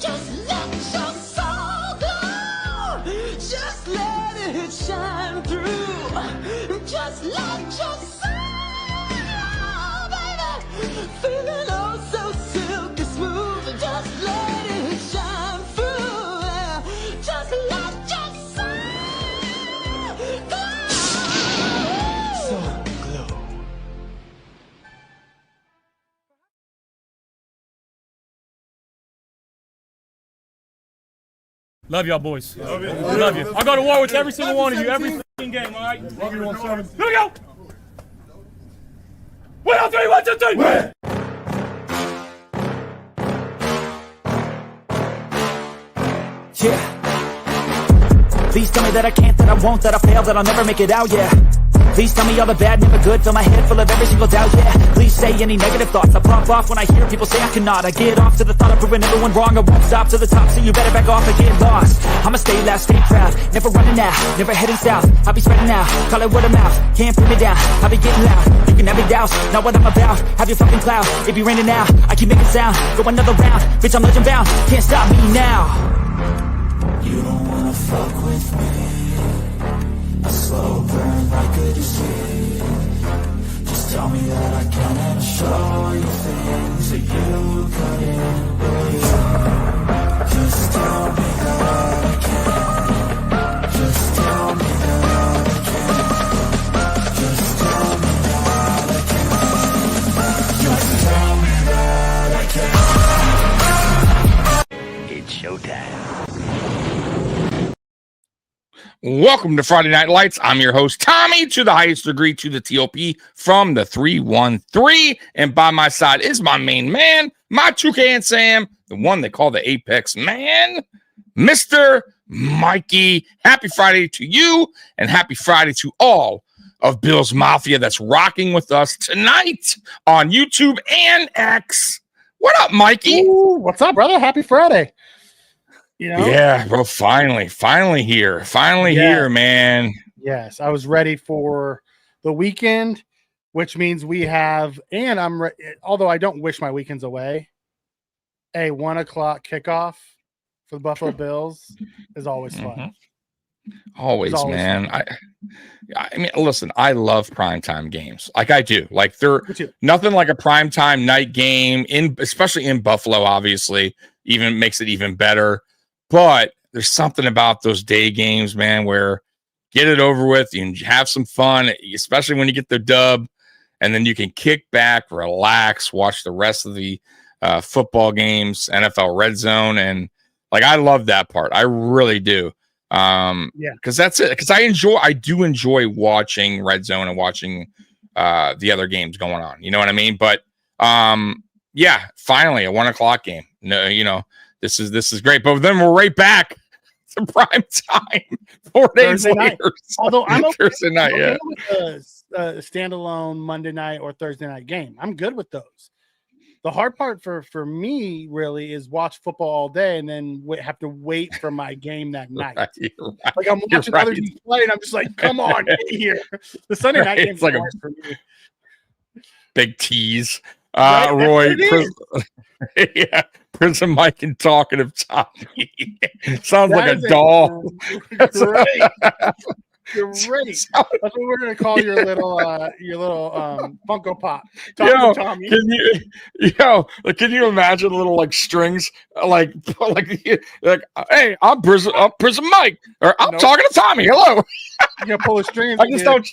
Just let your soul glow. Just let it shine through. Just let your soul, baby, feeling oh so silky smooth. Just let it shine through. Just let your soul glow. Soul glow. Love y'all, boys. Love you. Love you. I'll go to war with every single one of you, every fucking game, all right? Love you, 1-7. Here we go. 1, 2, 3, 1, 2, 3. Win. Yeah. Please tell me that I can't, that I won't, that I fail, that I'll never make it out, yeah. Please tell me all the bad, never good, fill my head full of every single doubt, yeah. Please say any negative thoughts, I pop off when I hear people say I cannot. I get off to the thought of proving everyone wrong, I won't stop to the top, so you better back off and get lost. I'ma stay loud, stay proud, never running out, never heading south. I'll be spreading out, call it word of mouth, can't put me down, I'll be getting loud. You can have me douse, not what I'm about, have your fucking cloud. It be raining now, I keep making sound, go another round, bitch I'm legend bound, can't stop me now. You don't wanna fuck with me, a slow burn like a disease. Just tell me that I can and I'll show you things that you couldn't believe. Just tell me that I can. Just tell me that I can. Just tell me that I can. Just tell me that I can. It's showtime. Welcome to Friday Night Lights. I'm your host, Tommy, to the highest degree, to the TOP, from the 313. And by my side is my main man, my Toucan Sam, the one they call the Apex Man, Mr. Mikey. Happy Friday to you, and happy Friday to all of Bill's Mafia that's rocking with us tonight on YouTube and X. What up, Mikey? Ooh, what's up, brother? Happy Friday. You know? Yeah, bro, finally here. Here, man. Yes, I was ready for the weekend, which means we have, and although I don't wish my weekends away, a 1 o'clock kickoff for the Buffalo Bills is always fun. Always, man. Fun. I mean, listen, I love primetime games. Like I do. Like they're nothing like a primetime night game, especially in Buffalo, obviously, even makes it even better. But there's something about those day games, man, where get it over with. You can have some fun, especially when you get the dub, and then you can kick back, relax, watch the rest of the football games, NFL Red Zone. And like, I love that part. I really do. Because that's it. Because I do enjoy watching Red Zone and watching the other games going on. You know what I mean? But yeah, finally a 1 o'clock game. No, you know. This is great, but then we're right back to prime time 4 days Thursday later. Night. Although I'm okay, Thursday night, with a standalone Monday night or Thursday night game. I'm good with those. The hard part for me really is watch football all day and then have to wait for my game that night. Right. Like I'm watching other teams play and I'm just like, come on, get here. The Sunday night game's like hard for me. Big tease. Roy, yeah, Prison Mike and talkative Tommy. Sounds like a doll. Great. Great. That's what we're gonna call your little Funko Pop. Tommy. Can you imagine little like strings like hey, I'm Prison Mike, or I'm talking to Tommy. Hello. You gonna pull the strings? I just don't.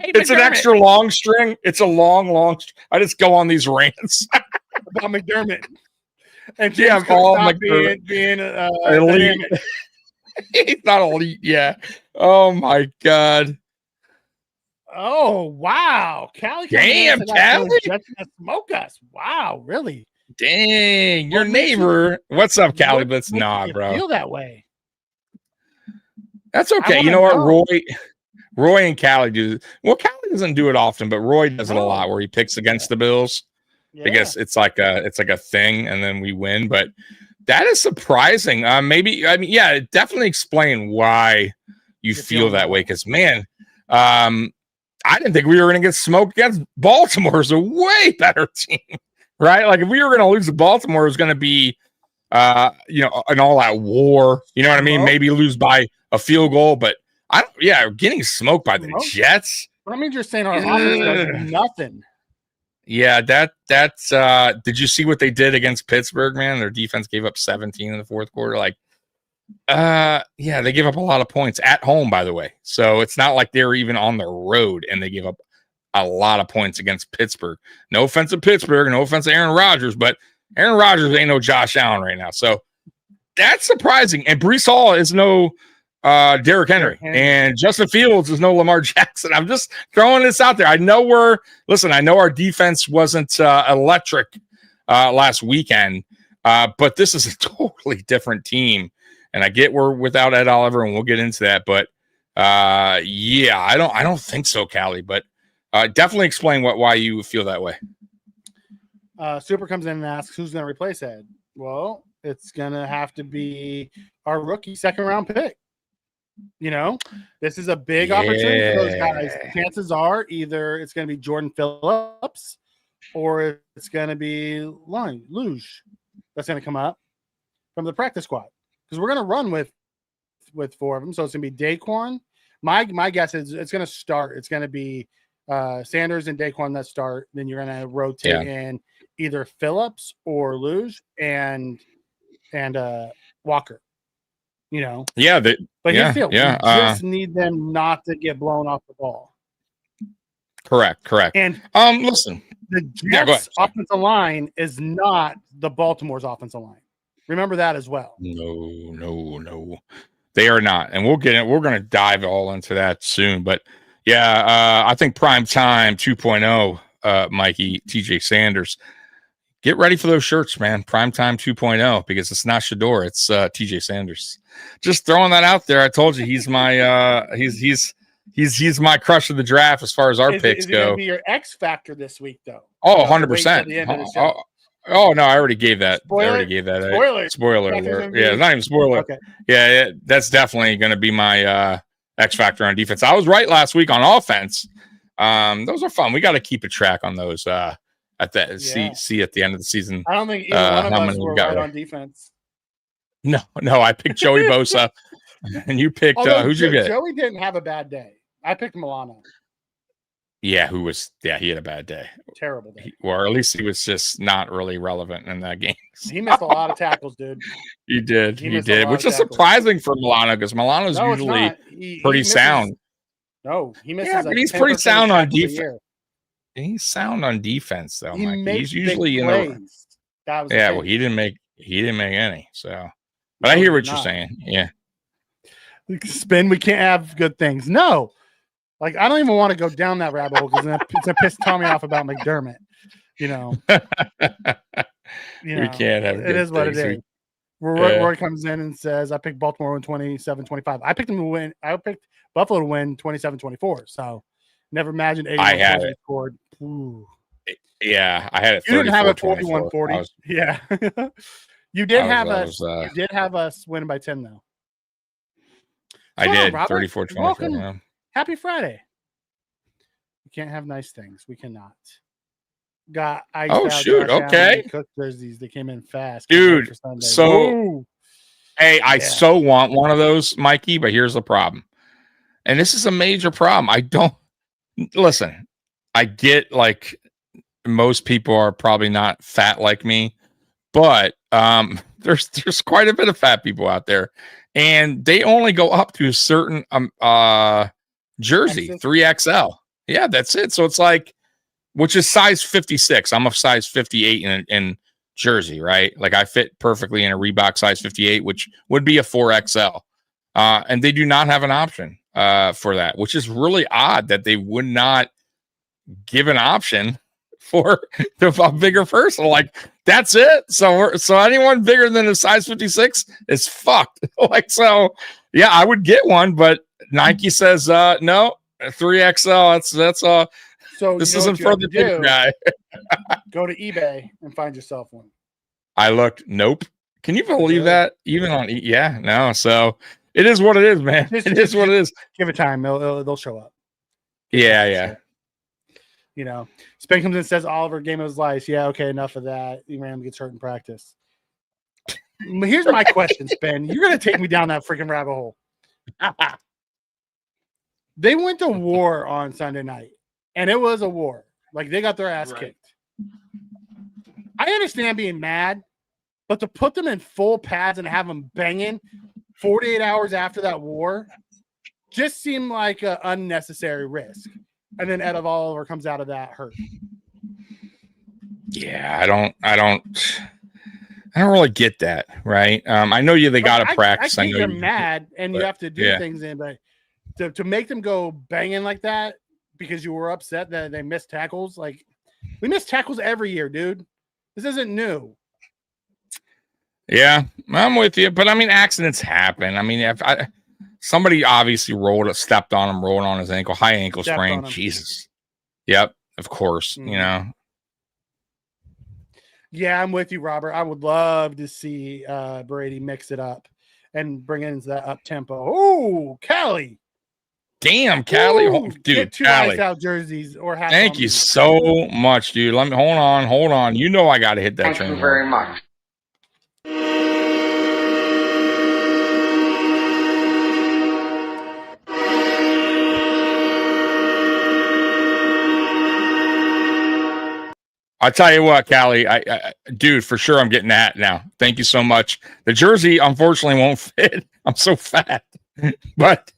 It's an extra long string. It's a long. I just go on these rants about McDermott. And James all McDermott being elite. He's not elite. Yeah. Oh my God. Oh wow, Callie! Damn, Callie! Smoke us! Wow, really? Dang, your neighbor. What's up, Callie? But it's not, bro. Feel that way? That's okay. You know what, Roy and Callie do. Well, Callie doesn't do it often, but Roy does it a lot, where he picks against the Bills. Yeah. I guess it's like a thing, and then we win. But that is surprising. It definitely explain why you feel that way. Because man, I didn't think we were going to get smoked against Baltimore. It's a way better team, right? Like if we were going to lose to Baltimore, it was going to be an all-out war. You know what I mean? Maybe lose by a field goal, but getting smoked by the Jets. But I mean, you're saying our offense does nothing. Yeah, that's. Did you see what they did against Pittsburgh, man? Their defense gave up 17 in the fourth quarter. Like, they gave up a lot of points at home, by the way. So it's not like they're even on the road and they gave up a lot of points against Pittsburgh. No offense to Pittsburgh, no offense to Aaron Rodgers, but Aaron Rodgers ain't no Josh Allen right now. So that's surprising. And Breece Hall is no Derrick Henry, and Justin Fields is no Lamar Jackson. I'm just throwing this out there. I know our defense wasn't electric last weekend, but this is a totally different team. And I get we're without Ed Oliver, and we'll get into that. But I don't think so, Callie. But definitely explain why you feel that way. Super comes in and asks, who's going to replace Ed? Well, it's going to have to be our rookie second-round pick. This is a big opportunity for those guys. Chances are either it's going to be Jordan Phillips or it's going to be Luge that's going to come up from the practice squad, because we're going to run with four of them. So it's going to be Daquan. My guess is it's going to start. It's going to be Sanders and Daquan that start. Then you're going to rotate in either Phillips or Luge and Walker. But here's the deal. We just need them not to get blown off the ball. Correct. And listen, the Jets' offensive line is not the Baltimore's offensive line. Remember that as well. No, they are not, and we'll get it. We're going to dive all into that soon. But I think prime time 2.0, Mikey, TJ Sanders. Get ready for those shirts, man. Primetime 2.0, because it's not Shador, it's TJ Sanders. Just throwing that out there. I told you he's my he's my crush of the draft as far as our picks go. Going to be your X factor this week, though. Oh, 100%. Oh no, I already gave that. Spoiler alert. Yeah, it's not even spoiler. Okay. Yeah, that's definitely going to be my X factor on defense. I was right last week on offense. Those are fun. We got to keep a track on those. See at the end of the season. I don't think either one of us were right on defense. No, I picked Joey Bosa, and you picked who'd you get? Joey didn't have a bad day. I picked Milano. Yeah, he had a bad day. Terrible day. Or at least he was just not really relevant in that game. He missed a lot of tackles, dude. He did, which is surprising for Milano, because Milano's usually pretty sound. No, he misses. Yeah, but he's pretty sound on defense. He's sound on defense, though. He's usually in the. Well, he didn't make any. So, but I hear what you're saying. Yeah, spin. We can't have good things. No, like I don't even want to go down that rabbit hole, because it's gonna piss Tommy off about McDermott. We can't have. It is what it is. Roy comes in and says, "I picked Baltimore to win 27-25. I picked them to win. I picked Buffalo to win 27-24. So." Never imagined 81 points scored. Ooh. Yeah, I had it. You didn't have a 41-40. Yeah, you did have us. You did have us winning by 10, though. I did 34-24. Happy Friday. We can't have nice things. We cannot. Got ice. Oh shoot! Okay. Cook jerseys. They came in fast, dude. So, hey, I so want one of those, Mikey. But here's the problem, and this is a major problem. I don't. Listen, I get like most people are probably not fat like me, but there's quite a bit of fat people out there, and they only go up to a certain jersey, 3XL. Yeah, that's it. So it's like, which is size 56. I'm a size 58 in jersey, right? Like I fit perfectly in a Reebok size 58, which would be a 4XL. And they do not have an option for that, which is really odd that they would not give an option for a bigger person. Like that's it. So anyone bigger than a size 56 is fucked. Like, so yeah, I would get one, but Nike says, no, 3XL. That's so this isn't for the big guy. Go to eBay and find yourself one. I looked. Nope. Can you believe that? Even on, no. So it is what it is, man. It is what it is. Give it time. They'll show up. Yeah. Spin comes in and says Oliver game of his life. Yeah, okay, enough of that. He randomly gets hurt in practice. Here's my question, Ben. You're gonna take me down that freaking rabbit hole. They went to war on Sunday night, and it was a war. Like they got their ass kicked. I understand being mad, but to put them in full pads and have them banging 48 hours after that war just seemed like an unnecessary risk. And then Ed Oliver comes out of that hurt. Yeah, I don't really get that, right? I know they got to practice. I know you're mad and you have to do things in, but to make them go banging like that because you were upset that they missed tackles, like we miss tackles every year, dude. This isn't new. Yeah, I'm with you, but I mean, accidents happen. I mean, if somebody obviously stepped on him, rolled on his ankle, high ankle sprain. Jesus. Yep, of course. You know. Yeah, I'm with you, Robert. I would love to see Brady mix it up and bring in that up tempo. Oh, Callie. Damn, Callie. Dude, get 2 Callie. ice out jerseys or half. Thank you so much, dude. Let me hold on. You know I got to hit that train. Thank you very much. I'll tell you what, Callie, dude, for sure I'm getting that now. Thank you so much. The jersey, unfortunately, won't fit. I'm so fat. But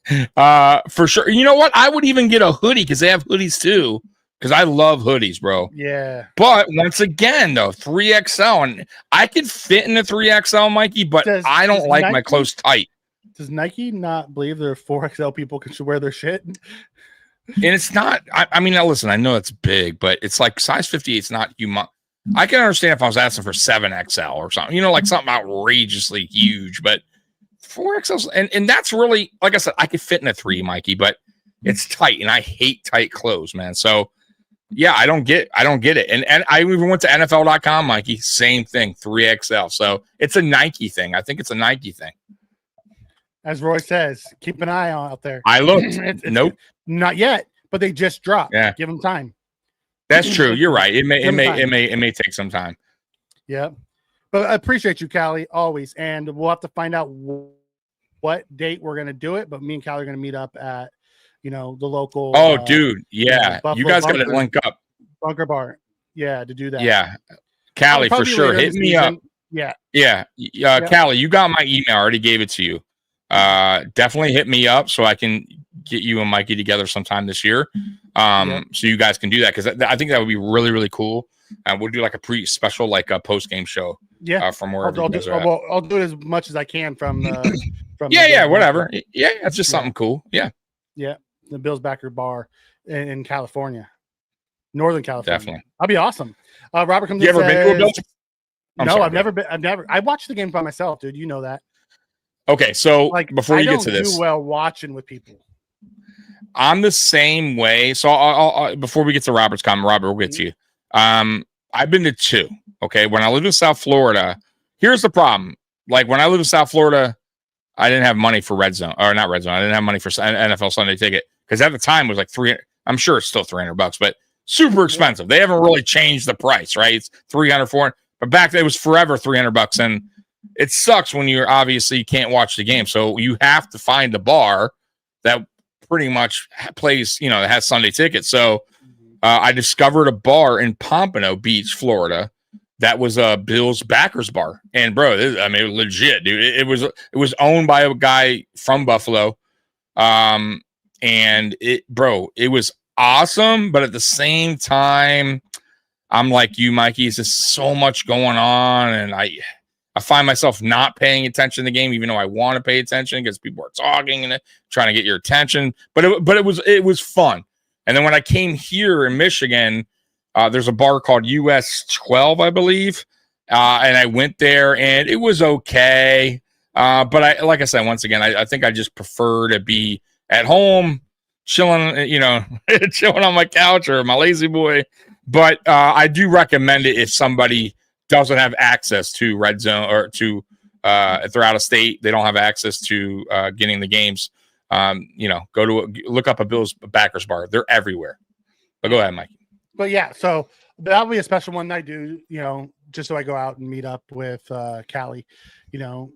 for sure, you know what? I would even get a hoodie because they have hoodies too. Because I love hoodies, bro. Yeah. But once again, though, 3XL, and I could fit in the 3XL, Mikey, but I don't like my clothes tight. Does Nike not believe there are 4XL people should wear their shit? And it's not, I mean, now listen, I know it's big, but it's like size 58. It's not humongous. I can understand if I was asking for 7XL or something, like something outrageously huge, but 4XL, and that's really, like I said, I could fit in a 3, Mikey, but it's tight, and I hate tight clothes, man. So, yeah, I don't get it. And I even went to NFL.com, Mikey, same thing, 3XL. So it's a Nike thing. I think it's a Nike thing. As Roy says, keep an eye out there. I looked. Nope. Not yet, but they just dropped. Yeah. Give them time. That's true. You're right. It may take some time. Yeah. But I appreciate you, Callie, always. And we'll have to find out what date we're going to do it. But me and Callie are going to meet up at, the local. Oh, dude. Yeah. You guys got to link up. Bunker Bar. Yeah, to do that. Yeah. Callie, for sure. Hit me up. Yeah. Yeah. Callie, you got my email. I already gave it to you. Definitely hit me up so I can get you and Mikey together sometime this year. So you guys can do that because I think that would be really, really cool. And we'll do like a special like a post game show. Yeah, from wherever I'll do it as much as I can from. Whatever. Yeah, that's just something cool. Yeah. The Bill's Backer Bar in California, Northern California. Definitely, I'll be awesome. Robert comes. You ever been to a Bills? I've never been. I watched the game by myself, dude. You know that. Okay, so before you get to this, I don't do well watching with people. I'm the same way. So I'll before we get to Robert's comment, Robert, we'll get to you. I've been to 2. Okay, when I lived in South Florida, here's the problem. Like when I lived in South Florida, I didn't have money for Red Zone or not Red Zone. I didn't have money for NFL Sunday Ticket because at the time it was like $300. I'm sure it's still $300, but super expensive. They haven't really changed the price, right? It's $300, $400, but back then it was forever $300, and it sucks when you're obviously can't watch the game. So you have to find a bar that pretty much plays, that has Sunday Ticket. So I discovered a bar in Pompano Beach, Florida, that was a Bills backers bar. And bro, it was legit, dude. It was owned by a guy from Buffalo. And it was awesome. But at the same time, I'm like you, Mikey, it's just so much going on. And I find myself not paying attention to the game, even though I want to pay attention because people are talking and trying to get your attention. But it was fun. And then when I came here in Michigan, there's a bar called US 12, I believe. And I went there and it was okay. But like I said, once again, I think I just prefer to be at home, chilling, chilling on my couch or my lazy boy. But I do recommend it if somebody doesn't have access to Red Zone or to if they're out of state, they don't have access to getting the games. Look up a Bills backers bar. They're everywhere. But go ahead, Mike. But yeah, so that'll be a special one I do, just so I go out and meet up with Callie. you know,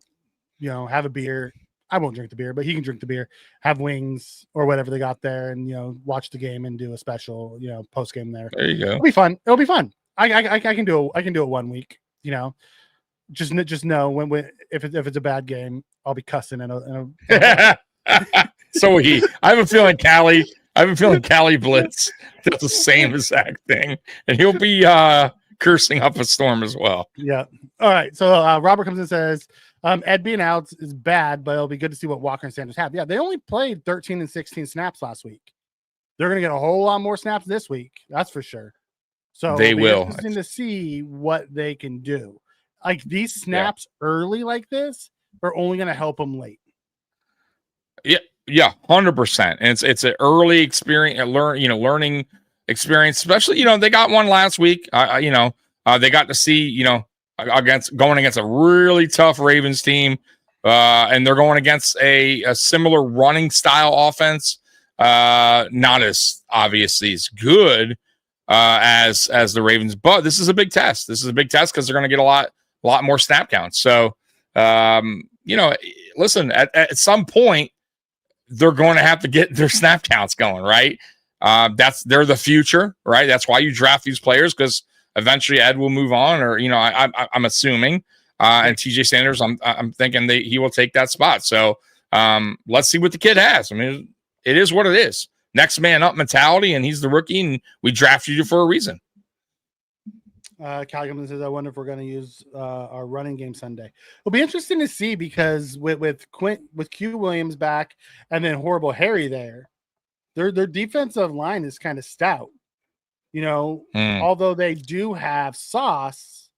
have a beer. I won't drink the beer, but he can drink the beer, have wings or whatever they got there, and, you know, watch the game and do a special, you know, post game there. There you go. It'll be fun. It'll be fun. I can do it 1 week, you know. Just know when if it's a bad game, I'll be cussing So I have a feeling Callie Blitz does the same exact thing, and he'll be cursing up a storm as well. Yeah. All right. So Robert comes in and says, Ed being out is bad, but it'll be good to see what Walker and Sanders have. Yeah, they only played 13 and 16 snaps last week. They're going to get a whole lot more snaps this week. That's for sure. So they will. Interesting to see what they can do. Like these snaps early like this are only going to help them late. Yeah, 100%. And it's an early experience, learning experience. Especially, they got one last week. They got to see, going against a really tough Ravens team, and they're going against a similar running style offense. Not as obviously as good as the Ravens, but this is a big test. This is a big test because they're going to get a lot more snap counts. So, listen, at some point, they're going to have to get their snap counts going, right? They're the future, right? That's why you draft these players, because eventually Ed will move on, or I'm assuming, and TJ Sanders, I'm thinking he will take that spot. So let's see what the kid has. I mean, it is what it is. Next man up mentality, and he's the rookie, and we drafted you for a reason. Callie says, I wonder if we're going to use our running game Sunday. It'll be interesting to see, because with Q Williams back and then Horrible Harry there, their defensive line is kind of stout. Although they do have sauce,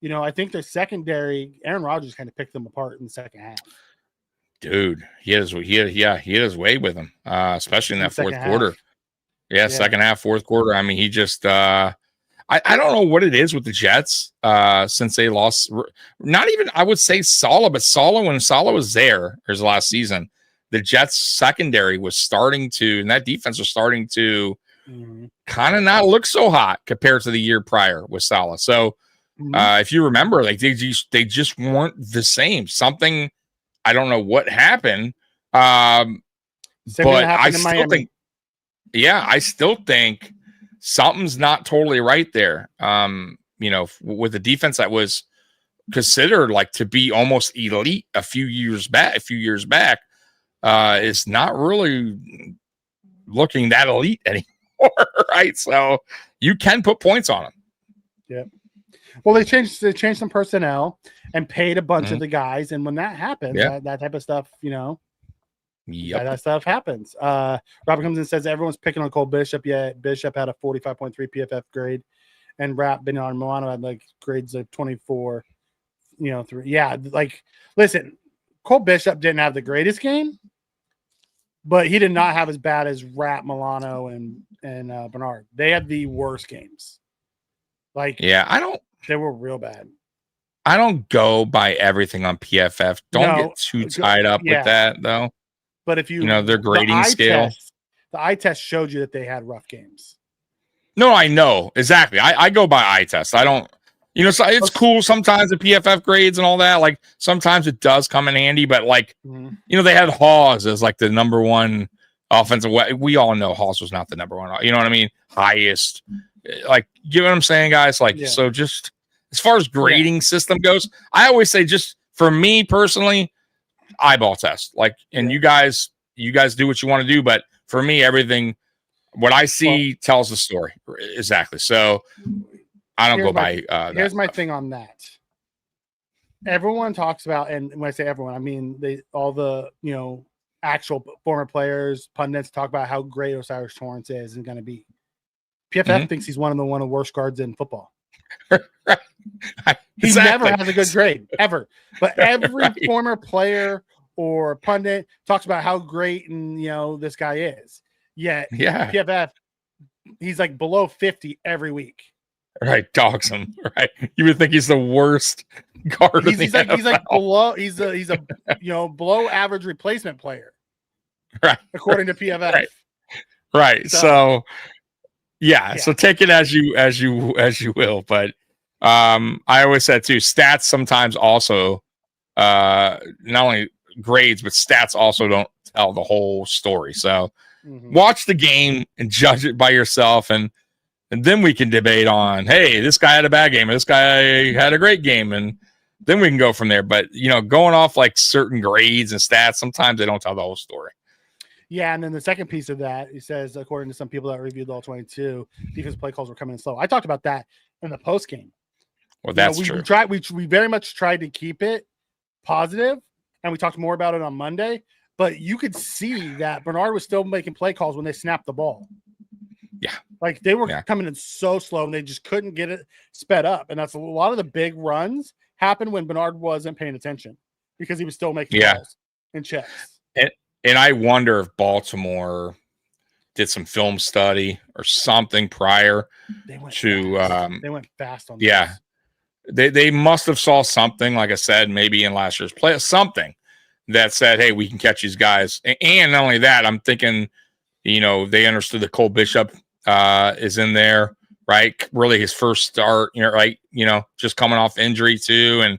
I think their secondary, Aaron Rodgers kind of picked them apart in the second half. Dude, he had his way with him, especially in that fourth quarter. Yeah, second half, fourth quarter. I mean, he just I don't know what it is with the Jets since they lost. Not even, I would say Saleh, but when Saleh was there, the last season, the Jets secondary was starting to, and that defense was starting to kind of not look so hot compared to the year prior with Saleh. So if you remember, like they just weren't the same. Something, I don't know what happened, but I still think something's not totally right there. With the defense that was considered like to be almost elite a few years back, is not really looking that elite anymore, right? So you can put points on them. Yeah. Well, they changed some personnel and paid a bunch of the guys, and when that happens, that type of stuff, that stuff happens. Robert comes in and says everyone's picking on Cole Bishop. Yet Bishop had a 45.3 PFF grade, and Bernard Milano had like grades of 24. 3. Yeah, like listen, Cole Bishop didn't have the greatest game, but he did not have as bad as Milano and Bernard. They had the worst games. They were real bad. I don't go by everything on PFF. Don't get too tied up with that, though. But if their grading scale, the eye test showed you that they had rough games. No, I know exactly. I go by eye test. I don't, so it's cool sometimes the PFF grades and all that. Like sometimes it does come in handy, but they had Hawes as like the number one offensive. We all know Hawes was not the number one. You know what I mean? Highest. Like, you know what I'm saying, guys? Like, so just as far as grading system goes, I always say, just for me personally, eyeball test. Like, and you guys do what you want to do, but for me, everything what I see tells the story exactly. So I don't go by. Here's my thing on that. Everyone talks about, and when I say everyone, I mean all the actual former players, pundits talk about how great Osiris Torrance is and going to be. PFF thinks he's one of the worst guards in football. He never has a good grade ever, but every former player or pundit talks about how great and this guy is. Yet PFF, he's like below 50 every week. Right, dogs him. Right, you would think he's the worst guard. He's like below. He's a below average replacement player. Right, according to PFF. Right. So so take it as you will. But I always said too, stats sometimes also not only grades, but stats also don't tell the whole story. So watch the game and judge it by yourself. And then we can debate on, hey, this guy had a bad game, or this guy had a great game. And then we can go from there. But, going off like certain grades and stats, sometimes they don't tell the whole story. Yeah, and then the second piece of that, he says, according to some people that reviewed all 22, defensive play calls were coming in slow. I talked about that in the post game. Well, that's true. We very much tried to keep it positive, and we talked more about it on Monday. But you could see that Bernard was still making play calls when they snapped the ball. Yeah, like they were coming in so slow, and they just couldn't get it sped up. And that's a lot of the big runs happened when Bernard wasn't paying attention because he was still making calls and checks. And I wonder if Baltimore did some film study or something prior to. They went fast on. Yeah, they must have saw something, like I said, maybe in last year's play, something that said, "Hey, we can catch these guys." And not only that, I'm thinking, they understood that Cole Bishop is in there, right? Really, his first start, right? Just coming off injury too, and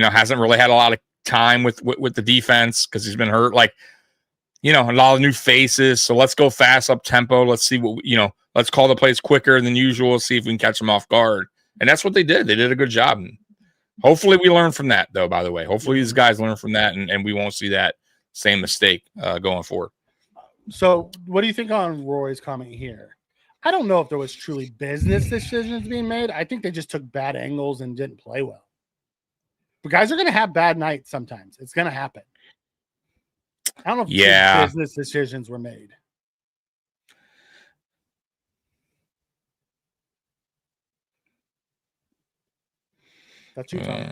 hasn't really had a lot of time with the defense because he's been hurt. Like, a lot of new faces. So let's go fast up tempo. Let's see what let's call the plays quicker than usual. See if we can catch them off guard. And that's what they did. They did a good job. And hopefully we learn from that, though. By the way, hopefully these guys learn from that, and we won't see that same mistake going forward. So, what do you think on Roy's comment here? I don't know if there was truly business decisions being made. I think they just took bad angles and didn't play well. But guys are going to have bad nights sometimes. It's going to happen. I don't know if business decisions were made. That's you, Tom.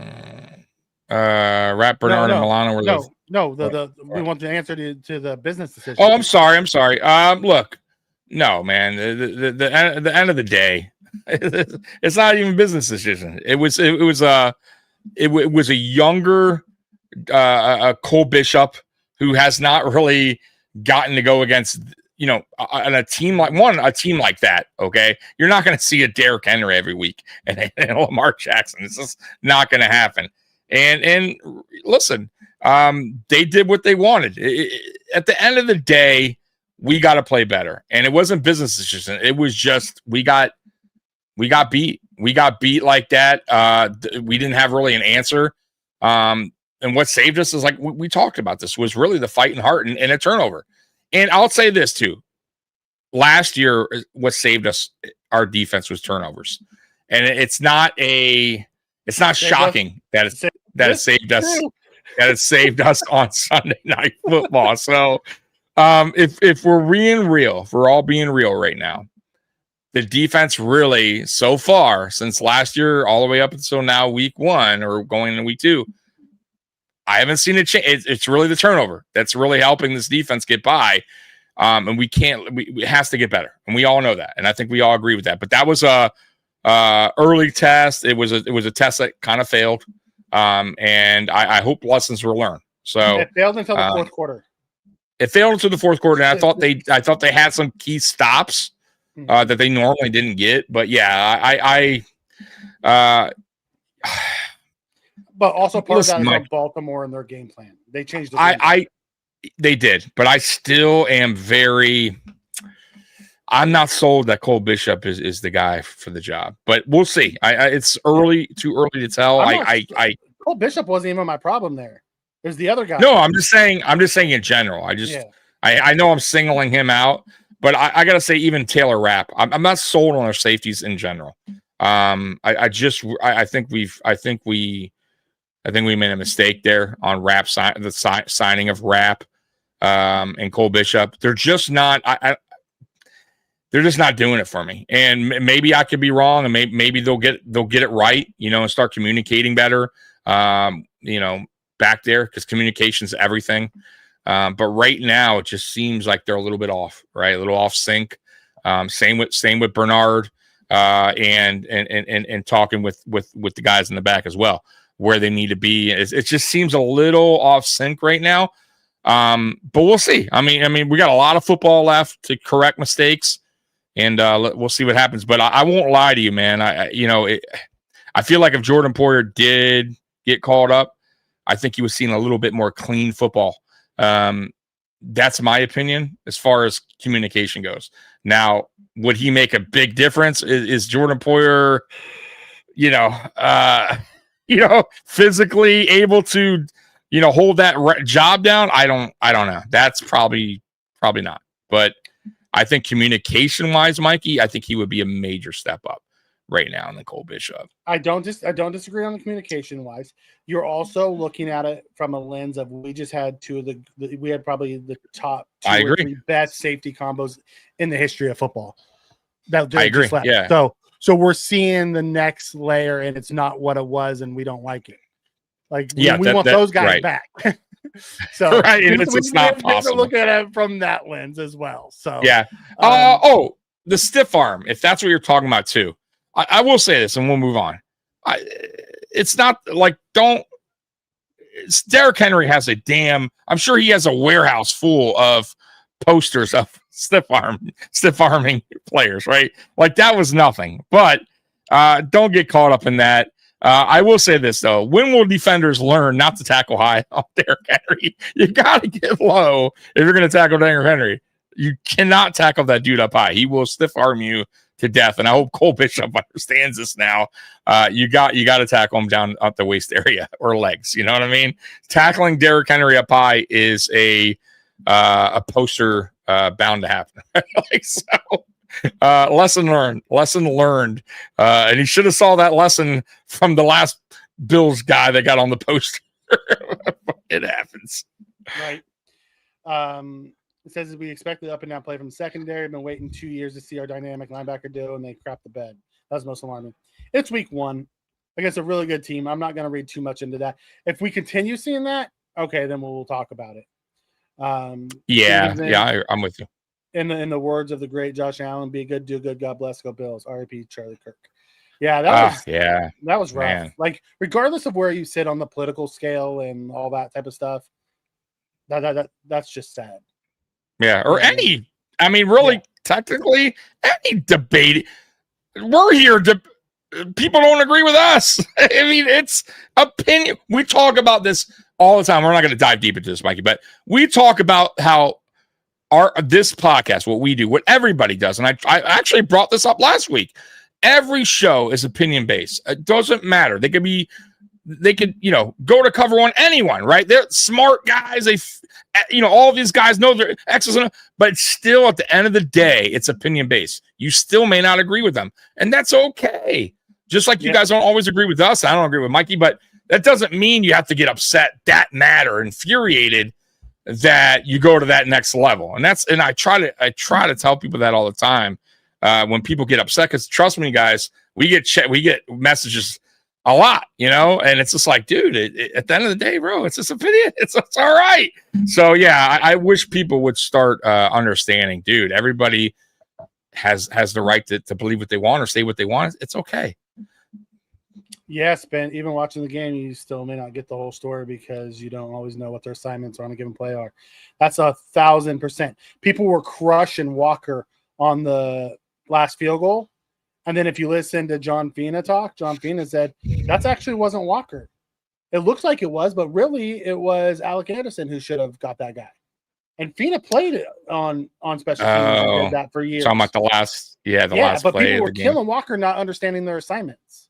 Rap Bernard and Milano were we want the answer to the business decision. Oh, I'm sorry. Look, no, man. The end of the day, it's not even a business decision. It was a younger Cole Bishop who has not really gotten to go against on a team like that. Okay, you're not going to see a Derrick Henry every week and Lamar Jackson. It's just not going to happen. And listen, they did what they wanted. At the end of the day, we got to play better, and it wasn't business decision. It was just we got beat. We got beat like that. We didn't have really an answer. And what saved us is, like we talked about, this was really the fighting heart and a turnover. And I'll say this too. Last year, what saved us, our defense, was turnovers. And it's not shocking that it saved us. That it saved us on Sunday Night Football. So if we're being real, if we're all being real right now, the defense really, so far, since last year, all the way up until now, week 1 or going into week 2, I haven't seen it change. It's really the turnover that's really helping this defense get by. And it has to get better. And we all know that. And I think we all agree with that. But that was a early test. It was a test that kind of failed. And I hope lessons were learned. So it failed until the fourth quarter. It failed until the fourth quarter. And I thought they had some key stops that they normally didn't get. But yeah, but also part of that is on Baltimore and their game plan. They changed the they did, but I still am I'm not sold that Cole Bishop is the guy for the job. But we'll see. It's too early to tell. Cole Bishop wasn't even my problem there. There's the other guy. No, I'm just saying in general. I know I'm singling him out, but I gotta say, even Taylor Rapp, I'm not sold on our safeties in general. I think we made a mistake there on Rapp, the signing of Rapp and Cole Bishop. They're just not. They're just not doing it for me. And maybe I could be wrong, and maybe they'll get it right, and start communicating better, back there, because communication's everything. But right now, it just seems like they're a little bit off, right? A little off sync. Same with Bernard, and talking with the guys in the back as well, where they need to be. It just seems a little off sync right now. But we'll see. I mean, we got a lot of football left to correct mistakes, and we'll see what happens. But I won't lie to you, man. I feel like if Jordan Poyer did get called up, I think he was seeing a little bit more clean football. That's my opinion as far as communication goes. Now, would he make a big difference? Is Jordan Poyer, physically able to, hold that job down? I don't know. That's probably not. But I think communication wise, Mikey, I think he would be a major step up right now in the Cole Bishop. I don't disagree on the communication wise. You're also looking at it from a lens of we just had we had probably the top two or three best safety combos in the history of football. I agree. Yeah. So we're seeing the next layer, and it's not what it was, and we don't like it. Like we want those guys back. So right, it's not possible. Look at it from that lens as well. So yeah. The stiff arm, if that's what you're talking about too. I will say this, and we'll move on. It's not like Derrick Henry has I'm sure he has a warehouse full of posters of stiff arming players, right? Like that was nothing. But don't get caught up in that. I will say this though: when will defenders learn not to tackle high on Derrick Henry? You got to get low if you're going to tackle Derrick Henry. You cannot tackle that dude up high. He will stiff arm you to death. And I hope Cole Bishop understands this now. You got to tackle him down at the waist area or legs. You know what I mean? Tackling Derrick Henry up high is a poster bound to happen. Lesson learned. And he should have saw that lesson from the last Bills guy that got on the poster. It happens. Right. It says we expect the up and down play from the secondary. I've been waiting 2 years to see our dynamic linebacker do, and they crap the bed. That's most alarming. It's week 1 against a really good team. I'm not going to read too much into that. If we continue seeing that, okay, then we'll talk about it. I'm with you. In the words of the great Josh Allen, be good, do good, God bless, go Bills. R.I.P. Charlie Kirk. Yeah, that was rough. Man. Like, regardless of where you sit on the political scale and all that type of stuff, that's just sad. Yeah, or technically, any debate. We're here to people don't agree with us. I mean, it's opinion. We talk about this all the time. We're not going to dive deep into this, Mikey, but we talk about how this podcast, what we do, what everybody does, and I actually brought this up last week. Every show is opinion based. It doesn't matter. They could go to cover on anyone, right? They're smart guys. All of these guys know their X's and O's, but still at the end of the day, it's opinion based. You still may not agree with them, and that's okay. Just like you guys don't always agree with us. I don't agree with Mikey, but that doesn't mean you have to get upset, that mad or infuriated that you go to that next level. And I try to tell people that all the time when people get upset, because trust me, guys, we get messages a lot, and it's just like, dude, at the end of the day, bro, it's just opinion. It's all right. So yeah, I wish people would start understanding, dude, everybody has the right to believe what they want or say what they want. It's okay. Yes, Ben, even watching the game, you still may not get the whole story because you don't always know what their assignments on a given play are. That's 1,000%. People were crushing Walker on the last field goal. And then if you listen to John Fina talk, John Fina said, that actually wasn't Walker. It looks like it was, but really it was Alec Anderson who should have got that guy. And Fina played it on special teams and did that for years. Talking about the last but play people were of the killing game. Walker not understanding their assignments.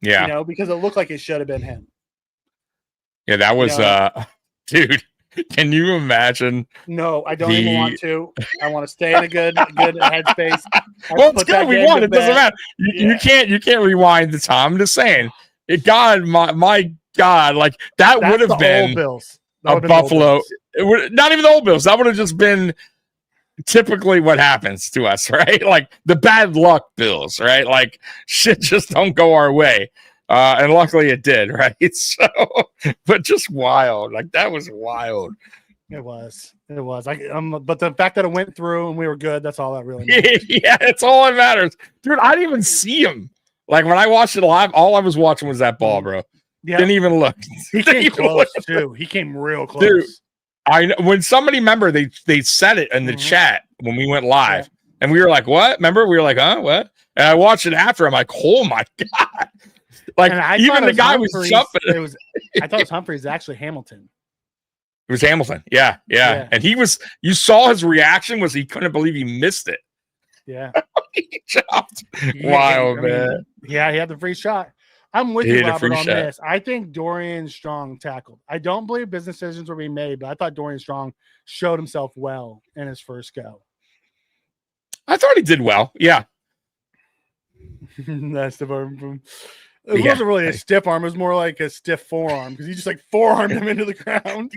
Yeah. Because it looked like it should have been him. Yeah, that was dude. Can you imagine? No, I don't even want to. I want to stay in a good headspace. Well, it's good. We won. It doesn't matter. You can't rewind the time. I'm just saying. My God, like that would have been a Buffalo. Not even the old Bills. That would have just been typically what happens to us, right? Like the bad luck Bills, right? Like shit just don't go our way. And luckily it did, right? So, but just wild. Like that was wild. It was. But the fact that it went through and we were good, that's all that really matters. Yeah, it's all that matters. Dude, I didn't even see him. Like when I watched it live, all I was watching was that ball, bro. Yeah. Didn't even look. He came close too. He came real close. Dude, I know when somebody they said it in the chat when we went live, and we were like, "What?" Remember, we were like, "Huh? What?" And I watched it after. I'm like, "Oh my God!" Like, And I even thought the it was guy was Humphreys. jumping. I thought it was Humphreys, actually Hamilton. It was Hamilton. Yeah. Yeah. And you saw his reaction was he couldn't believe he missed it. Yeah. He jumped. Yeah, Wild, I mean, man. yeah, he had the free shot. I'm with He you, had a Robert, free on shot. this. I think Dorian Strong tackled. I don't believe business decisions were being made, but I thought Dorian Strong showed himself well in his first go. I thought he did well. Yeah. That's the arm. It wasn't really a stiff arm. It was more like a stiff forearm because he just like forearmed him into the ground.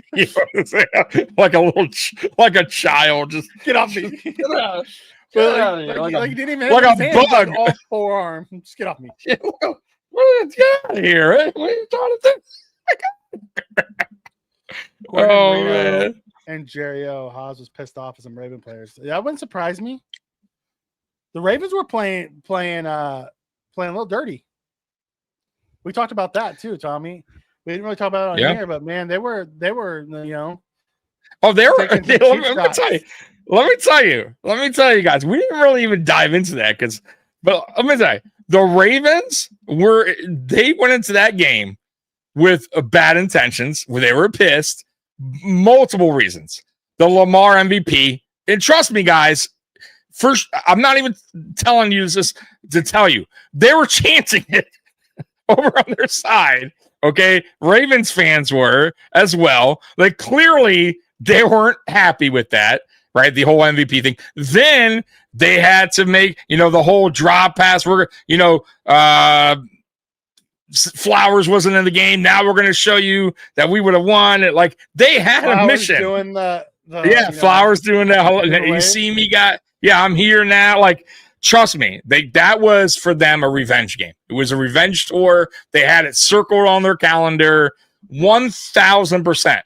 like a child. Just Get off me. get out. Like he didn't even have like his a hands, like, bug. all forearm. Just get off me. Get out of here. What are you trying to do? Oh, man. And Jerry O. Haas was pissed off at some Raven players. That wouldn't surprise me. The Ravens were playing a little dirty. We talked about that too, Tommy. We didn't really talk about it on here, but man, they were, Oh, they were. taking some Let cheap me shots. tell you guys. We didn't really even dive into that but let me tell you, the Ravens they went into that game with bad intentions, where they were pissed, multiple reasons. The Lamar MVP, and trust me, guys. First, I'm not even telling you this to tell you. They were chanting it over on their side. Okay. Ravens fans were as well. Like, clearly they weren't happy with that, right? The whole MVP thing. Then they had to make, the whole drop pass. Flowers wasn't in the game. Now we're going to show you that we would have won it. Like, they had a mission. Doing Flowers doing that. You see me, I'm here now. Like, trust me, that was for them a revenge game. It was a revenge tour. They had it circled on their calendar, 1,000%.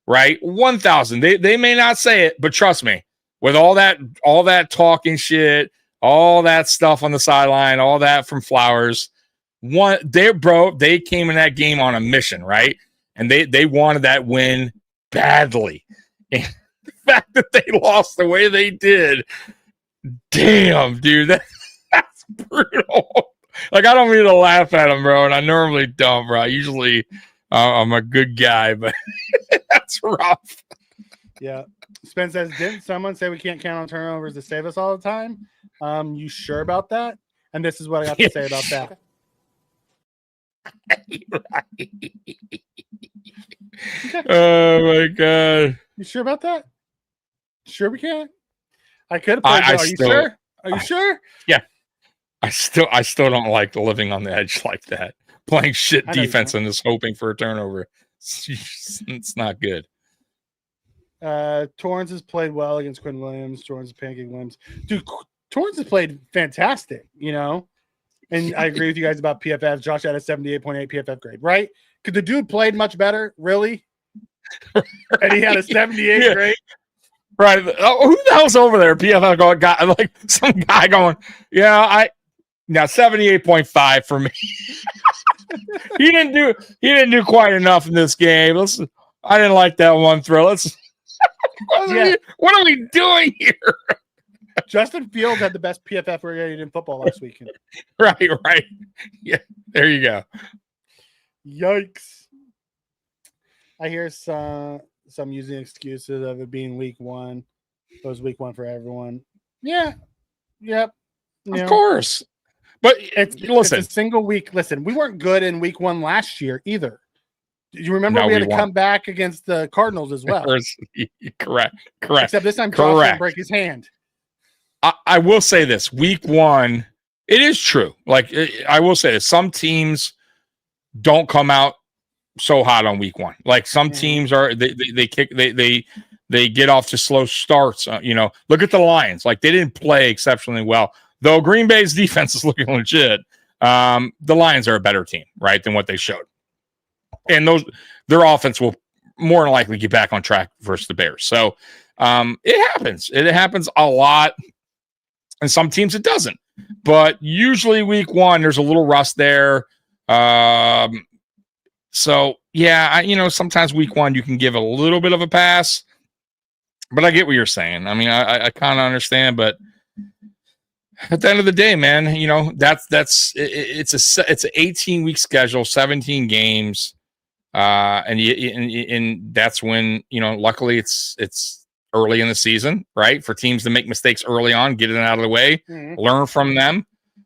Right, 1,000. They may not say it, but trust me, with all that talking shit, all that stuff on the sideline, all that from Flowers, they came in that game on a mission, right? And they wanted that win badly. And the fact that they lost the way they did. Damn, dude, that's brutal. Like, I don't mean to laugh at him, bro, and I normally don't, bro. Usually, I'm a good guy, but that's rough. Yeah. Spence says, didn't someone say we can't count on turnovers to save us all the time? You sure about that? And this is what I got to say about that. Oh my god! You sure about that? Sure we can't. I could have played. Are you sure? Are you sure? Yeah. I still don't like living on the edge like that. Playing shit defense and just hoping for a turnover. It's not good. Torrance has played well against Quinn Williams. Torrance is pancake Williams. Dude, Torrance has played fantastic, And I agree with you guys about PFF. Josh had a 78.8 PFF grade, right? Because the dude played much better, really? And he had a 78 grade? Right. Oh, who the hell's over there? PFF got like some guy going, 78.5 for me. He didn't do quite enough in this game. I didn't like that one throw. What are we doing here? Justin Fields had the best PFF grade in football last weekend. Right. Yeah, there you go. Yikes. I hear some using excuses of it being week one. It was week one for everyone. Yeah. Yep. Of course. But it's a single week. Listen, we weren't good in week one last year either. Do you remember we had to come back against the Cardinals as well? Correct. Except this time Josh didn't break his hand. I will say this. Week one, it is true. Like, I will say this. Some teams don't come out so hot on week one. Like, some teams are they get off to slow starts. Look at the Lions. Like, they didn't play exceptionally well. Though Green Bay's defense is looking legit, the Lions are a better team, right, than what they showed. And their offense will more than likely get back on track versus the Bears. So it happens. It happens a lot. And some teams it doesn't. But usually week one, there's a little rust there. So, yeah, sometimes week one you can give a little bit of a pass. But I get what you're saying. I mean, I kind of understand, but at the end of the day, man, it's an 18-week schedule, 17 games, and that's when luckily it's early in the season, right? For teams to make mistakes early on, get it out of the way, learn from them,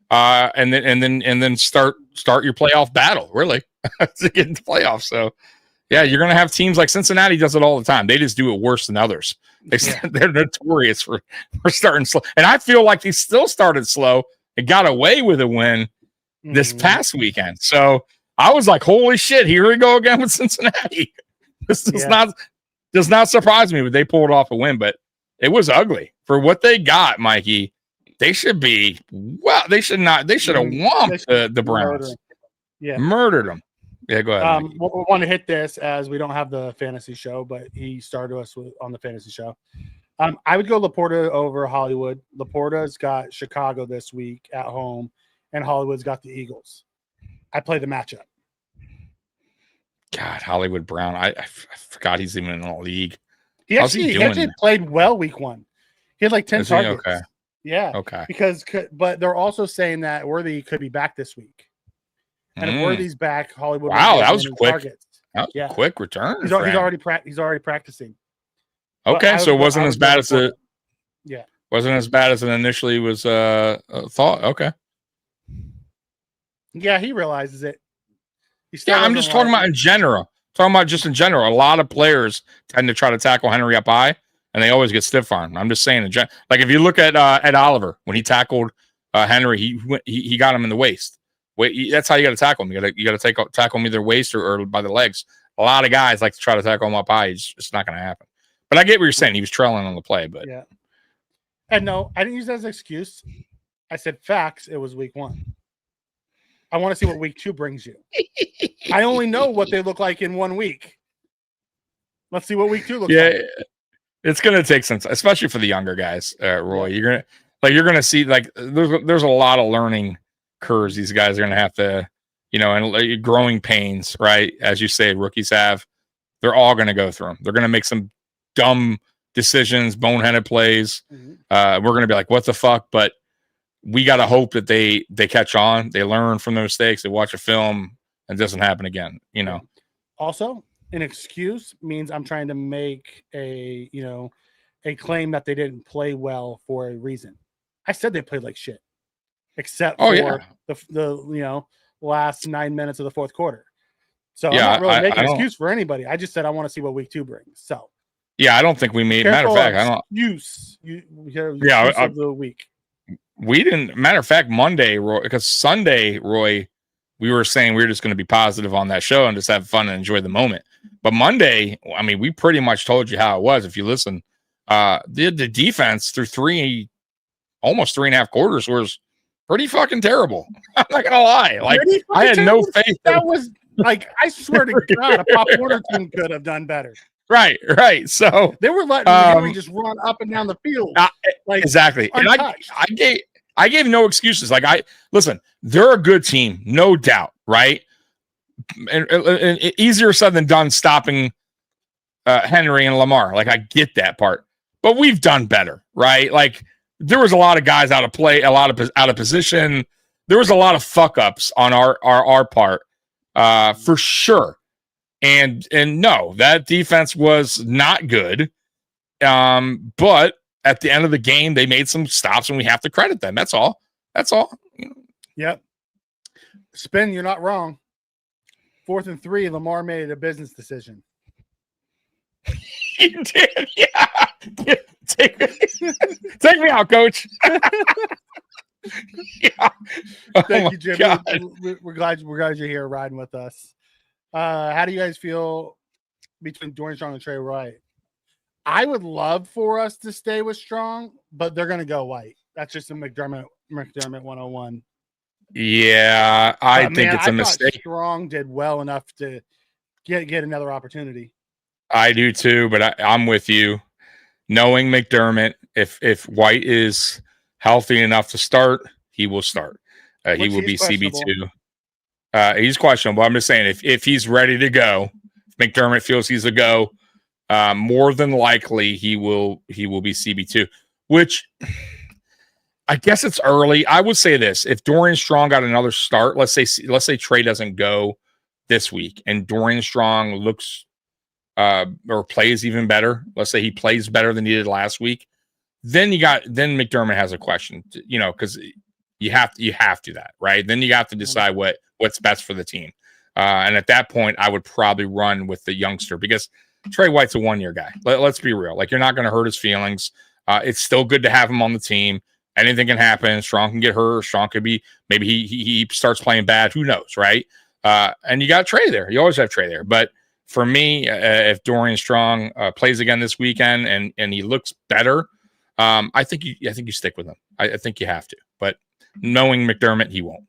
and then start your playoff battle, really, to get into playoffs. So, yeah, you're gonna have teams like Cincinnati does it all the time. They just do it worse than others. They're notorious for starting slow, and I feel like they still started slow and got away with a win this past weekend. So I was like, "Holy shit! Here we go again with Cincinnati." This does not surprise me, but they pulled off a win. But it was ugly for what they got, Mikey. They should be They should not. They should have whomped the Browns. Murdered them. Yeah, go ahead. We want to hit this as we don't have the fantasy show, but he started us on the fantasy show. I would go Laporta over Hollywood. Laporta's got Chicago this week at home, and Hollywood's got the Eagles. I play the matchup. God, Hollywood Brown. I forgot he's even in the league. He actually played well week 1. He had like 10 targets. Okay. Yeah. Okay. But they're also saying that Worthy could be back this week. And if Worthy's back, Hollywood. Wow, that was quick. Targets. That was quick return. He's already practicing. Okay, so it wasn't as bad as it. Yeah. Wasn't as bad as it initially was thought. Okay. Yeah, he realizes it. I'm just talking about in general. A lot of players tend to try to tackle Henry up high, and they always get stiff armed. I'm just saying, like if you look at Ed Oliver when he tackled Henry, he got him in the waist. That's how you got to tackle him. You got to tackle him either waist or by the legs. A lot of guys like to try to tackle him up high. It's not going to happen. But I get what you're saying. He was trailing on the play, but yeah. And no, I didn't use that as an excuse. I said facts. It was week 1. I want to see what week 2 brings you. I only know what they look like in 1 week. Let's see what week 2 looks like. Yeah, it's going to take some time, especially for the younger guys, Roy. You're going to see like there's a lot of learning curves these guys are going to have to, and growing pains, right? As you say, rookies have. They're all going to go through them. They're going to make some dumb decisions, boneheaded plays. We're going to be like, what the fuck? But we got to hope that they catch on. They learn from their mistakes. They watch a film and it doesn't happen again, Also, an excuse means I'm trying to make a claim that they didn't play well for a reason. I said they played like shit, except for the last 9 minutes of the fourth quarter. So I'm not really making an excuse for anybody. I just said I want to see what week 2 brings. So yeah, I don't think we made. Matter of fact, I don't. Use of the week. We didn't. Matter of fact, Monday, Roy, because Sunday, Roy, we were saying we were just going to be positive on that show and just have fun and enjoy the moment. But Monday, I mean, we pretty much told you how it was. If you listen, the defense through almost 3.5 quarters was pretty fucking terrible. I'm not gonna lie. Like I had no faith. That was like, I swear to God, a Pop Warner team could have done better. Right. So they were letting Henry just run up and down the field. Exactly. Untouched. And I gave no excuses. Like listen, they're a good team, no doubt, right? And easier said than done stopping Henry and Lamar. Like I get that part, but we've done better, right? Like there was a lot of guys out of play, a lot of out of position. There was a lot of fuck ups on our part, for sure. And no, that defense was not good. But at the end of the game, they made some stops, and we have to credit them. That's all. Yep. Spin, you're not wrong. 4th and 3, Lamar made a business decision. He did, yeah. Take me out, coach. Yeah. Thank you, Jimmy. We're glad you're here riding with us. How do you guys feel between Dorian Strong and Trey White? I would love for us to stay with Strong, but they're going to go White. That's just a McDermott 101. Yeah, I think it's a mistake. Strong did well enough to get another opportunity. I do too, but I'm with you. Knowing McDermott, if White is healthy enough to start, he will start. He will be CB2. He's questionable. I'm just saying, if he's ready to go, if McDermott feels he's a go, more than likely he will be CB2. Which I guess it's early. I would say this: if Dorian Strong got another start, let's say Trey doesn't go this week, and Dorian Strong looks or plays even better. Let's say he plays better than he did last week. Then McDermott has a question, because you have to that, right? Then you have to decide what's best for the team. And at that point, I would probably run with the youngster because Trey White's a 1-year guy. Let's be real. Like, you're not going to hurt his feelings. It's still good to have him on the team. Anything can happen. Strong can get hurt. Strong could be, maybe he starts playing bad. Who knows, right? And you got Trey there. You always have Trey there. But for me, if Dorian Strong plays again this weekend and he looks better, I think you stick with him. I think you have to. But knowing McDermott, he won't.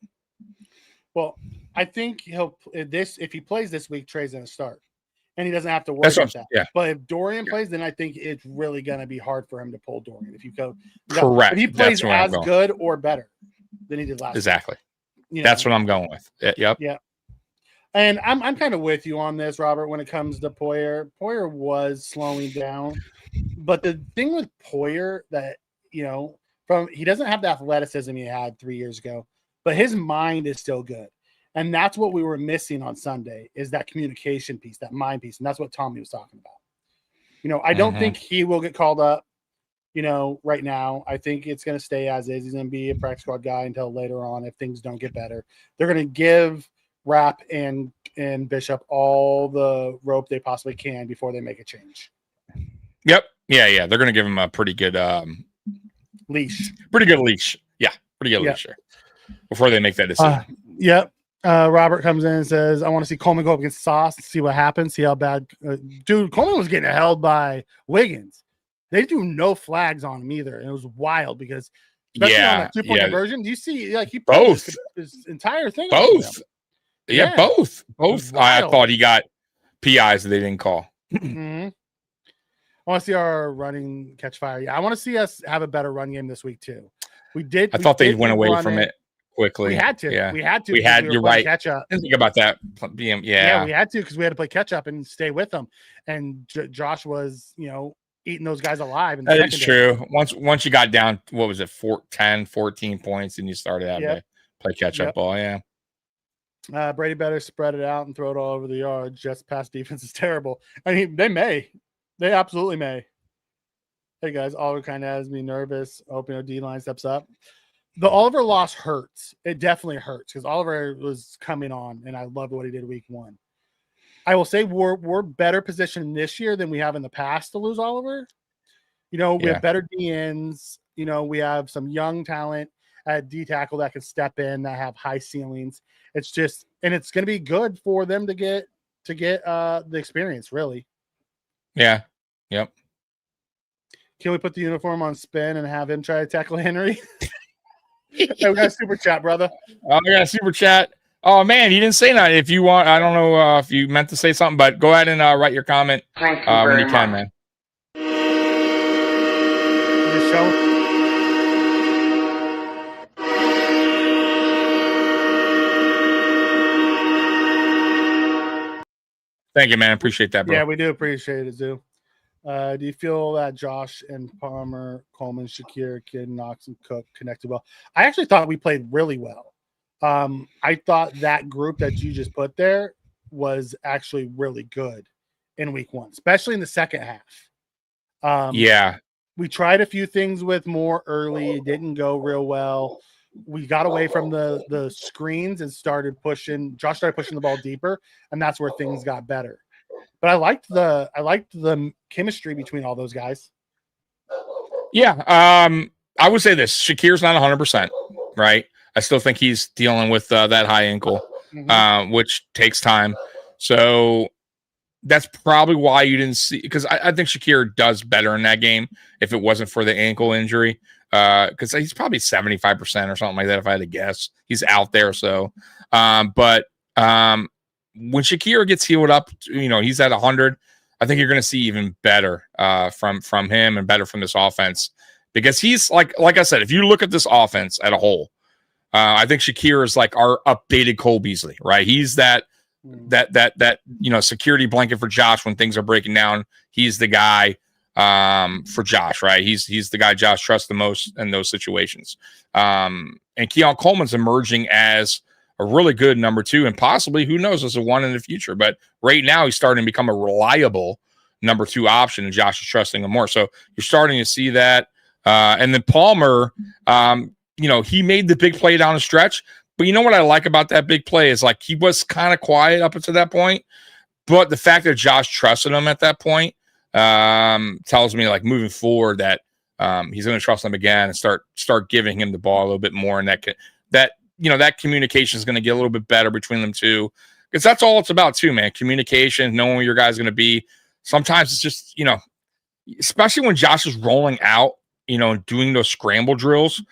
Well, I think if he plays this week, Trey's going to start. And he doesn't have to worry about that. Yeah. But if Dorian plays, then I think it's really going to be hard for him to pull Dorian. If you go correct, if he plays as good or better than he did last exactly. week. That's what I'm going with. Yep. Yeah. And I'm kind of with you on this, Robert, when it comes to Poyer. Poyer was slowing down. But the thing with Poyer that, he doesn't have the athleticism he had 3 years ago, but his mind is still good. And that's what we were missing on Sunday is that communication piece, that mind piece. And that's what Tommy was talking about. I don't think he will get called up, right now. I think it's going to stay as is. He's going to be a practice squad guy until later on if things don't get better. They're going to give Rapp and Bishop all the rope they possibly can before they make a change. Yep. Yeah. They're going to give him a pretty good leash. Pretty good leash. Yeah. Pretty good leash there before they make that decision. Yep. Robert comes in and says, I want to see Coleman go up against Sauce and see what happens, see how bad. Dude, Coleman was getting held by Wiggins. They do no flags on him either. And it was wild because, especially on that 2-point conversion, do you see, he both his entire thing? Both. Yeah, both. I thought he got PIs that they didn't call. Mm-hmm. I want to see our running catch fire. Yeah, I want to see us have a better run game this week, too. We did. I thought they went away from it quickly. We had to. Yeah. We had to. You're right. Catch up. I didn't think about that. Yeah, we had to because we had to play catch up and stay with them. And Josh was, eating those guys alive. That is true. Once you got down, what was it, 10, 14 points, and you started having to play catch up ball. Yeah. Brady better spread it out and throw it all over the yard. Jets pass defense is terrible. I mean, they may. They absolutely may. Hey, guys, Oliver kind of has me nervous. Hoping our D-line steps up. The Oliver loss hurts. It definitely hurts because Oliver was coming on, and I loved what he did week 1. I will say we're better positioned this year than we have in the past to lose Oliver. We have better DNs. We have some young talent at D tackle that can step in, that have high ceilings. It's just, and it's going to be good for them to get the experience, really. Yeah. Yep. Can we put the uniform on spin and have him try to tackle Henry? Hey, we got a super chat, brother. Oh, we got a super chat. Oh man, you didn't say that. If you want, I don't know if you meant to say something, but go ahead and write your comment when you can, man. Just show. Thank you, man. Appreciate that, bro. Yeah, we do appreciate it, Zoo. Do you feel that Josh and Palmer, Coleman, Shakir, Kidd, Knox, and Cook connected well? I actually thought we played really well. I thought that group that you just put there was actually really good in week 1, especially in the second half. We tried a few things with more early. It didn't go real well. We got away from the screens and started pushing. Josh started pushing the ball deeper, and that's where things got better. But I liked the chemistry between all those guys. Yeah. I would say this. Shakir's not 100%, right? I still think he's dealing with that high ankle, which takes time. So that's probably why you didn't see, because I think Shakir does better in that game if it wasn't for the ankle injury. Because he's probably 75% or something like that, if I had to guess. He's out there. So, but when Shakir gets healed up, he's at 100. I think you're going to see even better from him and better from this offense, because he's like I said, if you look at this offense at a whole, I think Shakir is like our updated Cole Beasley, right? He's that security blanket for Josh when things are breaking down. He's the guy. for Josh, right? He's the guy Josh trusts the most in those situations. And Keon Coleman's emerging as a really good number 2, and possibly, who knows, as a 1 in the future. But right now, he's starting to become a reliable number 2 option, and Josh is trusting him more. So you're starting to see that. And then Palmer, he made the big play down the stretch. But you know what I like about that big play is, like, he was kind of quiet up until that point. But the fact that Josh trusted him at that point tells me, like, moving forward that he's going to trust him again and start giving him the ball a little bit more, and that communication is going to get a little bit better between them two, because that's all it's about too, man. Communication, knowing where your guy's going to be. Sometimes it's just, especially when Josh is rolling out, and doing those scramble drills.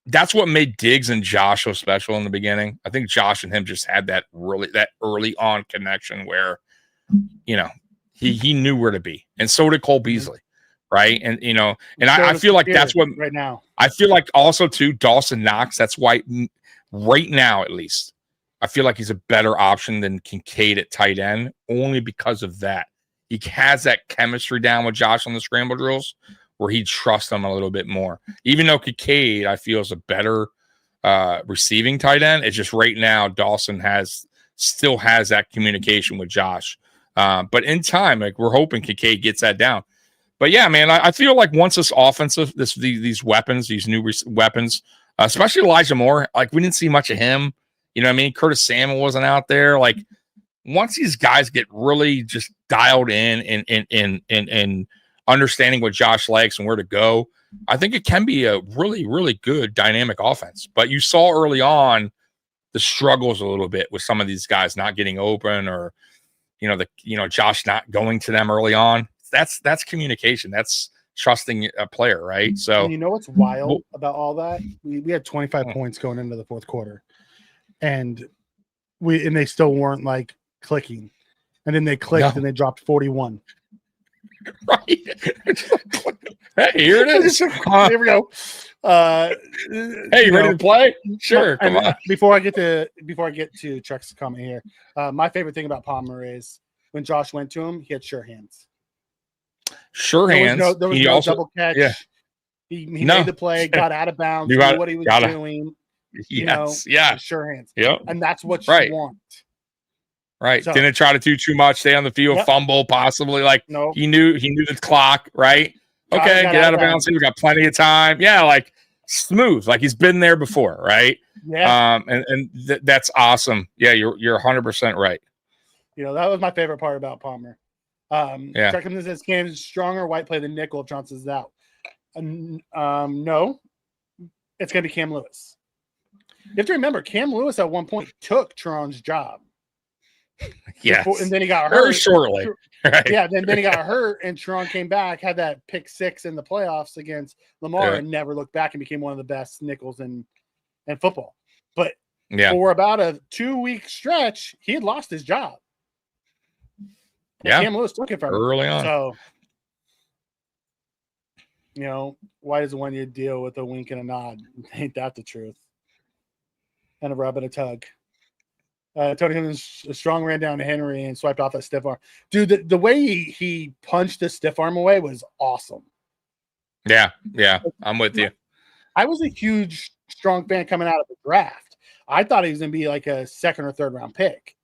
That's what made Diggs and Josh so special in the beginning. I think Josh and him just had that early on connection where, he knew where to be, and so did Cole Beasley, right? And I feel like that's what right now. I feel like also too, Dawson Knox. That's why right now, at least, I feel like he's a better option than Kincaid at tight end, only because of that. He has that chemistry down with Josh on the scramble drills, where he'd trust him a little bit more. Even though Kincaid, I feel, is a better receiving tight end, it's just right now Dawson still has that communication with Josh. But in time, like, we're hoping Kincaid gets that down. But yeah, man, I feel like once this offensive, these weapons, these new weapons, especially Elijah Moore, like, we didn't see much of him. You know what I mean? Curtis Samuel wasn't out there. Like, once these guys get really just dialed in and understanding what Josh likes and where to go, I think it can be a really, really good dynamic offense. But you saw early on the struggles a little bit with some of these guys not getting open, or Josh not going to them early on. That's communication. That's trusting a player, right? So, and you know what's wild about all that? We had 25 points going into the fourth quarter, and they still weren't, like, clicking, and then they clicked and they dropped 41. Right. Hey, here it is. Here we go. Hey, you ready to play? Sure. Come on. Before I get to Chuck's comment here, my favorite thing about Palmer is when Josh went to him, he had sure hands. Sure hands. There was no double catch. Yeah. He made the play, got out of bounds, knew what he was doing. Yes. Sure hands. Yep. And that's what you want. Right. So, didn't try to do too much, stay on the field, fumble, possibly. Like, he knew the clock, right? Okay, get out of bounds. We got plenty of time. Yeah, like, smooth. Like, he's been there before, right? Yeah. That's awesome. Yeah, you're 100% right. That was my favorite part about Palmer. Chuck Hempton says, Kansas stronger, White play the nickel if Johnson's out. No, it's going to be Cam Lewis. You have to remember, Cam Lewis at one point took Teron's job. Yes. And then he got hurt very shortly. Right. Yeah, then he got hurt, and Teron came back, had that pick 6 in the playoffs against Lamar, and never looked back and became one of the best nickels in football. But for about a 2-week stretch, he had lost his job. Yeah. Cam Lewis took it from him early on. So, why does one you deal with a wink and a nod? Ain't that the truth? And a rub and a tug. Tony Higgins strong ran down to Henry and swiped off that stiff arm. Dude, the way he punched the stiff arm away was awesome. Yeah, I'm with you. I was a huge Strong fan coming out of the draft. I thought he was going to be like a second or third round pick.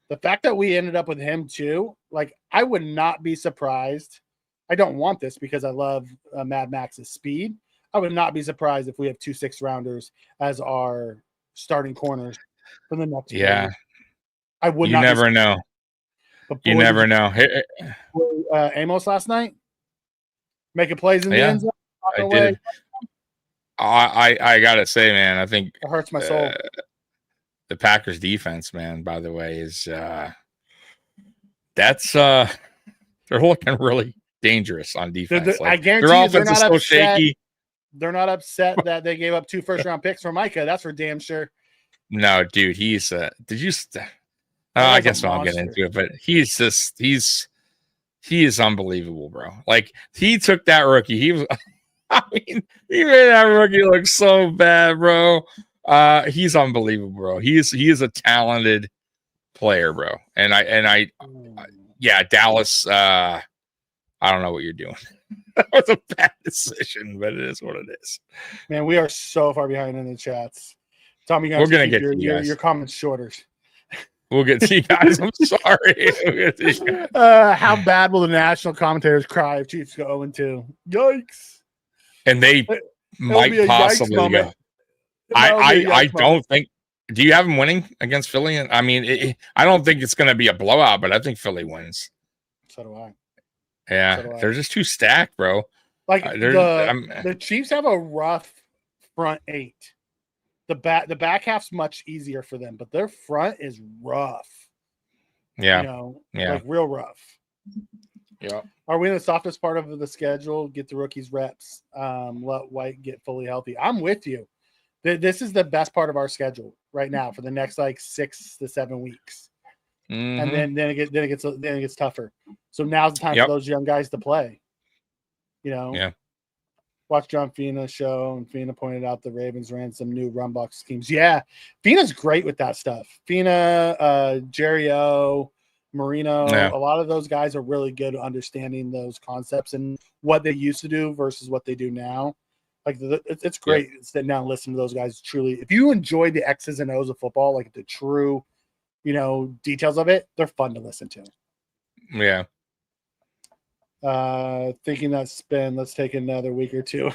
The fact that we ended up with him too, like, I would not be surprised. I don't want this because I love Mad Max's speed. I would not be surprised if we have 2 6-rounders as our starting corners for the next year. I would not. You never know. You never know. Amos last night making plays in the end zone. I did. I gotta say, man, I think it hurts my soul. The Packers defense, man, by the way, is that's they're looking really dangerous on defense. I guarantee their you offense is so shaky. They're not upset that they gave up 2 first-round picks for Micah. That's for damn sure. No, dude, he's did you? I guess I'll get into it, but he is unbelievable, bro. Like, he took that rookie. He was, I mean, he made that rookie look so bad, bro. He's unbelievable, bro. He is a talented player, bro. And I Dallas. I don't know what you're doing. That was a bad decision, but it is what it is. Man, we are so far behind in the chats. Tommy, We're gonna get to you guys. your comments shorter. We'll get to you guys. I'm sorry. We'll get to you guys. How bad will the national commentators cry if Chiefs go 0-2? Yikes! And they It'll might be a yikes possibly go. moment. I don't think. Do you have them winning against Philly? I mean, I don't think it's going to be a blowout, but I think Philly wins. So do I. Yeah, they're just too stacked, bro. Like the Chiefs have a rough front eight. The back half's much easier for them, but their front is rough. Yeah, like real rough. Yeah. Are we in the softest part of the schedule? Get the rookies reps. Let White get fully healthy. I'm with you. This is the best part of our schedule right now for the next like 6 to 7 weeks, and then it gets tougher. So now's the time for those young guys to play. Yeah. Watch John Fina's show, and Fina pointed out the Ravens ran some new run block schemes. Yeah, Fina's great with that stuff. Fina, Jerry O, Marino, a lot of those guys are really good at understanding those concepts and what they used to do versus what they do now. Like it's great sitting down and listening to those guys. Truly, if you enjoy the X's and O's of football, like the true, details of it, they're fun to listen to. Yeah. Thinking that spin. Let's take another week or two.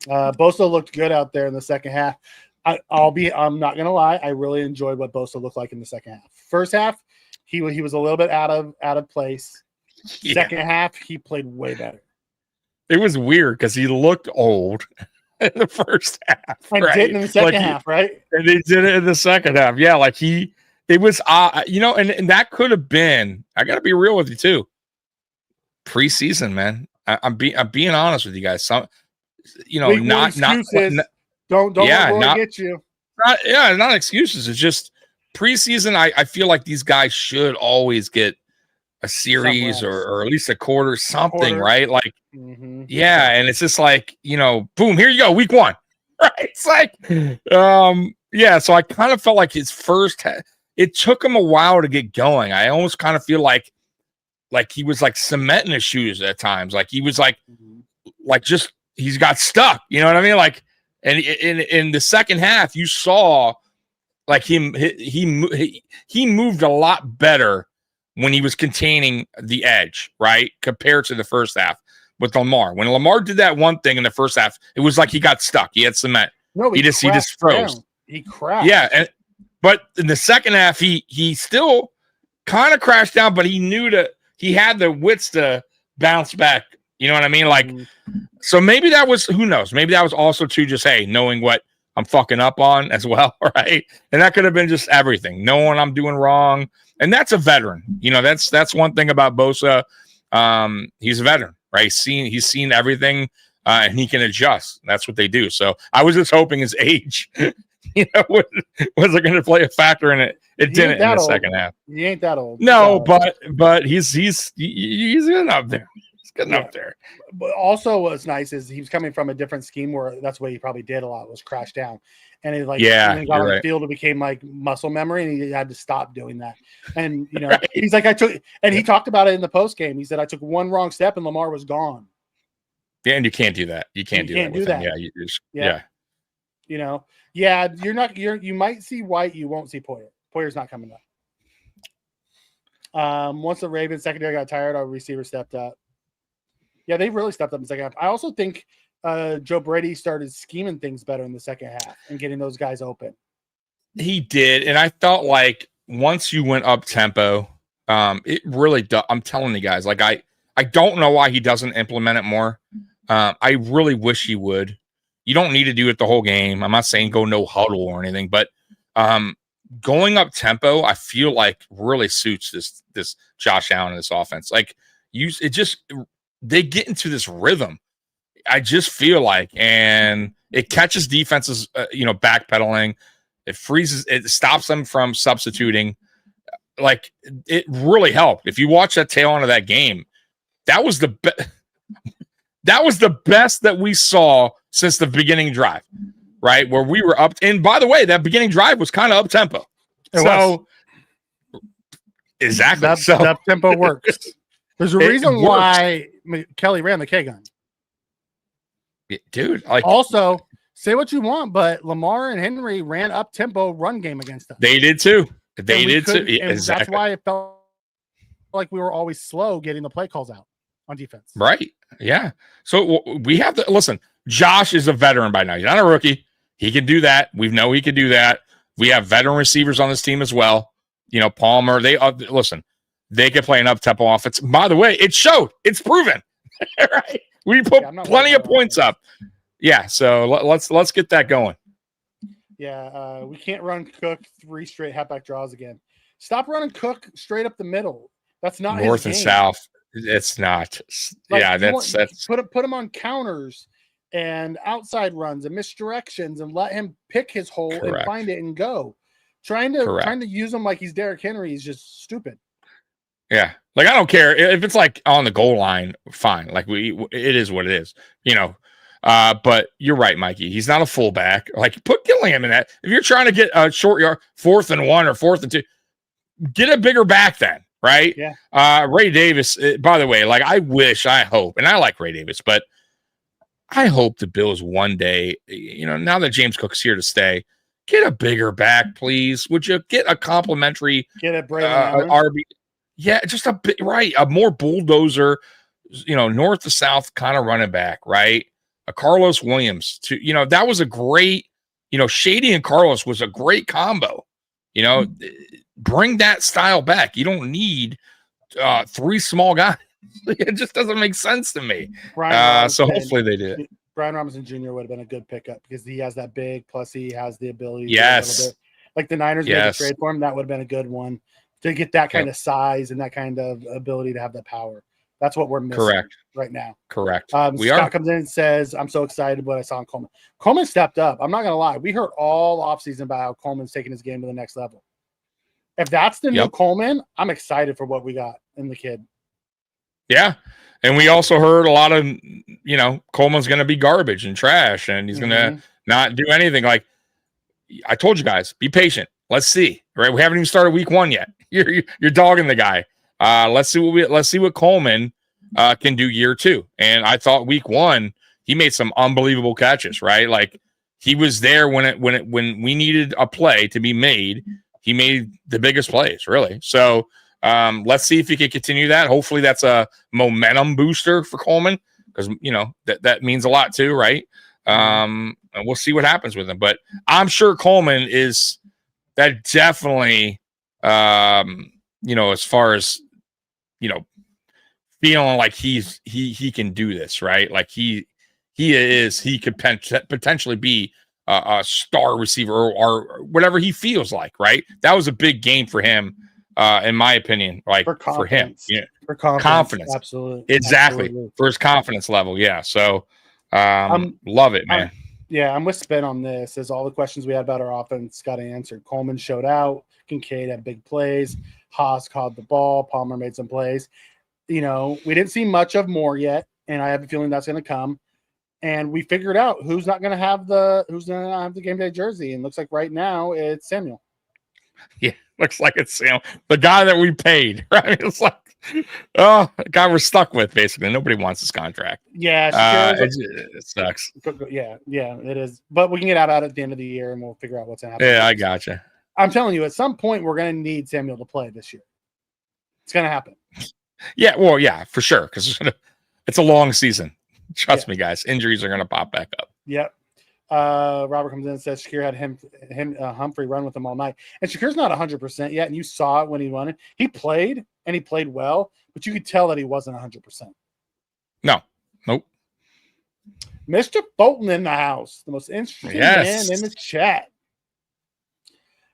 Bosa looked good out there in the second half. I'm not gonna lie, I really enjoyed what Bosa looked like in the second half. First half, he was a little bit out of place. Yeah. Second half, he played way better. It was weird because he looked old in the first half. And did in the second half, right? And he did it in the second half. Yeah, like it was, and that could have been. I got to be real with you too. Preseason, man. I'm being honest with you guys. Some, not don't get you. Not excuses. It's just preseason. I feel like these guys should always get a series or at least a quarter, something, right? Like, yeah. And it's just like, boom, here you go, week 1. Right. It's like, yeah. So I kind of felt like his first, it took him a while to get going. I almost kind of feel like he was like cementing his shoes at times. Like he was like just, he's got stuck. You know what I mean? Like, and in the second half, you saw like he moved a lot better when he was containing the edge, right? Compared to the first half with Lamar. When Lamar did that one thing in the first half, it was like he got stuck. He had cement. No, he just froze. Down. He crashed. Yeah, but in the second half, he still kind of crashed down, but he knew he had the wits to bounce back. You know what I mean? Like, so maybe that was, who knows? Maybe that was also too just, hey, knowing what I'm fucking up on as well, right? And that could have been just everything, knowing I'm doing wrong. And that's a veteran. That's one thing about Bosa. He's a veteran, right? He's seen everything, and he can adjust. That's what they do. So I was just hoping his age, was it going to play a factor in it? It didn't in the second half. He ain't that old. No, but he's good up there. He's good up there. But also, what's nice is he was coming from a different scheme where that's what he probably did a lot was crash down, and it got on the field. It became like muscle memory, and he had to stop doing that. And he's like, he talked about it in the post game. He said, I took one wrong step, and Lamar was gone. Yeah, and you can't do that. You can't do that. Yeah. You might see White, you won't see Poyer. Poyer's not coming up. Once the Ravens secondary got tired, our receiver stepped up. Yeah, they really stepped up in the second half. I also think Joe Brady started scheming things better in the second half and getting those guys open. He did, and I felt like once you went up tempo, it really does. I'm telling you guys, like I don't know why he doesn't implement it more. I really wish he would. You don't need to do it the whole game. I'm not saying go no huddle or anything, but going up tempo, I feel like really suits this Josh Allen and this offense. Like they get into this rhythm. I just feel like, and it catches defenses, backpedaling. It freezes. It stops them from substituting. Like it really helped. If you watch that tail end of that game, that was the best. That was the best that we saw since the beginning drive, right? Where we were up. And by the way, that beginning drive was kind of up tempo. So Exactly. That tempo works. There's a reason why Kelly ran the K gun. Dude, like also say what you want, but Lamar and Henry ran up tempo run game against us. They did too. They did too. Yeah, and exactly. That's why it felt like we were always slow getting the play calls out on defense. Right. Yeah. So we have to listen. Josh is a veteran by now. He's not a rookie. He can do that. We know he can do that. We have veteran receivers on this team as well. You know, Palmer. They listen. They can play an up-tempo offense. By the way, it showed. It's proven. Right. We put plenty of points up. Yeah. So let's get that going. Yeah. We can't run Cook 3 straight halfback draws again. Stop running Cook straight up the middle. That's not north his and game. south. It's not. Like, yeah, that's put him on counters and outside runs and misdirections and let him pick his hole and find it and go. Trying to use him like he's Derrick Henry is just stupid. Yeah, like I don't care if it's like on the goal line. Fine, like it is what it is. You know. But you're right, Mikey. He's not a fullback. Like put Gilliam in that. If you're trying to get a short yard, 4th and 1 or 4th and 2, get a bigger back then. Right. Yeah. Ray Davis, by the way, like I hope, and I like Ray Davis, but I hope the Bills one day, you know, now that James Cook's here to stay, get a bigger back, please. Would you get a complimentary RB? Yeah, just a bit, right. A more bulldozer, you know, north to south kind of running back, right? A Carlos Williams too. You know, that was a great, you know, Shady and Carlos was a great combo. You know, bring that style back. You don't need 3 small guys. It just doesn't make sense to me. So hopefully they did. Brian Robinson Jr. would have been a good pickup because he has that big, plus he has the ability to yes. do a little bit. Like the Niners made a trade for him, that would have been a good one to get that kind of size and that kind of ability to have that power. That's what we're missing right now. Correct. Scott comes in and says, I'm so excited what I saw in Coleman. Coleman stepped up. I'm not going to lie. We heard all offseason about how Coleman's taking his game to the next level. If that's the new Coleman, I'm excited for what we got in the kid. Yeah. And we also heard a lot of, you know, Coleman's going to be garbage and trash and he's going to not do anything. Like I told you guys, be patient. Let's see. Right. We haven't even started week 1 yet. You're dogging the guy. Let's see what Coleman can do year 2. And I thought week 1 he made some unbelievable catches, right? Like he was there when we needed a play to be made. He made the biggest plays, really. So let's see if he can continue that. Hopefully that's a momentum booster for Coleman because you know that means a lot too, right? And we'll see what happens with him. But I'm sure Coleman is that definitely you know, as far as you know, feeling like he can do this, right? Like he could potentially be a star receiver or whatever he feels like, right? That was a big game for him, in my opinion, like for him. Yeah. For confidence. Absolutely. Exactly. Absolutely. For his confidence level. Yeah. So love it, man. I'm with Spin on this as all the questions we had about our offense got answered. Coleman showed out. Kincaid had big plays. Haas caught the ball. Palmer made some plays. You know, we didn't see much of Moore yet, and I have a feeling that's going to come. And we figured out who's not going to have the game day jersey. And looks like right now it's Samuel. Yeah, looks like it's Samuel, the guy that we paid. Right? It's like, oh, the guy we're stuck with. Basically, nobody wants this contract. Yeah, it sucks. Yeah, it is. But we can get out at the end of the year, and we'll figure out what's going to happen. Yeah, I gotcha. I'm telling you, at some point we're going to need Samuel to play this year. It's going to happen. Yeah, well, yeah, for sure, because it's a long season. Trust me, guys. Injuries are going to pop back up. Yep. Robert comes in and says Shakir had Humphrey run with him all night. And Shakir's not 100% yet, and you saw it when he won it. He played, and he played well, but you could tell that he wasn't 100%. No. Nope. Mr. Fulton in the house. The most interesting man in the chat.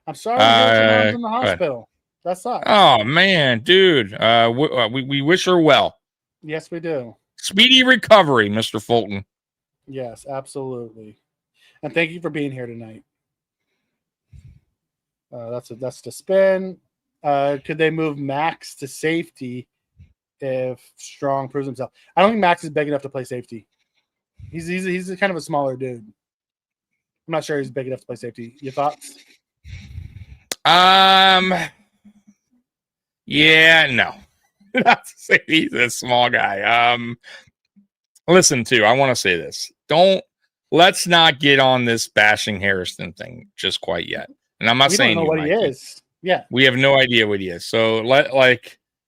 I'm sorry mom's in the hospital. That sucks. Oh, man, dude. We wish her well. Yes, we do. Speedy recovery, Mr. Fulton. Yes, absolutely. And thank you for being here tonight. That's the spin. Could they move Max to safety if Strong proves himself? I don't think Max is big enough to play safety. He's kind of a smaller dude. I'm not sure he's big enough to play safety. Your thoughts? Yeah, no. Not to say he's a small guy. Listen, too, I want to say this. Let's not get on this bashing Harrison thing just quite yet. And I'm not We saying don't know what Mikey. he is. Yeah. We have no idea what he is. So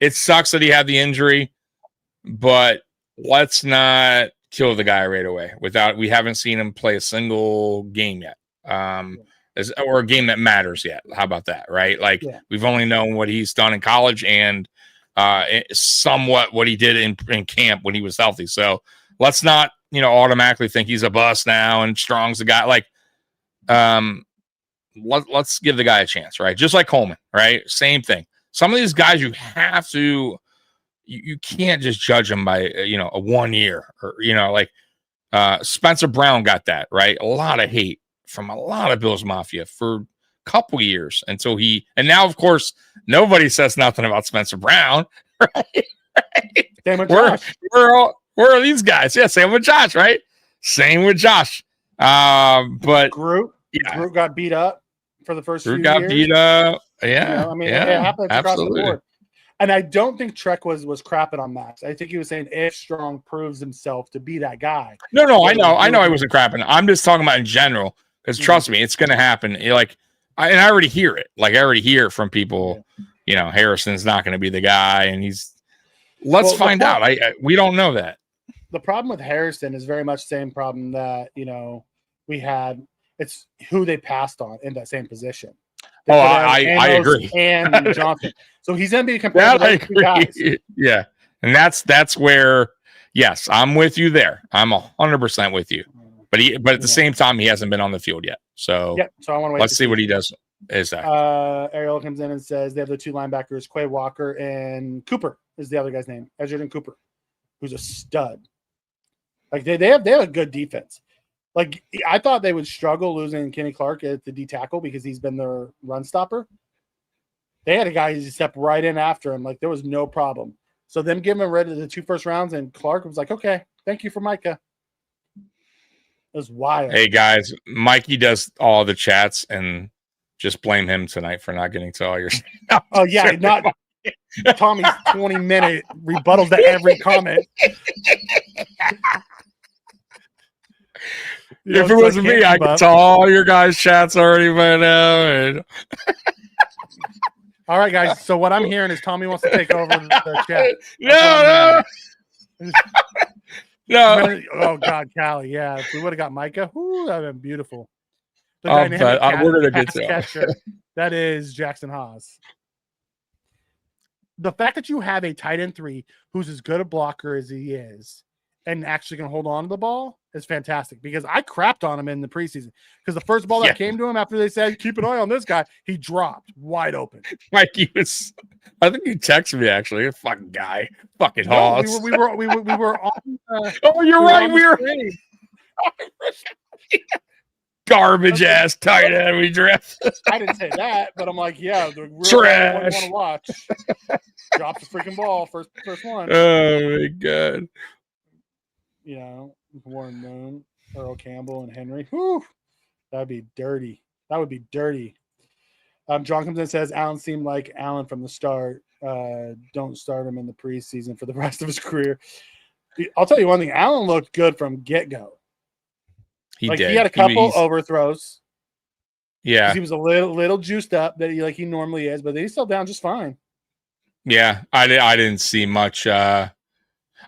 it sucks that he had the injury, but let's not kill the guy right away we haven't seen him play a single game yet. Or a game that matters yet. How about that? Right? Like we've only known what he's done in college and somewhat what he did in camp when he was healthy. So let's not, automatically think he's a bust now and Strong's the guy. Like, let's give the guy a chance, right? Just like Coleman, right? Same thing. Some of these guys you have to, you can't just judge them by a 1 year or like Spencer Brown got that, right? A lot of hate from a lot of Bills Mafia for a couple years until and now of course nobody says nothing about Spencer Brown, right? Same with Josh. Where are these guys? Yeah, same with Josh, right? Same with Josh. But Groot got beat up for the first few got years. Beat up. Yeah. It happens across the board. And I don't think Trek was crapping on Max. I think he was saying if Strong proves himself to be that guy. No, I know I wasn't crapping. I'm just talking about in general. Because trust me, it's going to happen. I already hear it. Like I already hear it from people. Harrison's not going to be the guy, and Let's find out. We don't know that. The problem with Harrison is very much the same problem that we had. It's who they passed on in that same position. I agree. And Johnson. So he's going to be compared to those two guys. Yeah, and that's where. Yes, I'm with you there. I'm 100% with you. But at the same time, he hasn't been on the field yet. So so I want to wait. Let's see what he does. Ariel comes in and says they have the two linebackers, Quay Walker and Cooper is the other guy's name, Edgerton Cooper, who's a stud. Like they have a good defense. Like I thought they would struggle losing Kenny Clark at the D tackle because he's been their run stopper. They had a guy who stepped right in after him, like there was no problem. So them giving him rid of the 2 first rounds, and Clark was like, "Okay, thank you for Micah." It was wild. Hey guys, Mikey does all the chats, and just blame him tonight for not getting to all your. Oh yeah, not Tommy's 20-minute rebuttals to every comment. If it wasn't me, I could tell all your guys' chats already by now. And... All right, guys. So what I'm hearing is Tommy wants to take over the chat. No. Oh God, Callie. Yeah, if we would have got Micah, that'd have been beautiful. The we're gonna get to that is Jackson Haas. The fact that you have a tight end 3 who's as good a blocker as he is and actually can hold on to the ball is fantastic, because I crapped on him in the preseason because the first ball that came to him after they said keep an eye on this guy, he dropped wide open. Mikey was, I think he texted me actually. Fucking guy, fucking Haas. We were on. Oh, you're right. We were garbage ass tight end we drafted. I didn't say that, but I'm like, yeah, the real trash. Want to watch. Dropped the freaking ball first one. Oh my God. Warren Moon, Earl Campbell, and Henry. Whew, that'd be dirty. That would be dirty. John comes in and says Allen seemed like Allen from the start. Don't start him in the preseason for the rest of his career. I'll tell you one thing. Allen looked good from get-go. He did. He had a couple overthrows. Yeah. He was a little juiced up that he normally is, but he's still down just fine. Yeah, I didn't see much.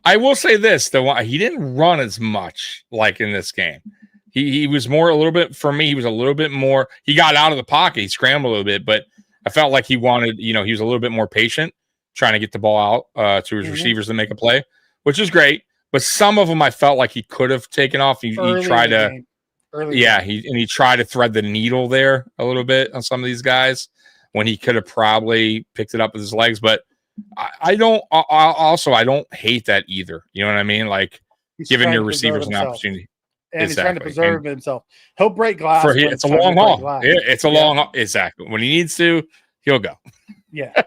I will say this, though, he didn't run as much like in this game. He was more a little bit, for me, he was a little bit more, he got out of the pocket, he scrambled a little bit, but I felt like he wanted, he was a little bit more patient, trying to get the ball out to his receivers to make a play, which is great. But some of them I felt like he could have taken off. He tried to, he tried to thread the needle there a little bit on some of these guys when he could have probably picked it up with his legs. But I don't hate that either. You know what I mean? Like giving your receivers an opportunity. And he's trying to preserve himself. He'll break glass. It's a long haul. It's a long haul. Exactly. When he needs to, he'll go. Yeah.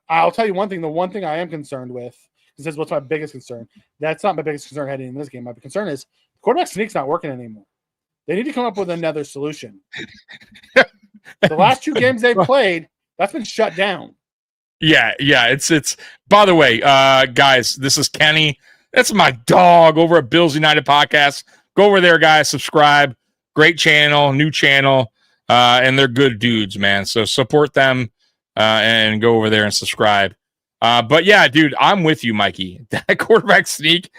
I'll tell you one thing. The one thing I am concerned with, this is what's my biggest concern. That's not my biggest concern heading in this game. My concern is quarterback sneak's not working anymore. They need to come up with another solution. The last 2 games they played, That's been shut down. Yeah. It's. By the way, guys, this is Kenny. That's my dog over at Bills United Podcast. Go over there, guys. Subscribe. Great channel, new channel, and they're good dudes, man. So support them and go over there and subscribe. But yeah, dude, I'm with you, Mikey. That quarterback sneak.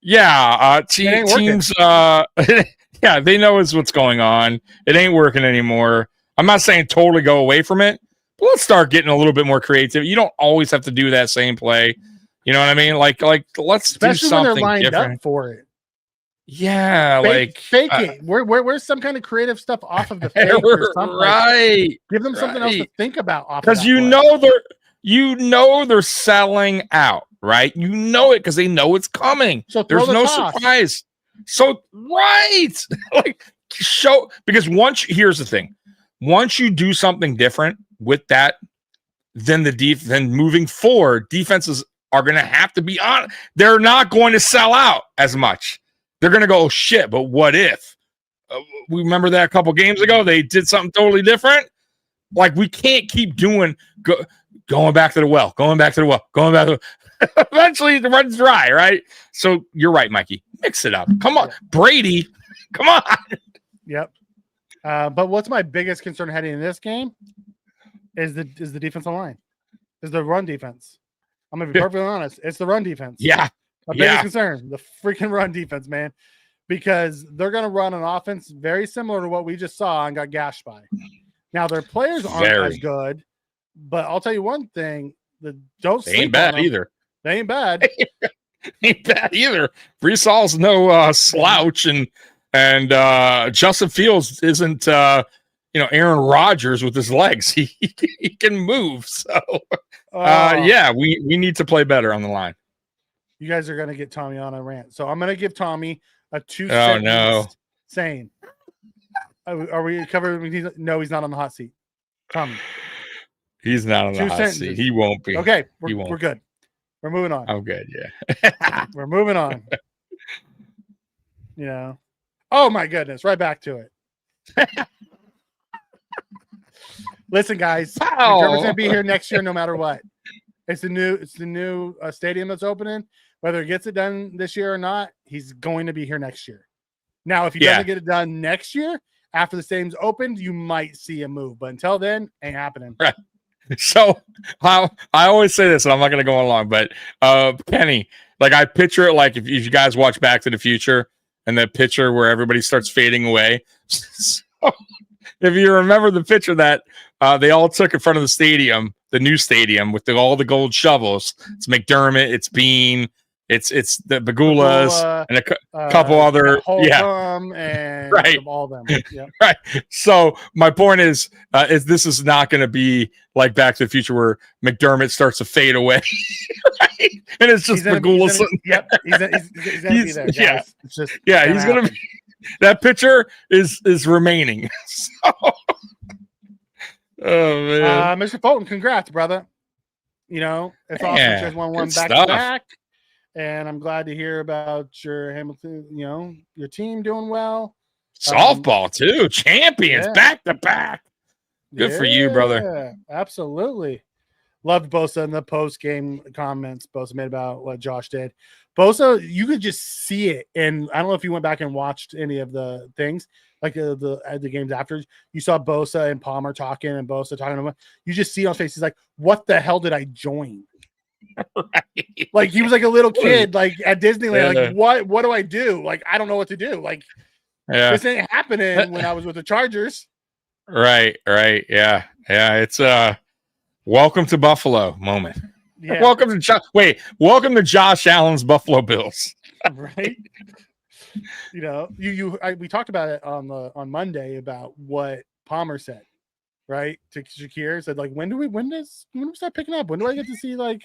Yeah, teams. Yeah, they know what's going on. It ain't working anymore. I'm not saying totally go away from it, but let's start getting a little bit more creative. You don't always have to do that same play. You know what I mean? Like let's Especially do something when they're lined different. up for it. Yeah, fake it. Where's some kind of creative stuff off of the fake or something? Right. Give them something else to think about off. Because they're selling out, right? You know it because they know it's coming. So there's no surprise. So because here's the thing. Once you do something different with that, then then moving forward, defenses are going to have to be on. They're not going to sell out as much. They're going to go, oh, shit, but what if? We remember that a couple games ago. They did something totally different. Like, we can't keep doing going back to the well. Eventually, the run's dry, right? So you're right, Mikey. Mix it up. Come on. Brady, come on. Yep. But what's my biggest concern heading in this game is the defensive line, is the run defense. I'm going to be perfectly honest. It's the run defense. Yeah. My biggest concern, the freaking run defense, man, because they're going to run an offense very similar to what we just saw and got gashed by. Now, their players aren't as good, but I'll tell you one thing: they ain't bad either. They ain't bad. Ain't bad either. Brees Hall's no slouch, and Justin Fields isn't Aaron Rodgers with his legs. He can move. So yeah, we need to play better on the line. You guys are going to get Tommy on a rant. So I'm going to give Tommy a 2 sentence saying. Are we covered? No, he's not on the hot seat. Tommy. He's not on the hot seat. He won't be. Okay, we're good. We're moving on. I'm good, yeah. We're moving on. Oh my goodness, right back to it. Listen, guys, McDermott's going to be here next year no matter what. It's the new stadium that's opening. Whether he gets it done this year or not, he's going to be here next year. Now, if he doesn't get it done next year, after the stadium's opened, you might see a move. But until then, ain't happening. Right. So I always say this, and I'm not going to go on long, but Kenny, like I picture it like if you guys watch Back to the Future and that picture where everybody starts fading away. So if you remember the picture that they all took in front of the stadium, the new stadium with all the gold shovels, it's McDermott, it's Bean, it's the Bagulas, and a couple other, and right, all of them, yeah, right. So my point is this is not going to be like Back to the Future where McDermott starts to fade away, right? And it's just Bagulas. Yep, he's gonna be there. Guys. Yeah, it's just he's gonna be. That picture is remaining. So. Oh man, Mr. Fulton, congrats, brother. It's awesome. You guys won back to back, and I'm glad to hear about your Hamilton. Your team doing well. Softball too, champions back to back. Good for you, brother. Absolutely. Loved Bosa in the post game comments Bosa made about what Josh did. Bosa, you could just see it, and I don't know if you went back and watched any of the things. Like the games after, you saw Bosa and Palmer talking and Bosa talking about. You just see on his face, he's like, "What the hell did I join?" Right. Like he was like a little kid, like at Disneyland. Like what do I do? Like I don't know what to do. Like this ain't happening when I was with the Chargers. Right. Yeah. It's welcome to Buffalo moment. Yeah. Welcome to Josh Allen's Buffalo Bills. Right. We talked about it on Monday about what Palmer said, right? To Shakir said, like, when do we start picking up? When do I get to see like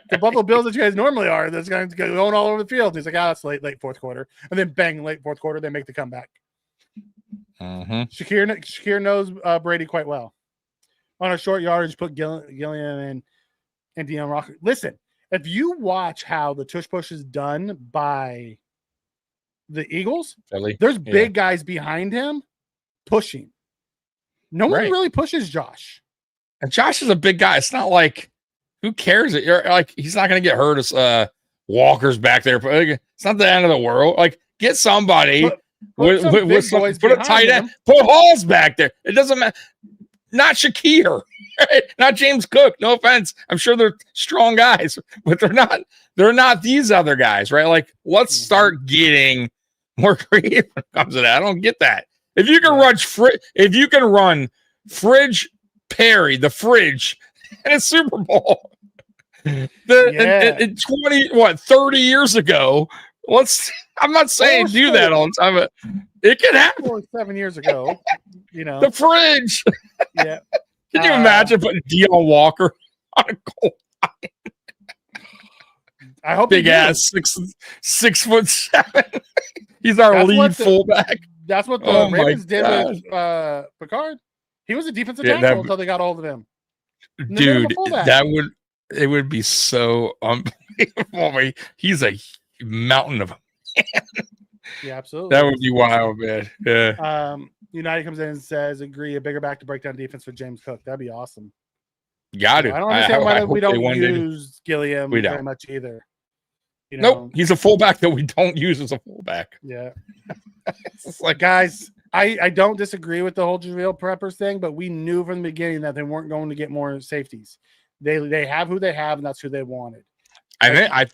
the Buffalo Bills that you guys normally are? That's going all over the field. He's like, it's late fourth quarter, and then bang, late fourth quarter, they make the comeback. Mm-hmm. Shakir knows Brady quite well. On a short yardage, put Gilliam and Deion Rocker. Listen, if you watch how the tush push is done by the Eagles, there's big guys behind him pushing. No one really pushes Josh. And Josh is a big guy. It's not like who cares? You're like he's not going to get hurt as Walker's back there. It's not the end of the world. Like get somebody with put a tight end, put Halls back there. It doesn't matter. Not Shakir, right? Not James Cook. No offense. I'm sure they're strong guys, but they're not. They're not these other guys, right? Like let's start getting more creative when it comes to that. I don't get that. If you can run Fridge Perry, the Fridge, in a Super Bowl, in 30 years ago, I'm not saying do that all the time, but it can happen. 4 or 7 years ago, the Fridge. Yeah. Can you imagine putting Deion Walker on a goal line? I hope big ass 6'7". He's our lead fullback. That's what the Ravens did with Picard. He was a defensive tackle until they got hold of him. Dude, it would be so unbelievable. He's a mountain of a man. Yeah, absolutely. That would be wild, man. Yeah. United comes in and says, agree, a bigger back to break down defense for James Cook. That'd be awesome. Got it. I don't understand why we don't use Gilliam very much either. Nope, he's a fullback that we don't use as a fullback. Yeah. It's like, guys, I don't disagree with the whole Jabril Peppers thing, but we knew from the beginning that they weren't going to get more safeties. They have who they have, and that's who they wanted. I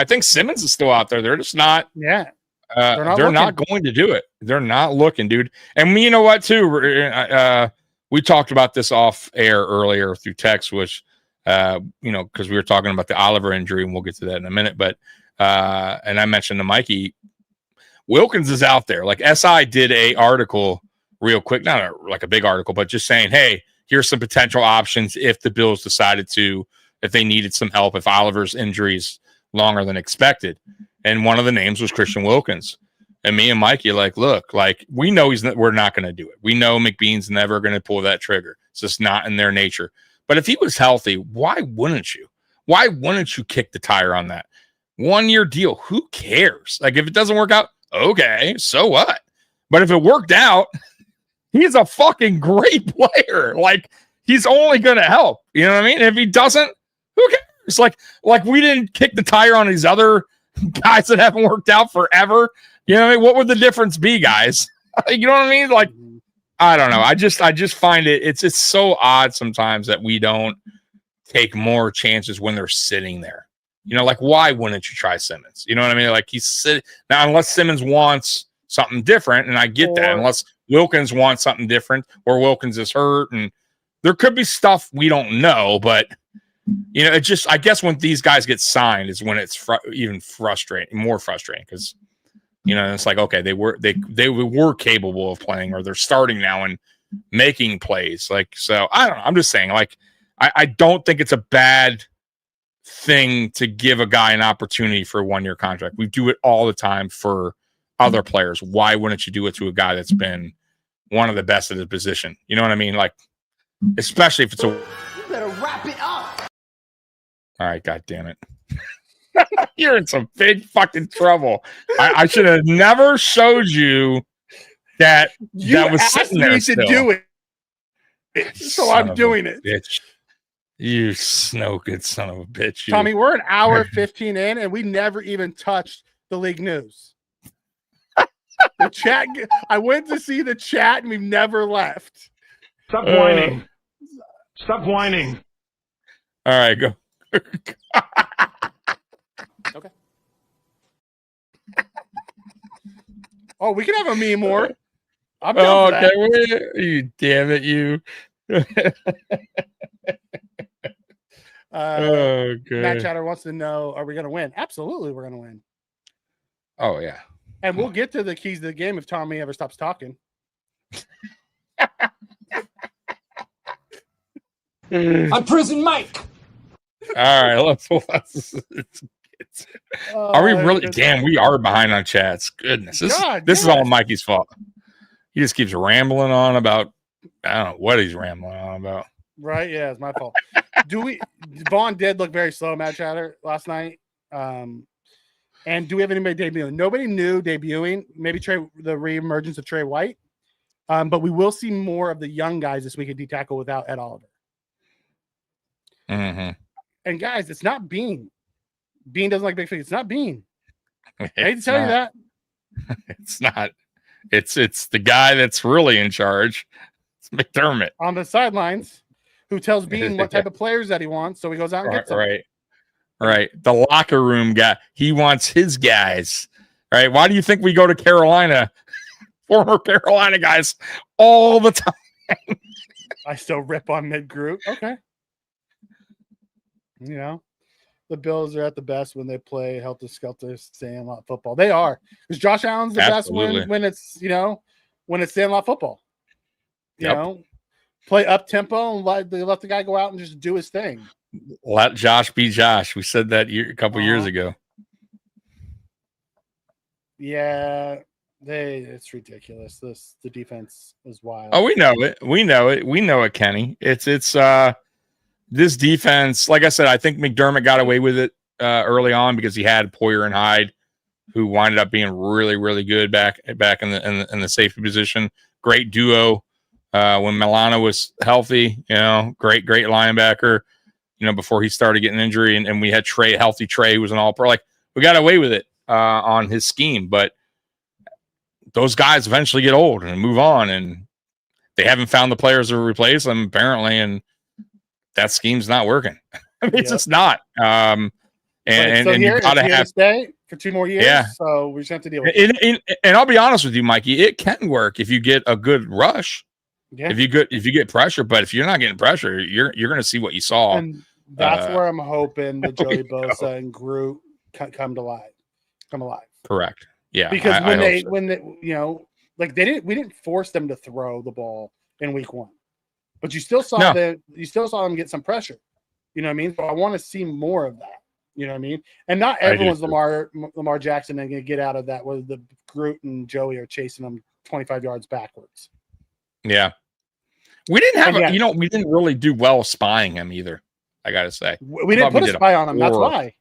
think Simmons is still out there. They're just not. Yeah. They're not going to do it. They're not looking, dude. And you know what, too? We talked about this off air earlier through text, which, because we were talking about the Oliver injury, and we'll get to that in a minute. But, and I mentioned to Mikey, Wilkins is out there. Like SI did a article real quick, not like a big article, but just saying, hey, here's some potential options if the Bills decided if they needed some help, if Oliver's injuries longer than expected. And one of the names was Christian Wilkins. And me and Mikey look, we know we're not going to do it. We know McBean's never going to pull that trigger. It's just not in their nature. But if he was healthy, why wouldn't you? Why wouldn't you kick the tire on that? 1-year deal. Who cares? Like, if it doesn't work out, okay, so what? But if it worked out, he's a fucking great player. Like, he's only going to help. You know what I mean? If he doesn't, who cares? Like we didn't kick the tire on these other guys that haven't worked out forever. You know what I mean? What would the difference be, guys? You know what I mean? Like, I don't know. I just find it's so odd sometimes that we don't take more chances when they're sitting there. Like, why wouldn't you try Simmons? You know what I mean? Like, he's sitting now, unless Simmons wants something different, and I get that, unless Wilkins wants something different, or Wilkins is hurt, and there could be stuff we don't know, but it just, I guess when these guys get signed is when it's even more frustrating, because it's like, okay, they were capable of playing, or they're starting now and making plays. Like, so I don't know. I'm just saying, like, I don't think it's a bad thing to give a guy an opportunity for a 1-year contract. We do it all the time for other players. Why wouldn't you do it to a guy that's been one of the best at his position? You know what I mean? Like, especially if it's You better wrap it up. All right, God damn it. You're in some big fucking trouble. I should have never showed you that was sitting there. To do it. So I'm doing it. Bitch. You snow good son of a bitch. Tommy, we're an hour 15 in, and we never even touched the league news. The chat. I went to see the chat, and we've never left. Stop whining. Stop whining. All right, go. Okay. Oh, we can have a meme more. I'm down for that. You damn it, you. Matt Chatter wants to know, are we going to win? Absolutely, we're going to win. Oh, yeah. And we'll get to the keys to the game if Tommy ever stops talking. I'm Prison Mike. All right, let's are we really? Damn, we are behind on chats. Goodness, this is all Mikey's fault. He just keeps rambling on about, I don't know what he's rambling on about. Right? Yeah, it's my fault. Vaughn did look very slow, Matt Chatter, last night. And do we have anybody debuting? Nobody new debuting. Maybe the reemergence of Trey White. But we will see more of the young guys this week at D tackle without Ed Oliver. Mm-hmm. And guys, it's not Bean. Bean doesn't like big fish. It's not Bean. I hate to It's tell you not. that. It's not. It's the guy that's really in charge. It's McDermott. On the sidelines, who tells Bean what type of players that he wants, so he goes out and gets them. Right. The locker room guy. He wants his guys. Right. Why do you think we go to Carolina? Former Carolina guys all the time. I still rip on mid group. Okay. You know, the Bills are at the best when they play helter skelter Sandlot football. They are, because Josh Allen's the Absolutely. best when it's when it's Sandlot football. You Yep. know, play up tempo and let the guy go out and just do his thing. Let Josh be Josh. We said that a couple years ago. Yeah, it's ridiculous. The defense is wild. Oh, we know it. We know it, Kenny. It's this defense. Like I said, I think McDermott got away with it early on because he had Poyer and Hyde, who winded up being really, really good back in the safety position. Great duo when Milano was healthy. Great linebacker. Before he started getting injury, and we had healthy Trey, who was an all-pro. Like, we got away with it on his scheme, but those guys eventually get old and move on, and they haven't found the players to replace them apparently, and that scheme's not working. It's just not. And you gotta have to stay for 2 more years. Yeah. So we just have to deal with it. And I'll be honest with you, Mikey, it can work if you get a good rush. Yeah. If you get pressure, but if you're not getting pressure, you're going to see what you saw. And that's where I'm hoping the Joey Bosa and Groot come alive. Correct. Yeah. Because when they we didn't force them to throw the ball in week 1, but you still saw them get some pressure. You know what I mean? So I want to see more of that. You know what I mean? And not everyone's Lamar Jackson and going to get out of that where the Groot and Joey are chasing them 25 yards backwards. Yeah. We didn't have we didn't really do well spying him either. I got to say. We didn't put a spy on him. That's why.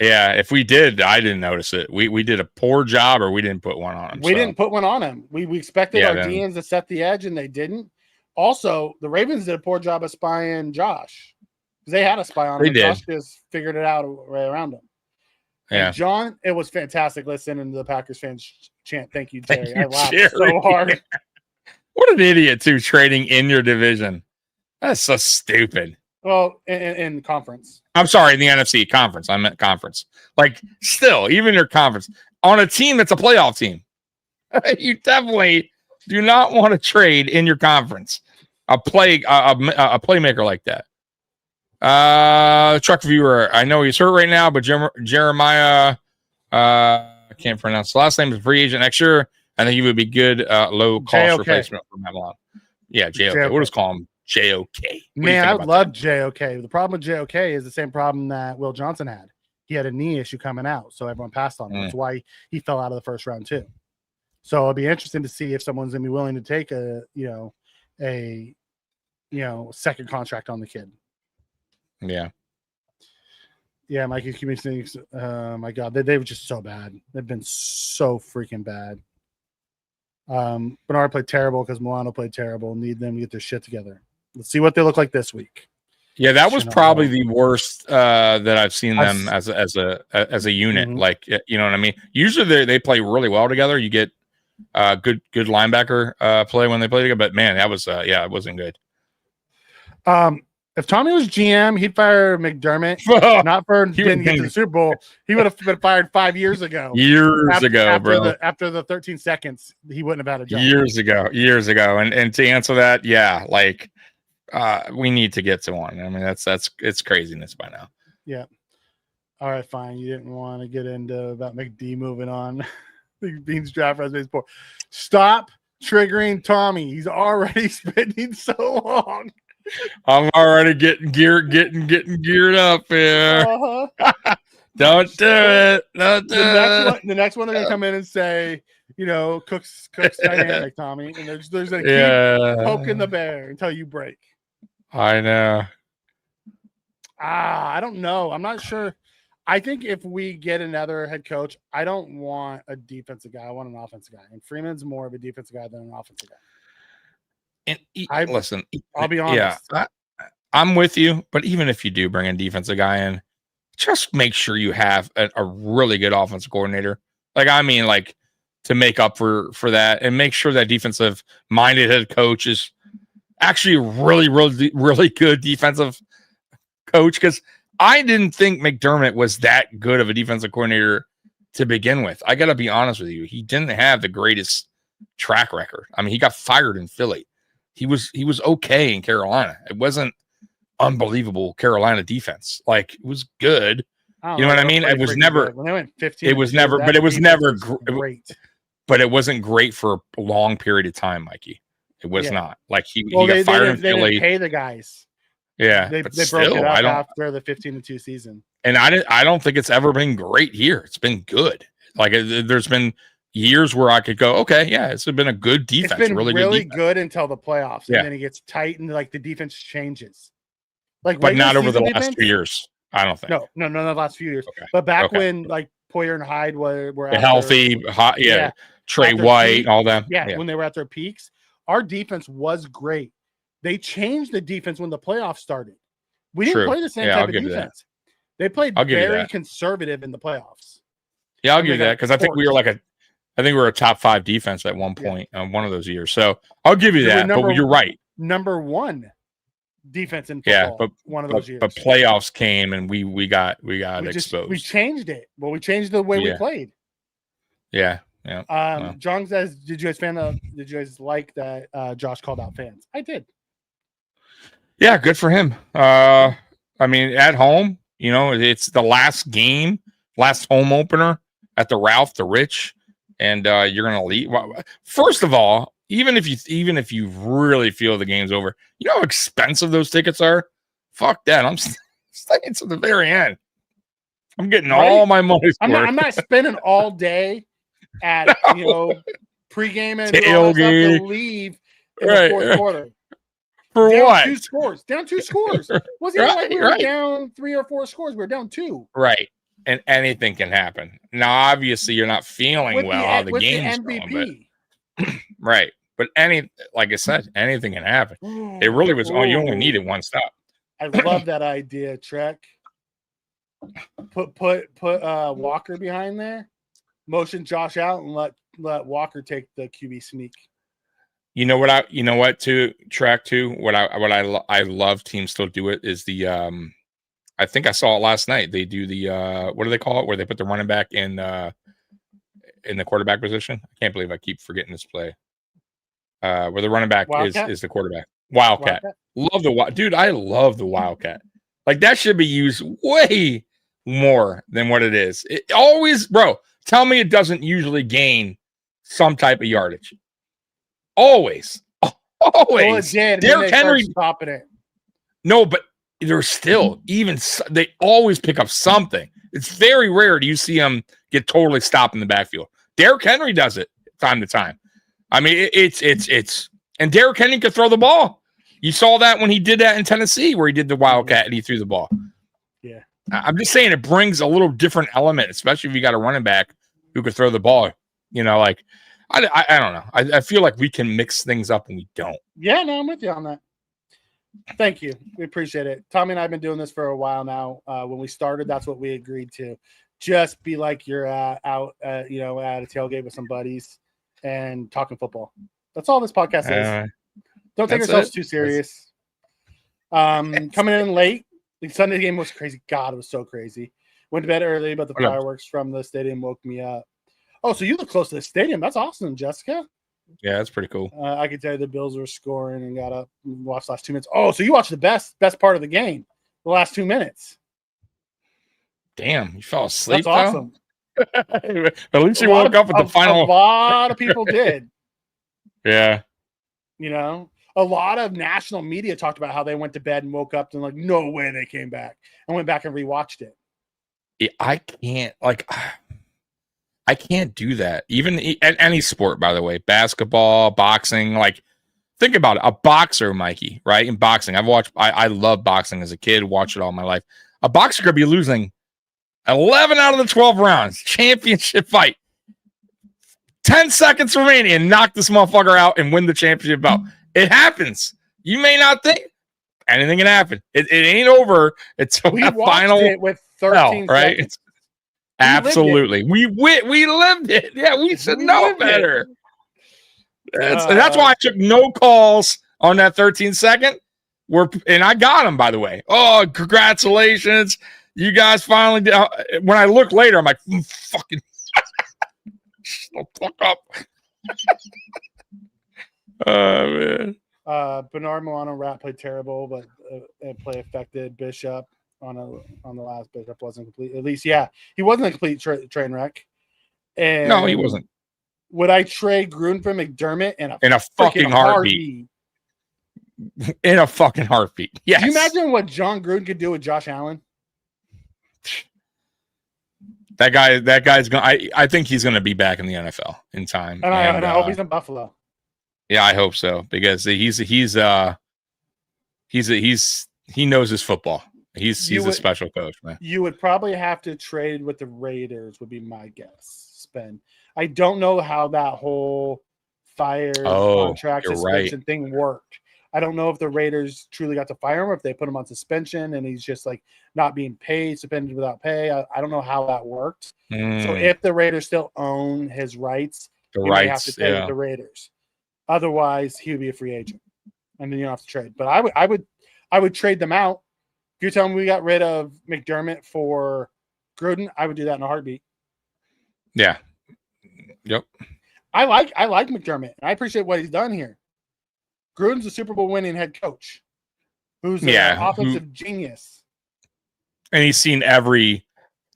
Yeah, if we did, I didn't notice it. We did a poor job, or we didn't put one on him. We didn't put one on him. We expected our DNs to set the edge, and they didn't. Also, the Ravens did a poor job of spying Josh. Because they had a spy on him. Josh just figured it out right around him. Yeah. And John, it was fantastic listening to the Packers fans chant, "Thank you, Jerry." I laughed so hard. What an idiot, too, trading in your division. That's so stupid. Well, in conference. I'm sorry, in the NFC conference. I meant conference. Like, still, even your conference. On a team that's a playoff team. You definitely do not want to trade in your conference. A playmaker like that. Truck viewer, I know he's hurt right now, but Jeremiah, I can't pronounce the last name, is a free agent next year. I think he would be good low cost replacement for Mamelon. Yeah, JOK. We'll just call him JOK. Man, I love JOK. The problem with JOK is the same problem that Will Johnson had. He had a knee issue coming out, so everyone passed on him. That's why he fell out of the first round too. So it'll be interesting to see if someone's gonna be willing to take a second contract on the kid. Yeah. Yeah, Mikey, keep me saying, my God, they were just so bad. They've been so freaking bad. Bernard played terrible because Milano played terrible. Need them to get their shit together. Let's see what they look like this week. Yeah, that was probably the worst that I've seen them as a unit. Mm-hmm. Like, you know what I mean? Usually they play really well together. You get good linebacker play when they play together. But man, that was it wasn't good. If Tommy was GM, he'd fire McDermott. Not for didn't get to the Super Bowl. He would have been fired 5 years ago. After the 13 seconds, he wouldn't have had a job. Years ago. And to answer that, we need to get to one. I mean, it's craziness by now. Yeah. All right, fine. You didn't want to get into about McD moving on. Beans draft resume poor. Stop triggering Tommy. He's already spending so long. I'm already getting geared up here. Don't do it. The next one they're gonna come in and say, Cook's dynamic, Tommy, and there's a keep poking the bear until you break. I know. I don't know. I'm not sure. I think if we get another head coach, I don't want a defensive guy. I want an offensive guy, and Freeman's more of a defensive guy than an offensive guy. And listen, I'll be honest. Yeah, I'm with you, but even if you do bring a defensive guy in, just make sure you have a really good offensive coordinator. Like, I mean, like, to make up for that, and make sure that defensive minded head coach is actually a really good defensive coach. Because I didn't think McDermott was that good of a defensive coordinator to begin with. I got to be honest with you. He didn't have the greatest track record. I mean, he got fired in Philly. He was okay in Carolina. It wasn't unbelievable Carolina defense. Like, it was good. You know what I mean? It was never. When they went 15, It was never. But it was never great. But it wasn't great for a long period of time, Mikey. It was not. Like, he got fired in Philly. They didn't pay the guys. Yeah, they but broke still, it up after the 15-2 season. And I don't think it's ever been great here. It's been good. Like, there's been years where I could go, okay, yeah, it's been a good defense. It's been really good until the playoffs, Yeah. and then it gets tight, and like the defense changes. Like, but not over the defense, last 2 years. I don't think. No, the last few years. Okay. But back when like Poyer and Hyde were the healthy, hot, Trey White, all that. Yeah, when they were at their peaks, our defense was great. They changed the defense when the playoffs started. We didn't play the same type of defense. They played very conservative in the playoffs. Yeah, I'll give you that, because I think we were a top 5 defense at one point on one of those years. So I'll give you that. But you're right. Number 1 defense in football. But one of those years. But playoffs came, and we got exposed. We changed it. Well, we changed the way we played. Yeah. Yeah. John says, did you guys like that Josh called out fans? I did. Yeah, good for him. I mean, at home, it's the last game, last home opener at the Ralph, the Rich, and you're gonna leave. First of all, even if you really feel the game's over, you know how expensive those tickets are. Fuck that. I'm staying to the very end. I'm getting all my money's worth. I'm not spending all day at pregame and tailgate to leave in the fourth quarter. For down what? 2 scores. Down 2 scores. Wasn't it like we were down 3 or 4 scores? We were down 2. Right. And anything can happen. Now, obviously, you're not feeling how the game's going. But, right. But like I said, anything can happen. It really was. Oh, you only needed one stop. I love that idea, Trek. Put Walker behind there, motion Josh out, and let Walker take the QB sneak. You know what too, track too. What I love teams still do it is the I think I saw it last night. They do the what do they call it, where they put the running back in the quarterback position. I can't believe I keep forgetting this play. Where the running back is the quarterback. Wildcat. Dude, I love the Wildcat. Like, that should be used way more than what it is. It always, bro, tell me it doesn't usually gain some type of yardage. Always. Well, it did. Derrick Henry stopping it. No, but they're still they always pick up something. It's very rare do you see them get totally stopped in the backfield. Derrick Henry does it time to time. I mean, it's and Derrick Henry could throw the ball. You saw that when he did that in Tennessee, where he did the Wildcat and he threw the ball. Yeah. I'm just saying it brings a little different element, especially if you got a running back who could throw the ball. Like, I don't know. I feel like we can mix things up and we don't. Yeah, no, I'm with you on that. Thank you. We appreciate it. Tommy and I have been doing this for a while now. When we started, that's what we agreed to. Just be like you're out, at a tailgate with some buddies and talking football. That's all this podcast is. Don't take yourselves too serious. Coming in late. The Sunday game was crazy. God, it was so crazy. Went to bed early, but the fireworks from the stadium woke me up. Oh, so you live close to the stadium. That's awesome, Jessica. Yeah, that's pretty cool. I could tell you the Bills were scoring and got up and watched the last 2 minutes. Oh, so you watched the best part of the game, the last 2 minutes. Damn, you fell asleep. That's awesome. At least you woke up at the final. A lot of people did. Yeah. A lot of national media talked about how they went to bed and woke up and like, no way they came back, and went back and rewatched it. Yeah, I can't do that. Even at any sport, by the way, basketball, boxing. Like, think about it. A boxer, Mikey, right? In boxing, I love boxing as a kid. Watched it all my life. A boxer could be losing 11 out of the 12 rounds, championship fight. 10 seconds remaining and knock this motherfucker out and win the championship bout. It happens. You may not think. anything can happen. It ain't over until We that watched final it with 13 right? seconds. Absolutely. We lived it. Yeah, we should know better. And that's why I took no calls on that 13-second. And I got them, by the way. Oh, congratulations. You guys finally did. When I look later, I'm like, fucking shut the fuck up. Oh, man. Bernard Milano Rat played terrible, but play affected. Bishop on the last Bishop wasn't complete. At least, yeah, he wasn't a complete train wreck. And No, he wasn't. Would I trade Gruden for McDermott in a fucking heartbeat? In a fucking heartbeat. Yes. Can you imagine what John Gruden could do with Josh Allen? That guy's gonna. I think he's gonna be back in the NFL in time. And I hope he's in Buffalo. Yeah, I hope so because he knows his football. He's a special coach, man. You would probably have to trade with the Raiders, would be my guess. Spend. I don't know how that whole contract suspension thing worked. I don't know if the Raiders truly got to fire him or if they put him on suspension and he's just like not being paid, suspended without pay. I don't know how that worked. So if the Raiders still own his rights, they have to pay the Raiders. Otherwise, he would be a free agent, and then you don't have to trade. But I would trade them out. If you're telling me we got rid of McDermott for Gruden, I would do that in a heartbeat. Yeah. Yep. I like McDermott, and I appreciate what he's done here. Gruden's a Super Bowl winning head coach who's an offensive genius. And he's seen every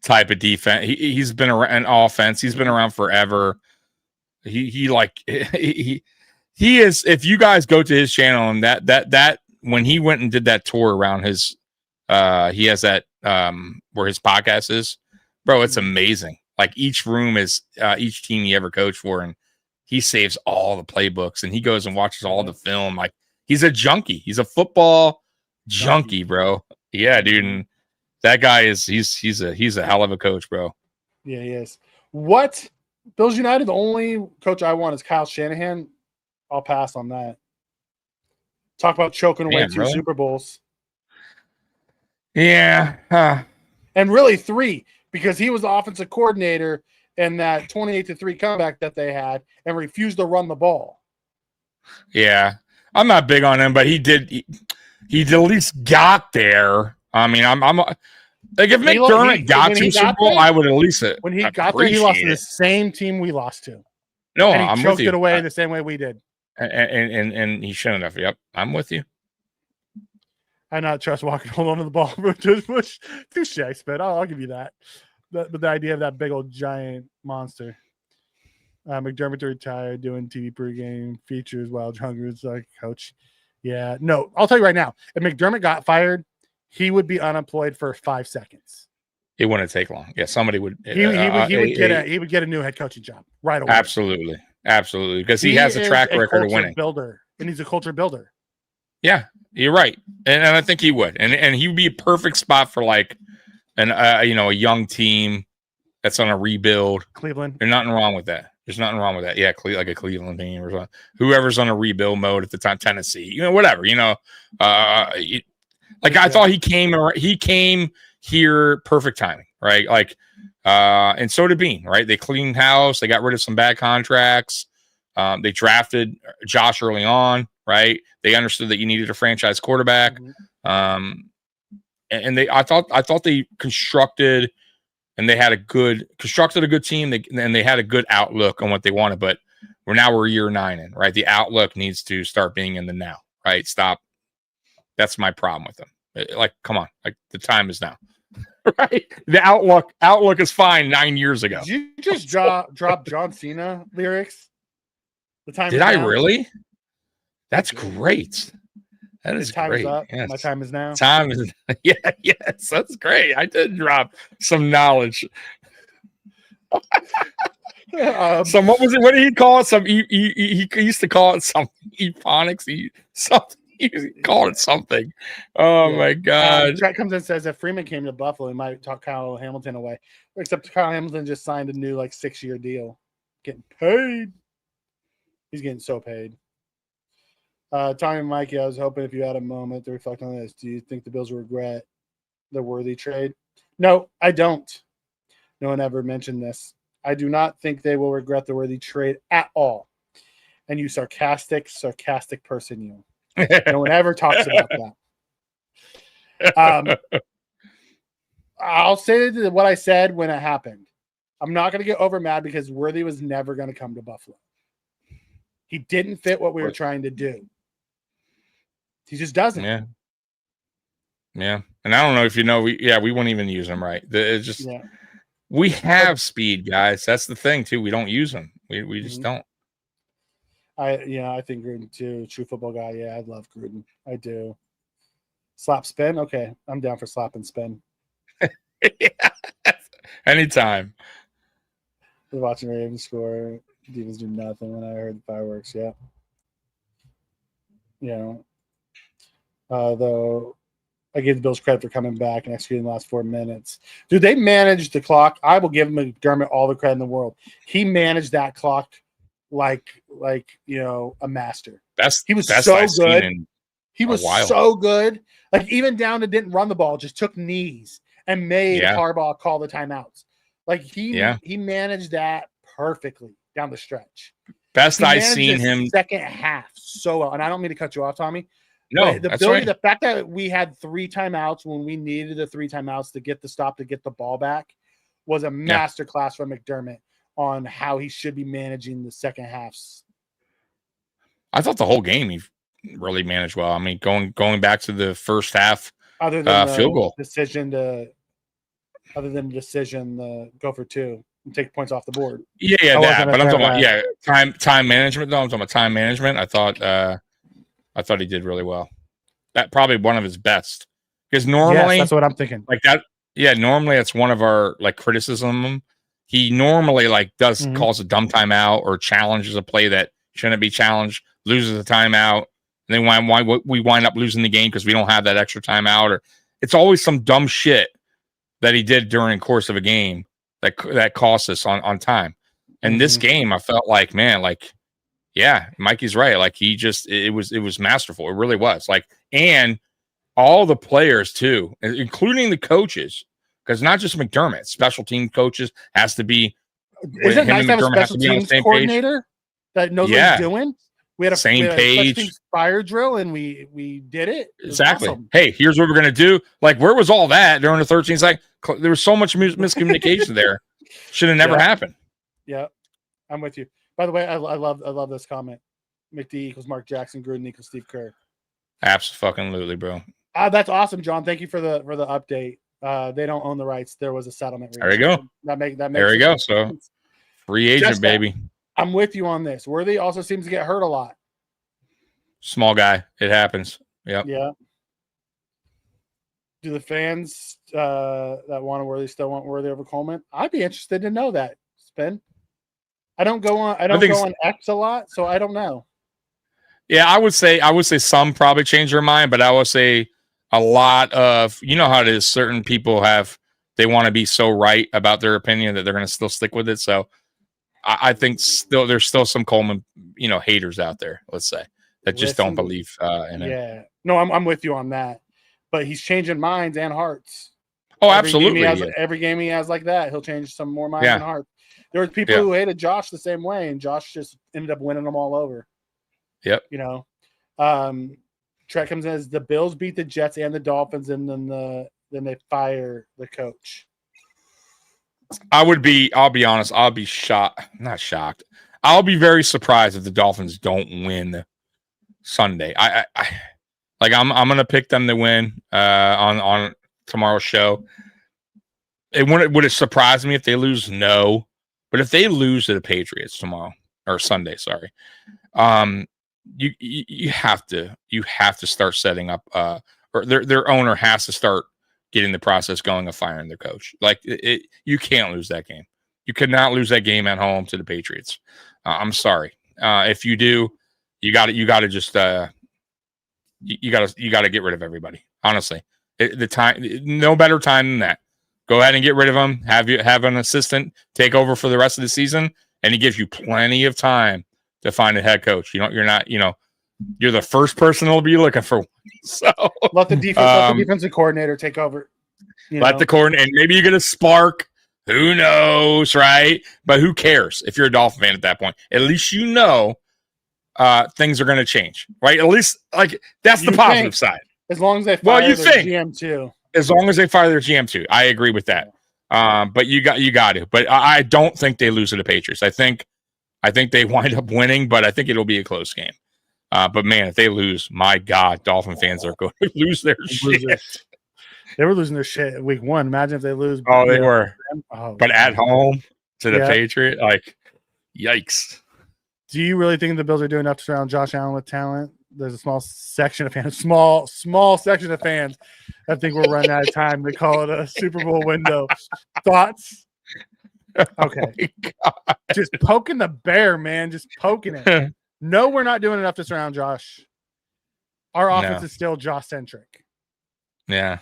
type of defense. He's been around an offense. He's been around forever. He is, if you guys go to his channel and that when he went and did that tour around his he has that where his podcast is, bro, it's amazing. Like each room is each team he ever coached for, and he saves all the playbooks and he goes and watches all the film. Like he's a junkie. He's a football junkie, bro. Yeah, dude. And that guy he's a hell of a coach, bro. Yeah, he is. What Bills United, the only coach I want is Kyle Shanahan. I'll pass on that. Talk about choking away two Super Bowls. Yeah. And really 3, because he was the offensive coordinator in that 28-3 comeback that they had and refused to run the ball. Yeah. I'm not big on him, but he at least got there. I mean, I'm like if McDermott got to Super Bowl, I would at least when he got there, he lost to the same team we lost to. No, and he I'm choked with you. It away the same way we did. And he shouldn't have. Yep, I'm with you. I not trust Walker to hold on to the ball. Touche, Spit. I'll give you that. But the idea of that big old giant monster. McDermott retired doing TV pregame features while John Gruden's like coach. Yeah, no, I'll tell you right now. If McDermott got fired, he would be unemployed for 5 seconds. It wouldn't take long. Yeah, somebody would. He would get a new head coaching job right away. Absolutely, because he has a track record of winning. And he's a culture builder. Yeah, you're right, and I think he would, and he would be a perfect spot for like a young team that's on a rebuild. Cleveland. There's nothing wrong with that. There's nothing wrong with that. Yeah, like a Cleveland team or something. Whoever's on a rebuild mode at the time, Tennessee, whatever. I thought he came here perfect timing, right? Like, and so did Bean, right? They cleaned house. They got rid of some bad contracts. They drafted Josh early on, right? They understood that you needed a franchise quarterback. And I thought they constructed a good team. They had a good outlook on what they wanted, but we're year 9 in, right? The outlook needs to start being in the now, right? Stop. That's my problem with them. Like, come on, like the time is now, right? The outlook is fine 9 years ago. Did you just drop John Cena lyrics? The time. Did I really? That's great. That is time great. Is up. Yes. My time is now. Time is yes, that's great. I did drop some knowledge. What was it? What did he call it? He used to call it something. Ephonics. Something. He called it something. Oh my God. Trent comes in and says if Freeman came to Buffalo, he might talk Kyle Hamilton away. Except Kyle Hamilton just signed a new 6-year deal. Getting paid. He's getting so paid. Tommy and Mikey, I was hoping if you had a moment to reflect on this, do you think the Bills will regret the Worthy trade? No, I don't. No one ever mentioned this. I do not think they will regret the Worthy trade at all. And you sarcastic person, you. No one ever talks about that. I'll say what I said when it happened. I'm not going to get over mad because Worthy was never going to come to Buffalo. He didn't fit what we were trying to do. He just doesn't. Yeah. And I don't know if you know, we wouldn't even use him right. It's just we have speed, guys. That's the thing too. We don't use them. We just don't. I think Gruden too. True football guy. Yeah, I love Gruden. I do. Slap spin. Okay, I'm down for slap and spin. Anytime. I was watching Ravens score. Divas do nothing when I heard the fireworks. Yeah. Though I give the Bills credit for coming back and executing the last 4 minutes. Dude, they managed the clock. I will give McDermott all the credit in the world. He managed that clock like a master. He was so good. He was so good. Like even down to didn't run the ball, just took knees and made Harbaugh call the timeouts. Like he managed that perfectly down the stretch. Best I've seen him second half so well. And I don't mean to cut you off, Tommy. No, the fact that we had 3 timeouts when we needed the 3 timeouts to get the stop to get the ball back was a masterclass from McDermott on how he should be managing the second halves. I thought the whole game he really managed well. I mean, going back to the first half, other than the field goal decision to go for 2 and take points off the board. Yeah, that. But I'm talking about time management. Though I'm talking about time management. I thought he did really well. That probably one of his best. Because normally that's what I'm thinking. Like that. Yeah, normally it's one of our criticism. He normally calls a dumb timeout or challenges a play that shouldn't be challenged, loses a timeout, and then we wind up losing the game because we don't have that extra timeout. Or it's always some dumb shit that he did during the course of a game that cost us on time. And this game, I felt like, man, yeah, Mikey's right. Like it was masterful. It really was. And all the players too, including the coaches, because not just McDermott, special team coaches has to be. Isn't it nice to have a special teams coordinator that knows what he's doing? We had a special teams fire drill and we did it. Exactly. Awesome. Hey, here's what we're gonna do. Where was all that during the 13th? There was so much miscommunication there. Should have never happened. Yeah, I'm with you. By the way, I love this comment. McD equals Mark Jackson, Gruden equals Steve Kerr. Absolutely, bro. That's awesome, John. Thank you for the update. They don't own the rights. There was a settlement. There you go. That makes there you go. So free agent, baby. I'm with you on this. Worthy also seems to get hurt a lot. Small guy. It happens. Yep. Yeah. Do the fans that want Worthy still want Worthy over Coleman? I'd be interested to know that. Spin. I don't go on X a lot, so I don't know. Yeah, I would say some probably change their mind, but I would say a lot of, you know how it is, certain people they want to be so right about their opinion that they're going to still stick with it. So I think there's still some Coleman, haters out there, let's say, that just don't believe in it. Yeah. No, I'm with you on that. But he's changing minds and hearts. Oh, absolutely. Every game he has like that, he'll change some more minds and hearts. There were people who hated Josh the same way, and Josh just ended up winning them all over. Yep. Trek comes in as the Bills beat the Jets and the Dolphins, and then they fire the coach. I'll be honest, I'll be not shocked. I'll be very surprised if the Dolphins don't win Sunday. I'm gonna pick them to win on tomorrow's show. Would it surprise me if they lose? No. But if they lose to the Patriots tomorrow or Sunday, sorry, you have to start setting up, or their owner has to start getting the process going of firing their coach. You can't lose that game. You could not lose that game at home to the Patriots. I'm sorry. If you do, you got to just you got to get rid of everybody. Honestly, no better time than that. Go ahead and get rid of him. Have an assistant take over for the rest of the season, and he gives you plenty of time to find a head coach. You're not you're the first person they'll be looking for. So let the defensive coordinator take over. Let the coordinator, and maybe you get a spark. Who knows, right? But who cares if you're a Dolphin fan at that point? At least you know things are going to change, right? At least like that's the positive side. As long as they fire their GM too. As long as they fire their GM too, I agree with that. But you got to. But I don't think they lose to the Patriots. I think they wind up winning, but I think it'll be a close game. But man, if they lose, my God, Dolphin fans are going to lose their shit. They were losing their shit at week 1. Imagine if they lose. Oh, they were. But at home to the Patriot, like, yikes. Do you really think the Bills are doing enough to surround Josh Allen with talent? There's a small section of fans, small section of fans. I think we're running out of time to call it a Super Bowl window. Thoughts? Okay. Oh, just poking the bear, man. Just poking it. No, we're not doing enough to surround Josh. Our offense is still Josh-centric. Yeah.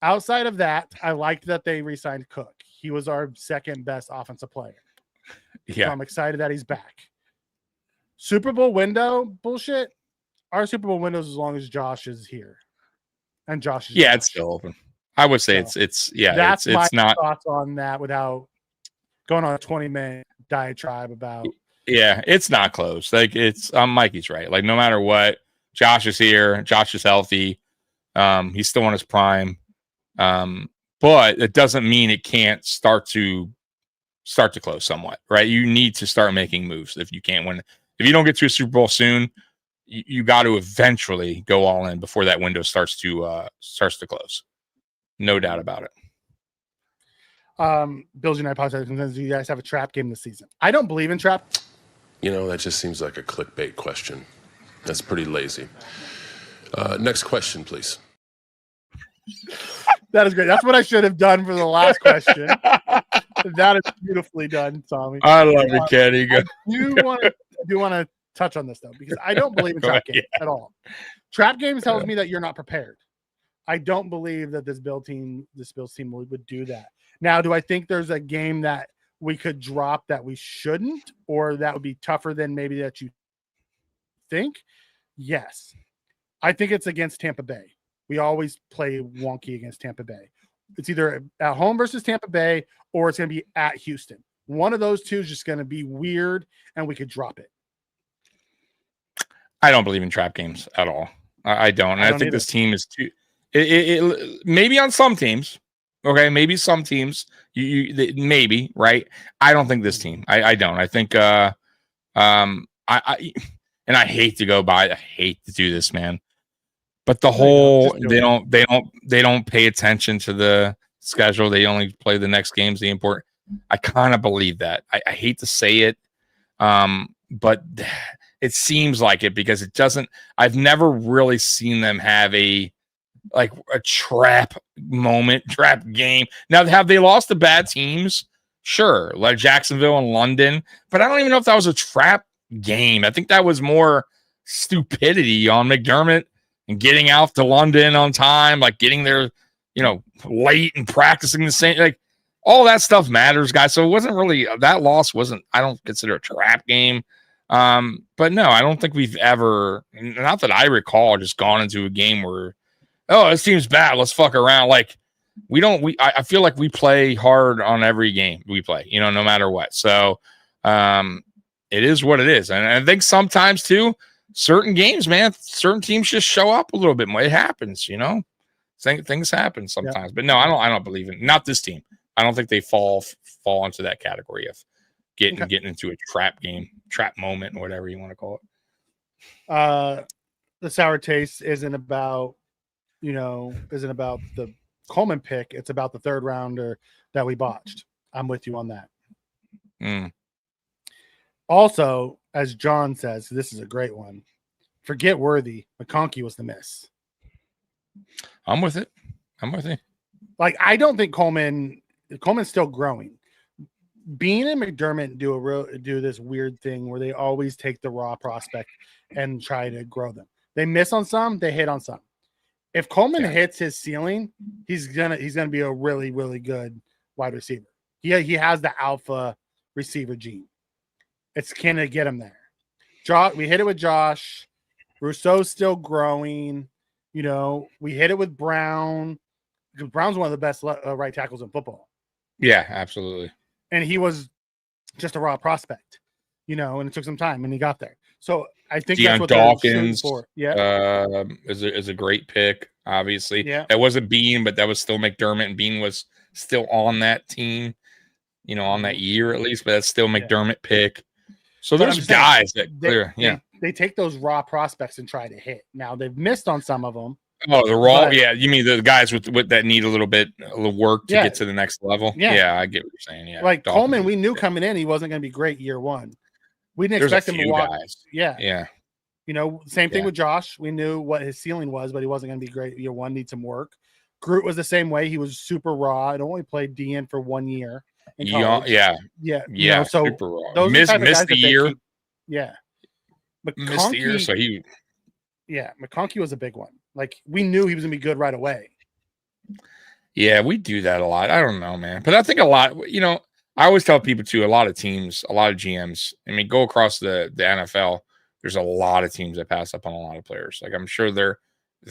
Outside of that, I liked that they re-signed Cook. He was our second best offensive player. Yeah. So I'm excited that he's back. Super Bowl window, bullshit. Our Super Bowl window is as long as Josh is here. And Josh is it's still open. I would say it's my not thoughts on that without going on a 20-minute diatribe about. Yeah, it's not close. Like it's Mikey's right. Like no matter what, Josh is here. Josh is healthy. He's still in his prime. But it doesn't mean it can't start to close somewhat, right? You need to start making moves if you can't win. If you don't get to a Super Bowl soon, you got to eventually go all in before that window starts to close. No doubt about it. Bills United podcast. Do you guys have a trap game this season? I don't believe in trap. That just seems like a clickbait question. That's pretty lazy. Next question, please. That is great. That's what I should have done for the last question. That is beautifully done, Tommy. I love it, Kenny. I do want to touch on this though, because I don't believe in trap games at all. Trap games tells me that you're not prepared. I don't believe that this Bills team would do that. Now, do I think there's a game that we could drop that we shouldn't, or that would be tougher than maybe that you think? Yes. I think it's against Tampa Bay. We always play wonky against Tampa Bay. It's either at home versus Tampa Bay, or it's going to be at Houston. One of those two is just going to be weird, and we could drop it. I don't believe in trap games at all. I don't. And I think this team is too. It maybe on some teams. Okay, maybe some teams. Maybe right. I don't think this team. I don't. I think. I hate to go by. I hate to do this, man. But the whole they don't pay attention to the schedule. They only play the next games. The important. I kind of believe that. I hate to say it, but it seems like it because it doesn't. I've never really seen them have a trap game. Now, have they lost to bad teams? Sure, like Jacksonville and London, but I don't even know if that was a trap game. I think that was more stupidity on McDermott and getting out to London on time, like getting there, late and practicing the same, like all that stuff matters, guys. So it wasn't really that loss wasn't, I don't consider a trap game. But no, I don't think we've ever, not that I recall, just gone into a game where, oh, this team's bad, let's fuck around. Like I feel like we play hard on every game we play, no matter what. So it is what it is. And I think sometimes too, certain games, man, certain teams just show up a little bit more. It happens, things happen sometimes. Yeah. But no, I don't believe in, not this team. I don't think they fall into that category of getting into a trap game, trap moment, or whatever you want to call it. The sour taste isn't about the Coleman pick. It's about the third rounder that we botched. I'm with you on that. Also, as John says, this is a great one. Forget Worthy. McConkey was the miss. I'm with it. Like, I don't think Coleman's still growing. Bean and McDermott do this weird thing where they always take the raw prospect and try to grow them. They miss on some, they hit on some. If Coleman hits his ceiling, he's gonna be a really, really good wide receiver. He has the alpha receiver gene. It's can to get him there. We hit it with Josh. Rousseau's still growing. You know, we hit it with Brown because Brown's one of the best right tackles in football. Yeah, absolutely. And he was just a raw prospect, you know, and it took some time and he got there. So I think that's what they're shooting for. Yeah. Is a great pick, obviously. Yeah. That wasn't Bean, but that was still McDermott, and Bean was still on that team, you know, on that year at least, but that's still McDermott pick. So But there's guys that they take those raw prospects and try to hit. Now they've missed on some of them. Oh, the raw, you mean the guys with that need a little work to get to the next level? Yeah, I get what you're saying. Yeah, like Coleman, we knew coming in he wasn't going to be great year one. We didn't expect him to walk. Guys. Yeah. You know, same thing with Josh. We knew what his ceiling was, but he wasn't going to be great year one. Need some work. Groot was the same way. He was super raw and only played DN for 1 year. You know, so super raw. Those missed the year. Missed the year, so he. Yeah, McConkey was a big one. Like we knew he was gonna be good right away. Yeah, we do that a lot. I don't know, man, but I think a lot. You know, I always tell people too. A lot of teams, a lot of GMs. I mean, go across the NFL. There's a lot of teams that pass up on a lot of players. Like I'm sure the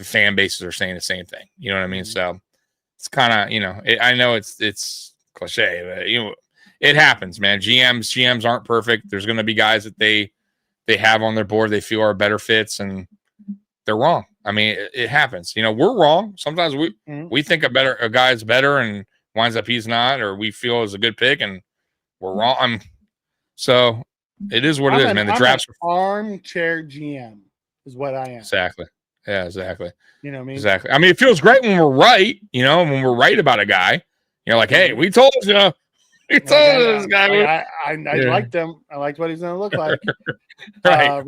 fan bases are saying the same thing. You know what I mean? So it's kind of, you know, I know it's cliche, but you know, it happens, man. GMs aren't perfect. There's going to be guys that they have on their board they feel are better fits, and they're wrong. I mean, it happens. You know, we're wrong. Sometimes we think a guy's better and winds up he's not, or we feel is a good pick and we're wrong. So it is what it is, man. The drafts are armchair GM is what I am. Exactly. Yeah, exactly. You know what I mean? Exactly. I mean, it feels great when we're right, you know, when we're right about a guy. You're like, hey, we told you. We told you this guy. I liked him. I liked what he's going to look like. Right.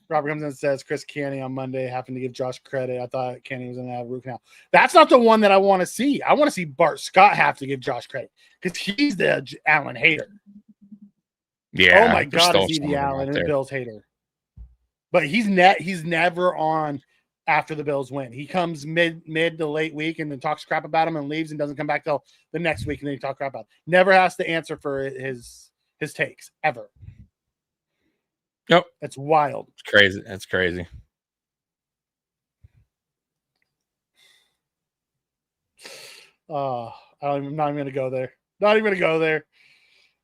Robert comes in and says Chris Canny on Monday happened to give Josh credit. I thought Canny was going to have a root canal. That's not the one that I want to see. I want to see Bart Scott have to give Josh credit because he's the Allen hater. Yeah. Oh my God, is he the Allen and the Bills hater? But he's never on after the Bills win. He comes mid to late week and then talks crap about him and leaves and doesn't come back till the next week and then he talks crap about him. Never has to answer for his takes ever. Yep. It's wild. It's crazy. It's crazy. I'm not even going to go there. Not even going to go there.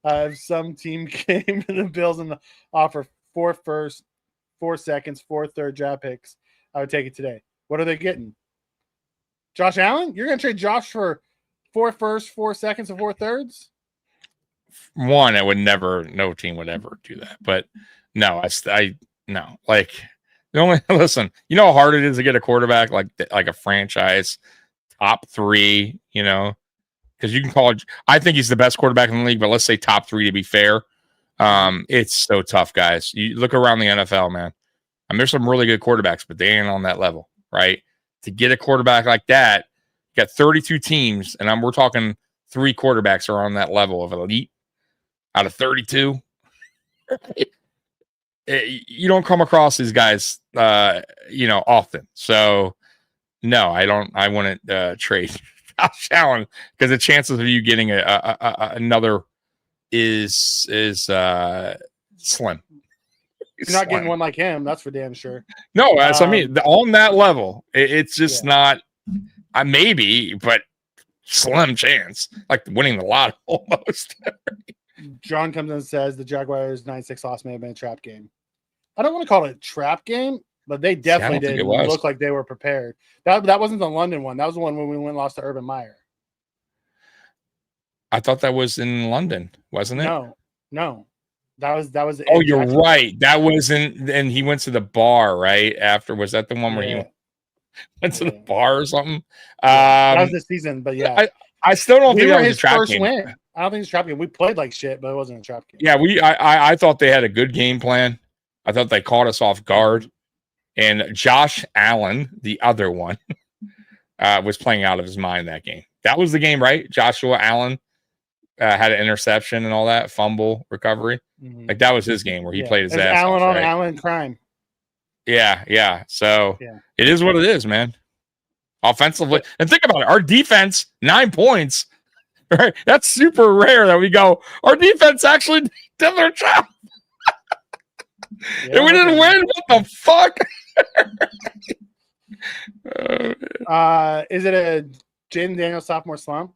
If some team came to the Bills and offer 4 firsts, 4 seconds, 4 third draft picks, I would take it today. What are they getting? Josh Allen? You're going to trade Josh for 4 firsts, 4 seconds, and 4 thirds? One, no team would ever do that. But no, no. Like, the only, listen, you know how hard it is to get a quarterback like a franchise top 3, you know, because you can call it, I think he's the best quarterback in the league, but let's say top 3 to be fair. It's so tough, guys. You look around the NFL, man. I mean, there's some really good quarterbacks, but they ain't on that level, right? To get a quarterback like that, you got 32 teams, and we're talking 3 quarterbacks are on that level of elite out of 32. You don't come across these guys, you know, often. So, no, I wouldn't trade Josh Allen because the chances of you getting another is slim. You're not getting one like him. That's for damn sure. No, I mean, on that level, it's just not. Maybe, but slim chance, like winning the lot almost. John comes in and says the Jaguars 9-6 loss may have been a trap game. I don't want to call it a trap game, but they definitely didn't look like they were prepared. That wasn't the London one. That was the one when we went and lost to Urban Meyer. I thought that was in London, wasn't it? No. That was. Oh, you're right. That wasn't. And he went to the bar right after. Was that the one where he went to the bar or something? That was this season, but yeah. I still don't think that was his a trap first game. Win. I don't think it's a trap game. We played like shit, but it wasn't a trap game. Yeah, I thought they had a good game plan. I thought they caught us off guard. And Josh Allen, the other one, was playing out of his mind that game. That was the game, right? Joshua Allen had an interception and all that, fumble recovery. Mm-hmm. Like that was his game where he played his ass Allen off, on right? Allen crime. Yeah. So it is what it is, man. Offensively, and think about it. Our defense, 9 points. Right? That's super rare that we go, our defense actually did their job. And we didn't win. What the fuck? Is it a Jaden Daniels sophomore slump?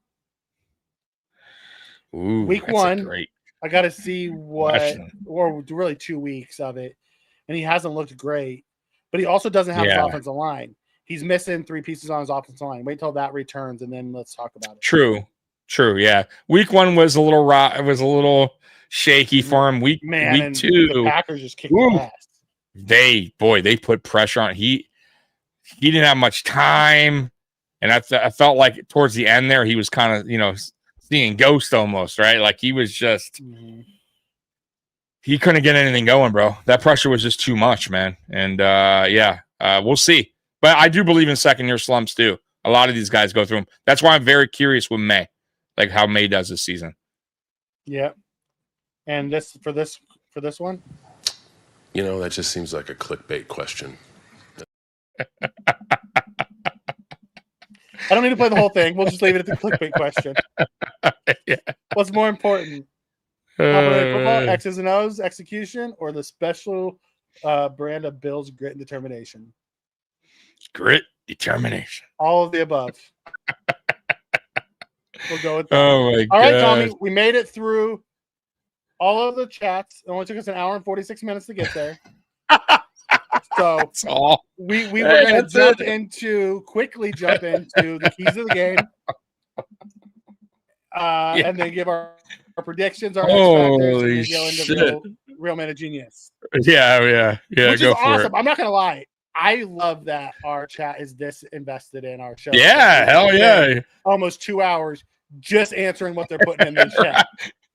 Ooh, Week that's a one, great I got to see what, question. or really 2 weeks of it, and he hasn't looked great. But he also doesn't have his Yeah. offensive line. He's missing 3 pieces on his offensive line. Wait till that returns, and then let's talk about it. True. Yeah. Week one was a little It was a little shaky for him. Week and two, the Packers just kicked his ass. they put pressure on. He didn't have much time, and I felt like towards the end there he was kind of seeing ghost almost, right? Like he was just he couldn't get anything going, bro. That pressure was just too much, man. And we'll see. But I do believe in second year slumps too. A lot of these guys go through them. That's why I'm very curious with May, like how May does this season. Yeah. And for this one, That just seems like a clickbait question. I don't need to play the whole thing. We'll just leave it at the clickbait question. Yeah. What's more important? Football, X's and O's, execution, or the special brand of Bill's grit and determination? Grit, determination. All of the above. We'll go with that. Oh my god! All right, Tommy, we made it through all of the chats. It only took us an hour and 46 minutes to get there. So That's all. we were going to quickly jump into the keys of the game, and then give our predictions, our X factors, and then go into real man of genius. Yeah. Which go is for awesome. it. I'm not gonna lie. I love that our chat is this invested in our show. Yeah, hell yeah. Almost 2 hours just answering what they're putting in the chat.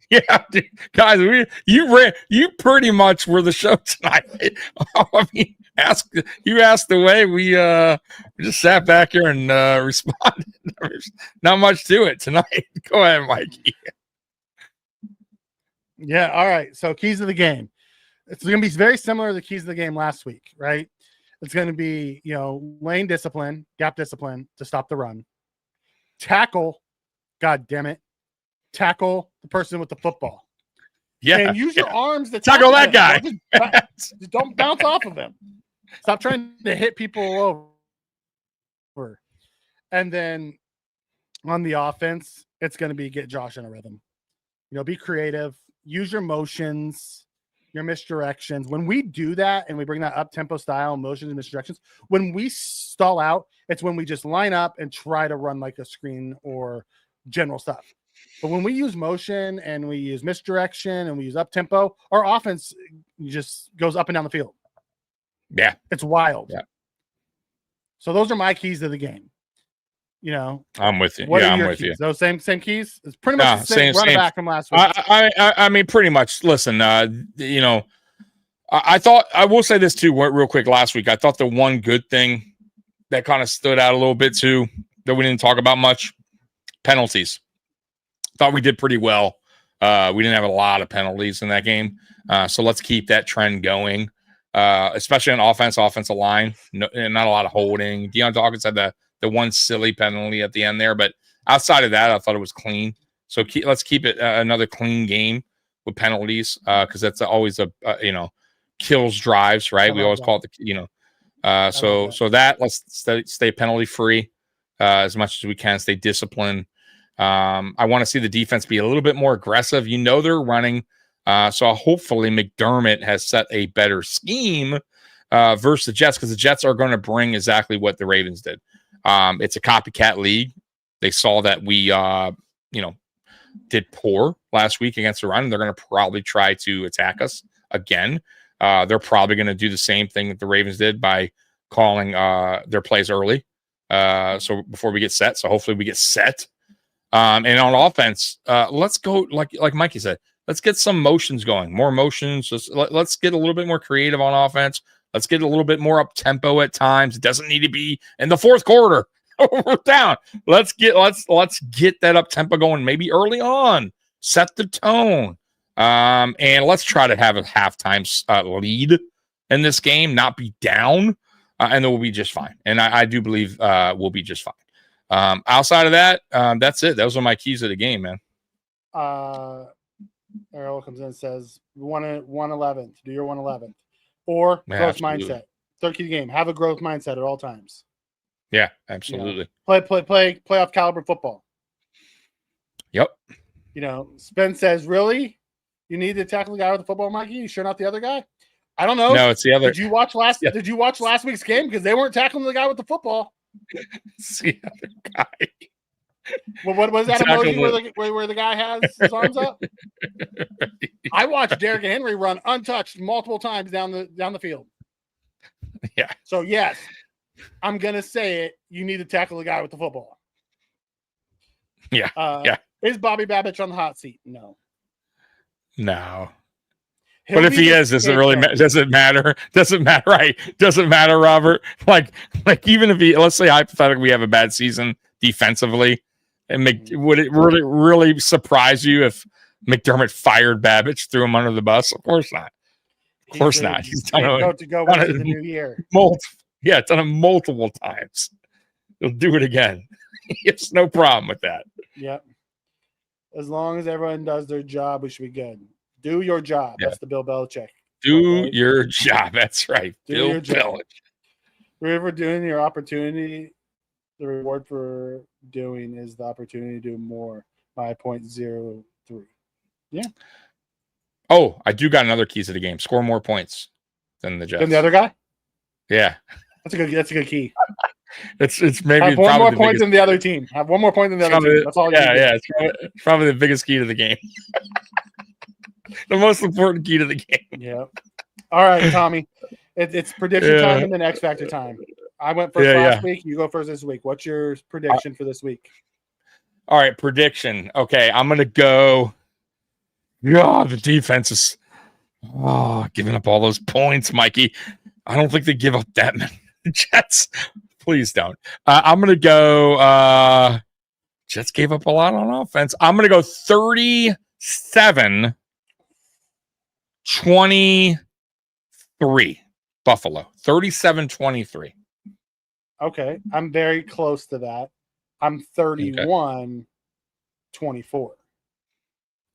Yeah, dude. Guys, you pretty much were the show tonight. I mean, you asked away. We just sat back here and responded. There's not much to it tonight. Go ahead, Mikey. Yeah, all right. So keys of the game. It's going to be very similar to the keys of the game last week, right? It's going to be, lane discipline, gap discipline to stop the run. Tackle, God damn it. Tackle the person with the football. Yeah. And use your arms to tackle that guy. Just don't bounce off of him. Stop trying to hit people over. And then on the offense, it's going to be get Josh in a rhythm. Be creative. Use your motions, your misdirections. When we do that and we bring that up-tempo style, motions and misdirections, when we stall out, it's when we just line up and try to run like a screen or general stuff. But when we use motion and we use misdirection and we use up-tempo, our offense just goes up and down the field. Yeah. It's wild. Yeah. So those are my keys to the game. I'm with you. What are I'm your with keys? you. Those same keys? It's pretty much the same running back from last week. I mean, pretty much. Listen, I thought, I will say this too, real quick. Last week, I thought the one good thing that kind of stood out a little bit too, that we didn't talk about much, penalties. Thought we did pretty well. We didn't have a lot of penalties in that game. So let's keep that trend going, especially on offensive line. Not a lot of holding. Deion Dawkins had the one silly penalty at the end there, but outside of that, I thought it was clean. So let's keep it another clean game with penalties, because that's always kills drives, right? We always call it so that let's stay penalty free as much as we can. Stay disciplined. I want to see the defense be a little bit more aggressive. They're running, so hopefully McDermott has set a better scheme versus the Jets, because the Jets are going to bring exactly what the Ravens did. It's a copycat league. They saw that we, did poor last week against the run. They're going to probably try to attack us again. They're probably going to do the same thing that the Ravens did by calling their plays early. So before we get set. So hopefully we get set. And on offense, let's go like Mikey said. Let's get some motions going. More motions. Let's get a little bit more creative on offense. Let's get a little bit more up tempo at times. It doesn't need to be in the fourth quarter. We're down. Let's get that up tempo going maybe early on. Set the tone. And let's try to have a halftime lead in this game, not be down, and then we'll be just fine. And I do believe we'll be just fine. Outside of that, that's it. Those are my keys of the game, man. Errol comes in and says 111 to do your 111. Or growth mindset. Third key to the game. Have a growth mindset at all times. Yeah, absolutely. Play playoff caliber football. Yep. Spence says, really? You need to tackle the guy with the football, Mikey? You sure not the other guy? I don't know. No, it's the other. Did you watch last week's game? Because they weren't tackling the guy with the football. It's the other guy. Well, what was that emoji where the guy has his arms up? I watched Derrick Henry run untouched multiple times down the field. Yeah. So yes, I'm gonna say it. You need to tackle the guy with the football. Yeah. Is Bobby Babich on the hot seat? No. But if he is, does it matter? Doesn't matter, right? Doesn't matter, Robert. Like even if let's say hypothetically we have a bad season defensively, and would it really surprise you if McDermott fired Babich, threw him under the bus? Of course not. Of course not. He's done it to go into the new year. It's done it multiple times. He'll do it again. It's no problem with that. Yep. As long as everyone does their job, we should be good. Do your job. Yeah. That's the Bill Belichick. Do your job. That's right. Do Bill your job. Belichick. Whatever doing your opportunity, the reward for doing is the opportunity to do more by 0.03. Yeah. Oh, I do got another key to the game. Score more points than the Jets. Than the other guy? Yeah. That's a good key. It's maybe have one more point than the other team. Have one more point than the other team. That's all. Yeah. It's probably the biggest key to the game. The most important key to the game. Yeah. All right, Tommy. It's prediction time and then X Factor time. I went first last week. You go first this week. What's your prediction for this week? All right, prediction. Okay, I'm gonna go. Yeah, the defense is giving up all those points, Mikey. I don't think they give up that many. Jets, please don't. I'm gonna go. Jets gave up a lot on offense. I'm gonna go 37-23 Buffalo. 37-23. Okay, I'm very close to that. I'm 31-24.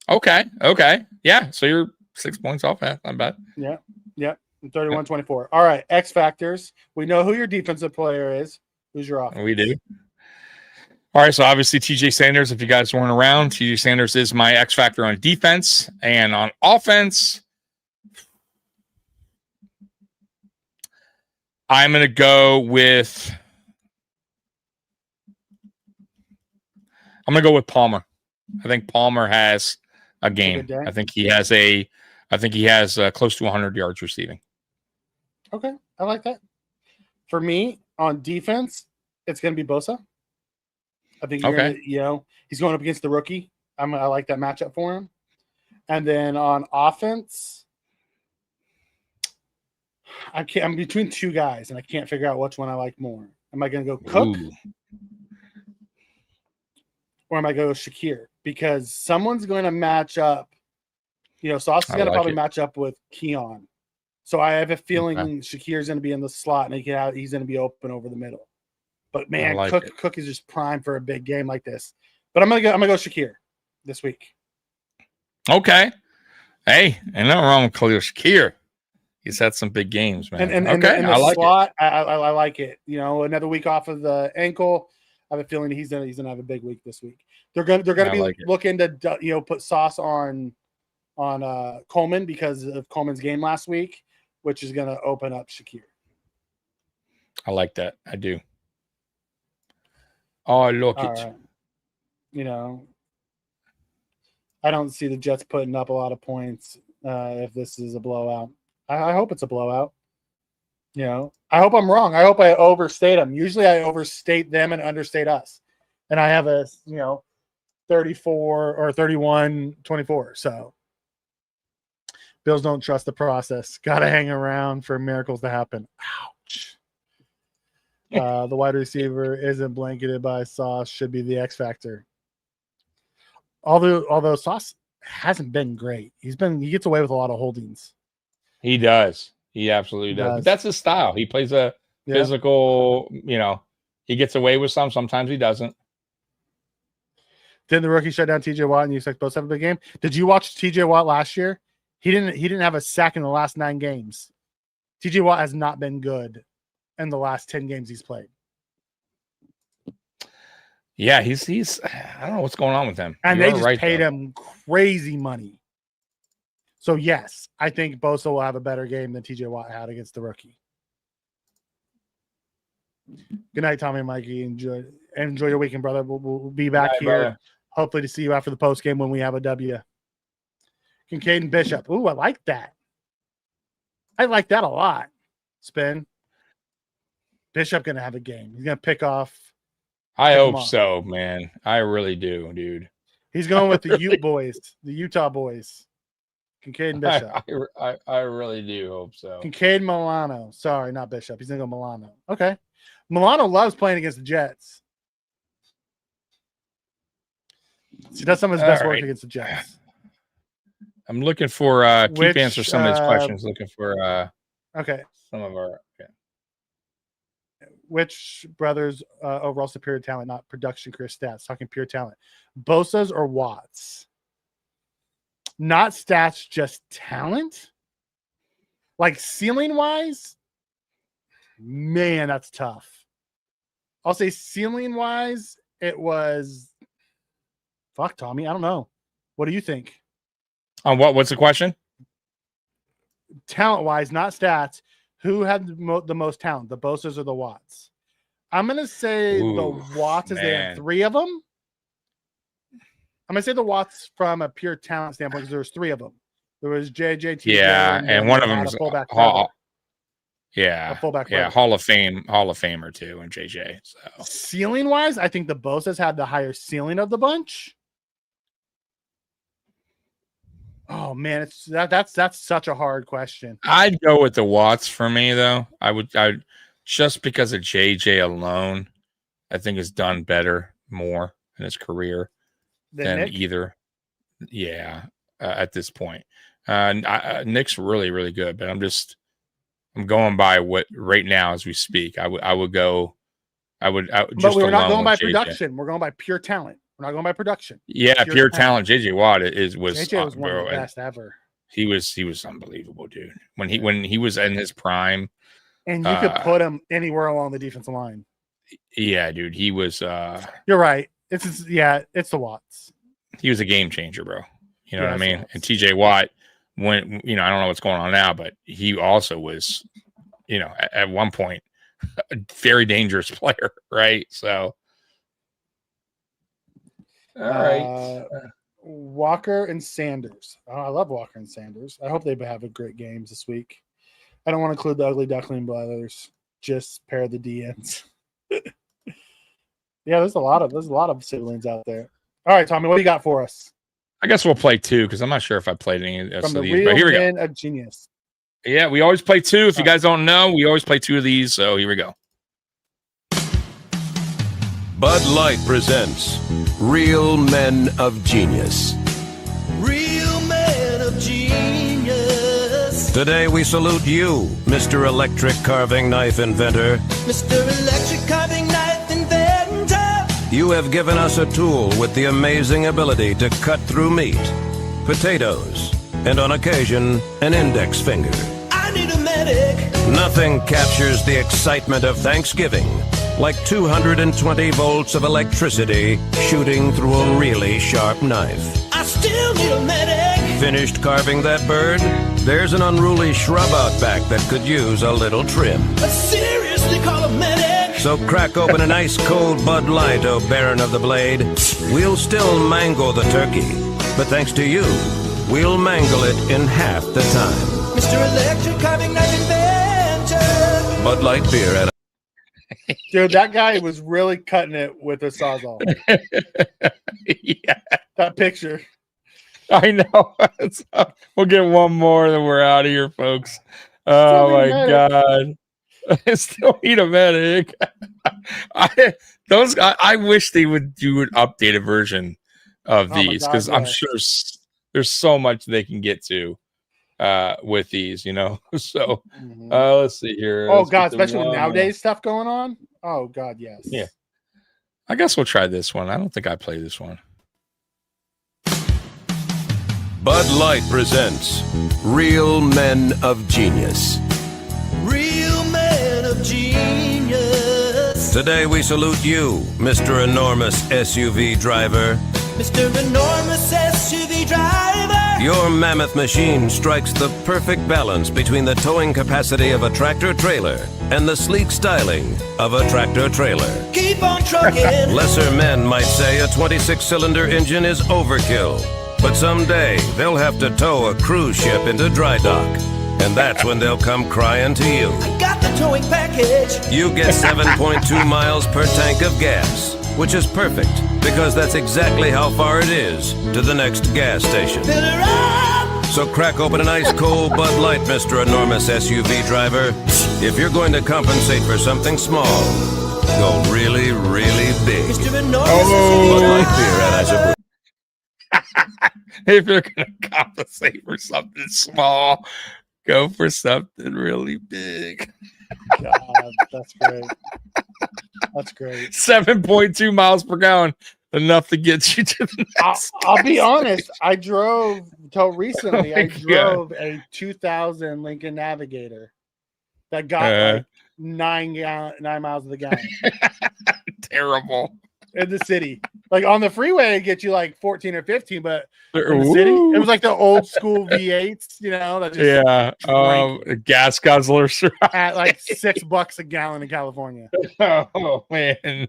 Okay. Yeah, so you're 6 points off that. Not bad. Yeah. 31-24. All right, X factors. We know who your defensive player is. Who's your offense? We do. All right, so obviously TJ Sanders, if you guys weren't around, TJ Sanders is my X factor on defense. And on offense, I'm going to go with Palmer. I think Palmer has a game. I think he has close to 100 yards receiving. Okay, I like that. For me, on defense, it's going to be Bosa. I think he's going up against the rookie. I like that matchup for him. And then on offense, I'm between two guys, and I can't figure out which one I like more. Am I going to go Cook? Ooh. Or am I going to go Shakir? Because someone's going to match up. Sauce is going to probably match up with Keon. So I have a feeling Shakir's going to be in the slot, and he's going to be open over the middle. But man, Cook is just prime for a big game like this. But I'm gonna go Shakir this week. Okay. Hey, ain't nothing wrong with Khalil Shakir. He's had some big games, man. And I like slot, it. I like it. Another week off of the ankle. I have a feeling he's gonna have a big week this week. They're gonna be looking to put Sauce on Coleman because of Coleman's game last week, which is gonna open up Shakir. I like that. I do. Oh, look it. I don't see the Jets putting up a lot of points if this is a blowout. I hope it's a blowout. I hope I'm wrong. I hope I overstate them. Usually I overstate them and understate us. And I have a, 34 or 31-24. So Bills don't trust the process. Got to hang around for miracles to happen. Ouch. The wide receiver isn't blanketed by Sauce, should be the X factor. Although Sauce hasn't been great. He gets away with a lot of holdings. He does. He absolutely does. But that's his style. He plays a physical, he gets away with sometimes he doesn't. Didn't the rookie shut down TJ Watt and you expect both to have a big game? Did you watch TJ Watt last year? He didn't have a sack in the last 9 games. TJ Watt has not been good in the last 10 games he's played. Yeah, he's I don't know what's going on with him. And You they are just right, paid though. him crazy money. So, yes, I think Bosa will have a better game than TJ Watt had against the rookie. Good night, Tommy and Mikey. Enjoy your weekend, brother. We'll be back Good night, here, brother. hopefully, to see you after the post game when we have a W. Kincaid and Bishop. Ooh, I like that. I like that a lot. Spin. Bishop going to have a game. He's going to pick off. I Pick 'em hope off. so, man. I really do, dude. He's going with the Ute boys, the Utah boys. Kincaid and Bishop. I really do hope so. Kincaid Milano. Sorry, not Bishop. He's going to go Milano. Okay. Milano loves playing against the Jets. He does some of his best All work right. against the Jets. I'm looking for keep answering some of these questions. Looking for Okay. some of our Which brothers overall superior talent, not production career stats, talking pure talent? Bosa's or Watts? Not stats, just talent? Like ceiling wise? Man, that's tough. I'll say ceiling wise, it was fuck Tommy. I don't know. What do you think? on what's the question? Talent wise, not stats. Who had the most talent, the Bosa's or the Watts? I'm going to say Ooh, the Watts, as they man. had 3 of them. I'm going to say the Watts from a pure talent standpoint because there was 3 of them. There was JJ, TJ, Yeah, then and one of they them had was a fullback. Hall, A yeah, fullback yeah, brother. Hall of Famer too, and JJ. So Ceiling wise, I think the Bosa's had the higher ceiling of the bunch. Oh man, that's such a hard question. I'd go with the Watts for me though. I just because of JJ alone, I think has done better more in his career Then than Nick? either. Yeah, at this point, Nick's really really good, but I'm going by what right now as we speak. I would go. I would But just we're not alone going by with JJ. production. We're going by pure talent. We're not going by production. Yeah, pure talent. JJ Watt was JJ was one of bro, the best ever. He was unbelievable, dude. When he was in his prime, And you could put him anywhere along the defensive line. yeah, dude, he was You're right. It's the Watts. he was a game changer, bro. You know Yeah, what I mean? Watts. And TJ Watt, when I don't know what's going on now, but he also was, at one point, a very dangerous player, right? So, all right. Walker and Sanders. Oh, I love Walker and Sanders. I hope they have a great games this week. I don't want to include the ugly duckling brothers. Just pair the DNs. Yeah, there's a lot of siblings out there. All right, Tommy, what do you got for us? I guess we'll play 2 because I'm not sure if I played any of From the these. real But here we go. men of genius. Yeah, we always play 2. If you guys don't know, we always play 2 of these. So here we go. Bud Light presents Real Men of Genius. Real man of genius. Today we salute you, Mr. Electric Carving Knife Inventor. Mr. Electric Carving Knife Inventor. You have given us a tool with the amazing ability to cut through meat, potatoes, and on occasion, an index finger. I need a medic. Nothing captures the excitement of Thanksgiving like 220 volts of electricity shooting through a really sharp knife. I still need a medic. Finished carving that bird? There's an unruly shrub out back that could use a little trim. But seriously, call a medic. So crack open an ice cold Bud Light, oh Baron of the Blade. We'll still mangle the turkey, but thanks to you, we'll mangle it in half the time. Mr. Electric Carving Knife Inventor. Bud Light beer at Dude, that guy was really cutting it with a sawzall. Yeah, That picture. I know. We'll get one more, then we're out of here, folks. Oh Still need my a god, I still need a medic. I wish they would do an updated version of Oh my these God, because I'm yes. sure there's so much they can get to with these, So let's see here. Oh Let's God, get the especially with one. nowadays stuff going on. Oh God, yes. Yeah. I guess we'll try this one. I don't think I played this one. Bud Light presents Real Men of Genius. Today we salute you, Mr. Enormous SUV driver. Mr. Enormous SUV driver. Your mammoth machine strikes the perfect balance between the towing capacity of a tractor-trailer and the sleek styling of a tractor-trailer. Keep on trucking. Lesser men might say a 26-cylinder engine is overkill, but someday they'll have to tow a cruise ship into dry dock, and that's when they'll come crying to you. I got the towing package. You get 7.2 miles per tank of gas, which is perfect because that's exactly how far it is to the next gas station. Fill her up. So crack open an ice cold Bud Light, Mr. Enormous SUV driver. If you're going to compensate for something small, go really, really big. Mr. Enormous Bud SUV Light beer, Anheuser-Busch. If you're going to compensate for something small, go for something really big. God, that's great. That's great. 7.2 miles per gallon, enough to get you to the next. I'll be honest. I drove till recently. Oh my I drove a 2000 Lincoln Navigator that got like 9 miles of the gallon Terrible. in the city. Like on the freeway, it gets you like 14 or 15, but in the Ooh. city, it was like the old school V8s, that just Yeah. drank Gas guzzlers. at like $6 a gallon in California. Oh man.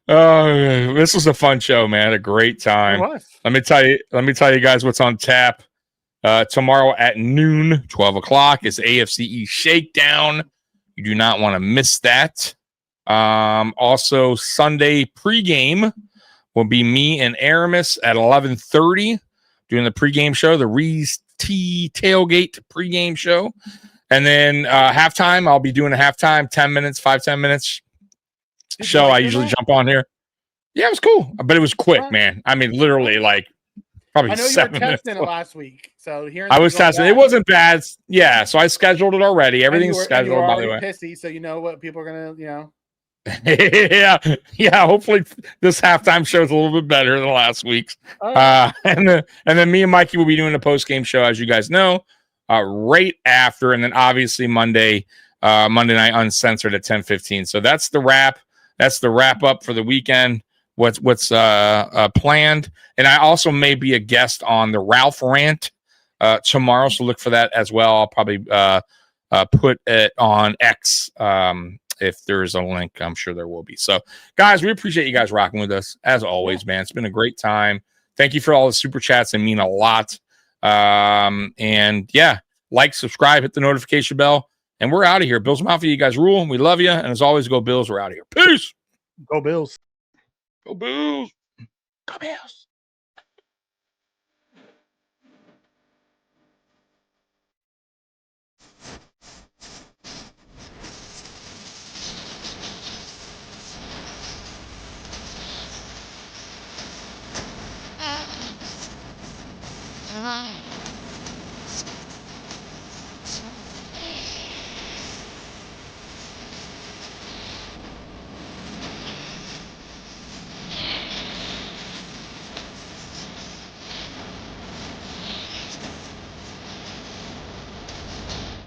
Oh, this was a fun show, man. A great It time. was. Let me tell you guys what's on tap. Tomorrow at noon, 12 o'clock is AFCE Shakedown. You do not want to miss that. Also Sunday pregame will be me and Aramis at 11:30 doing the pregame show, the Reese T Tailgate pregame show. And then halftime, I'll be doing a halftime 10 minutes, 5-10 minutes show. I usually jump on here. Yeah, it was cool, but it was quick, man. I mean, literally like probably I know you were 7 minutes. testing it last week, so here I was testing. It wasn't bad. Yeah, so I scheduled it already. Everything's scheduled, by the way. Pissy, so you know what people are gonna, yeah. Hopefully this halftime show is a little bit better than last week's. And then me and Mikey will be doing a post game show, as you guys know, right after, and then obviously Monday night uncensored at 10:15. So that's the wrap. That's the wrap up for the weekend. What's planned, and I also may be a guest on the Ralph rant tomorrow. So look for that as well. I'll probably put it on X. If there's a link, I'm sure there will be. So, guys, we appreciate you guys rocking with us as always, man. It's been a great time. Thank you for all the super chats. They mean a lot. And yeah, like, subscribe, hit the notification bell, and we're out of here. Bills Mafia, you guys rule. We love you. And as always, go Bills. We're out of here. Peace. Go Bills. Go Bills. Go Bills. Mm-hmm.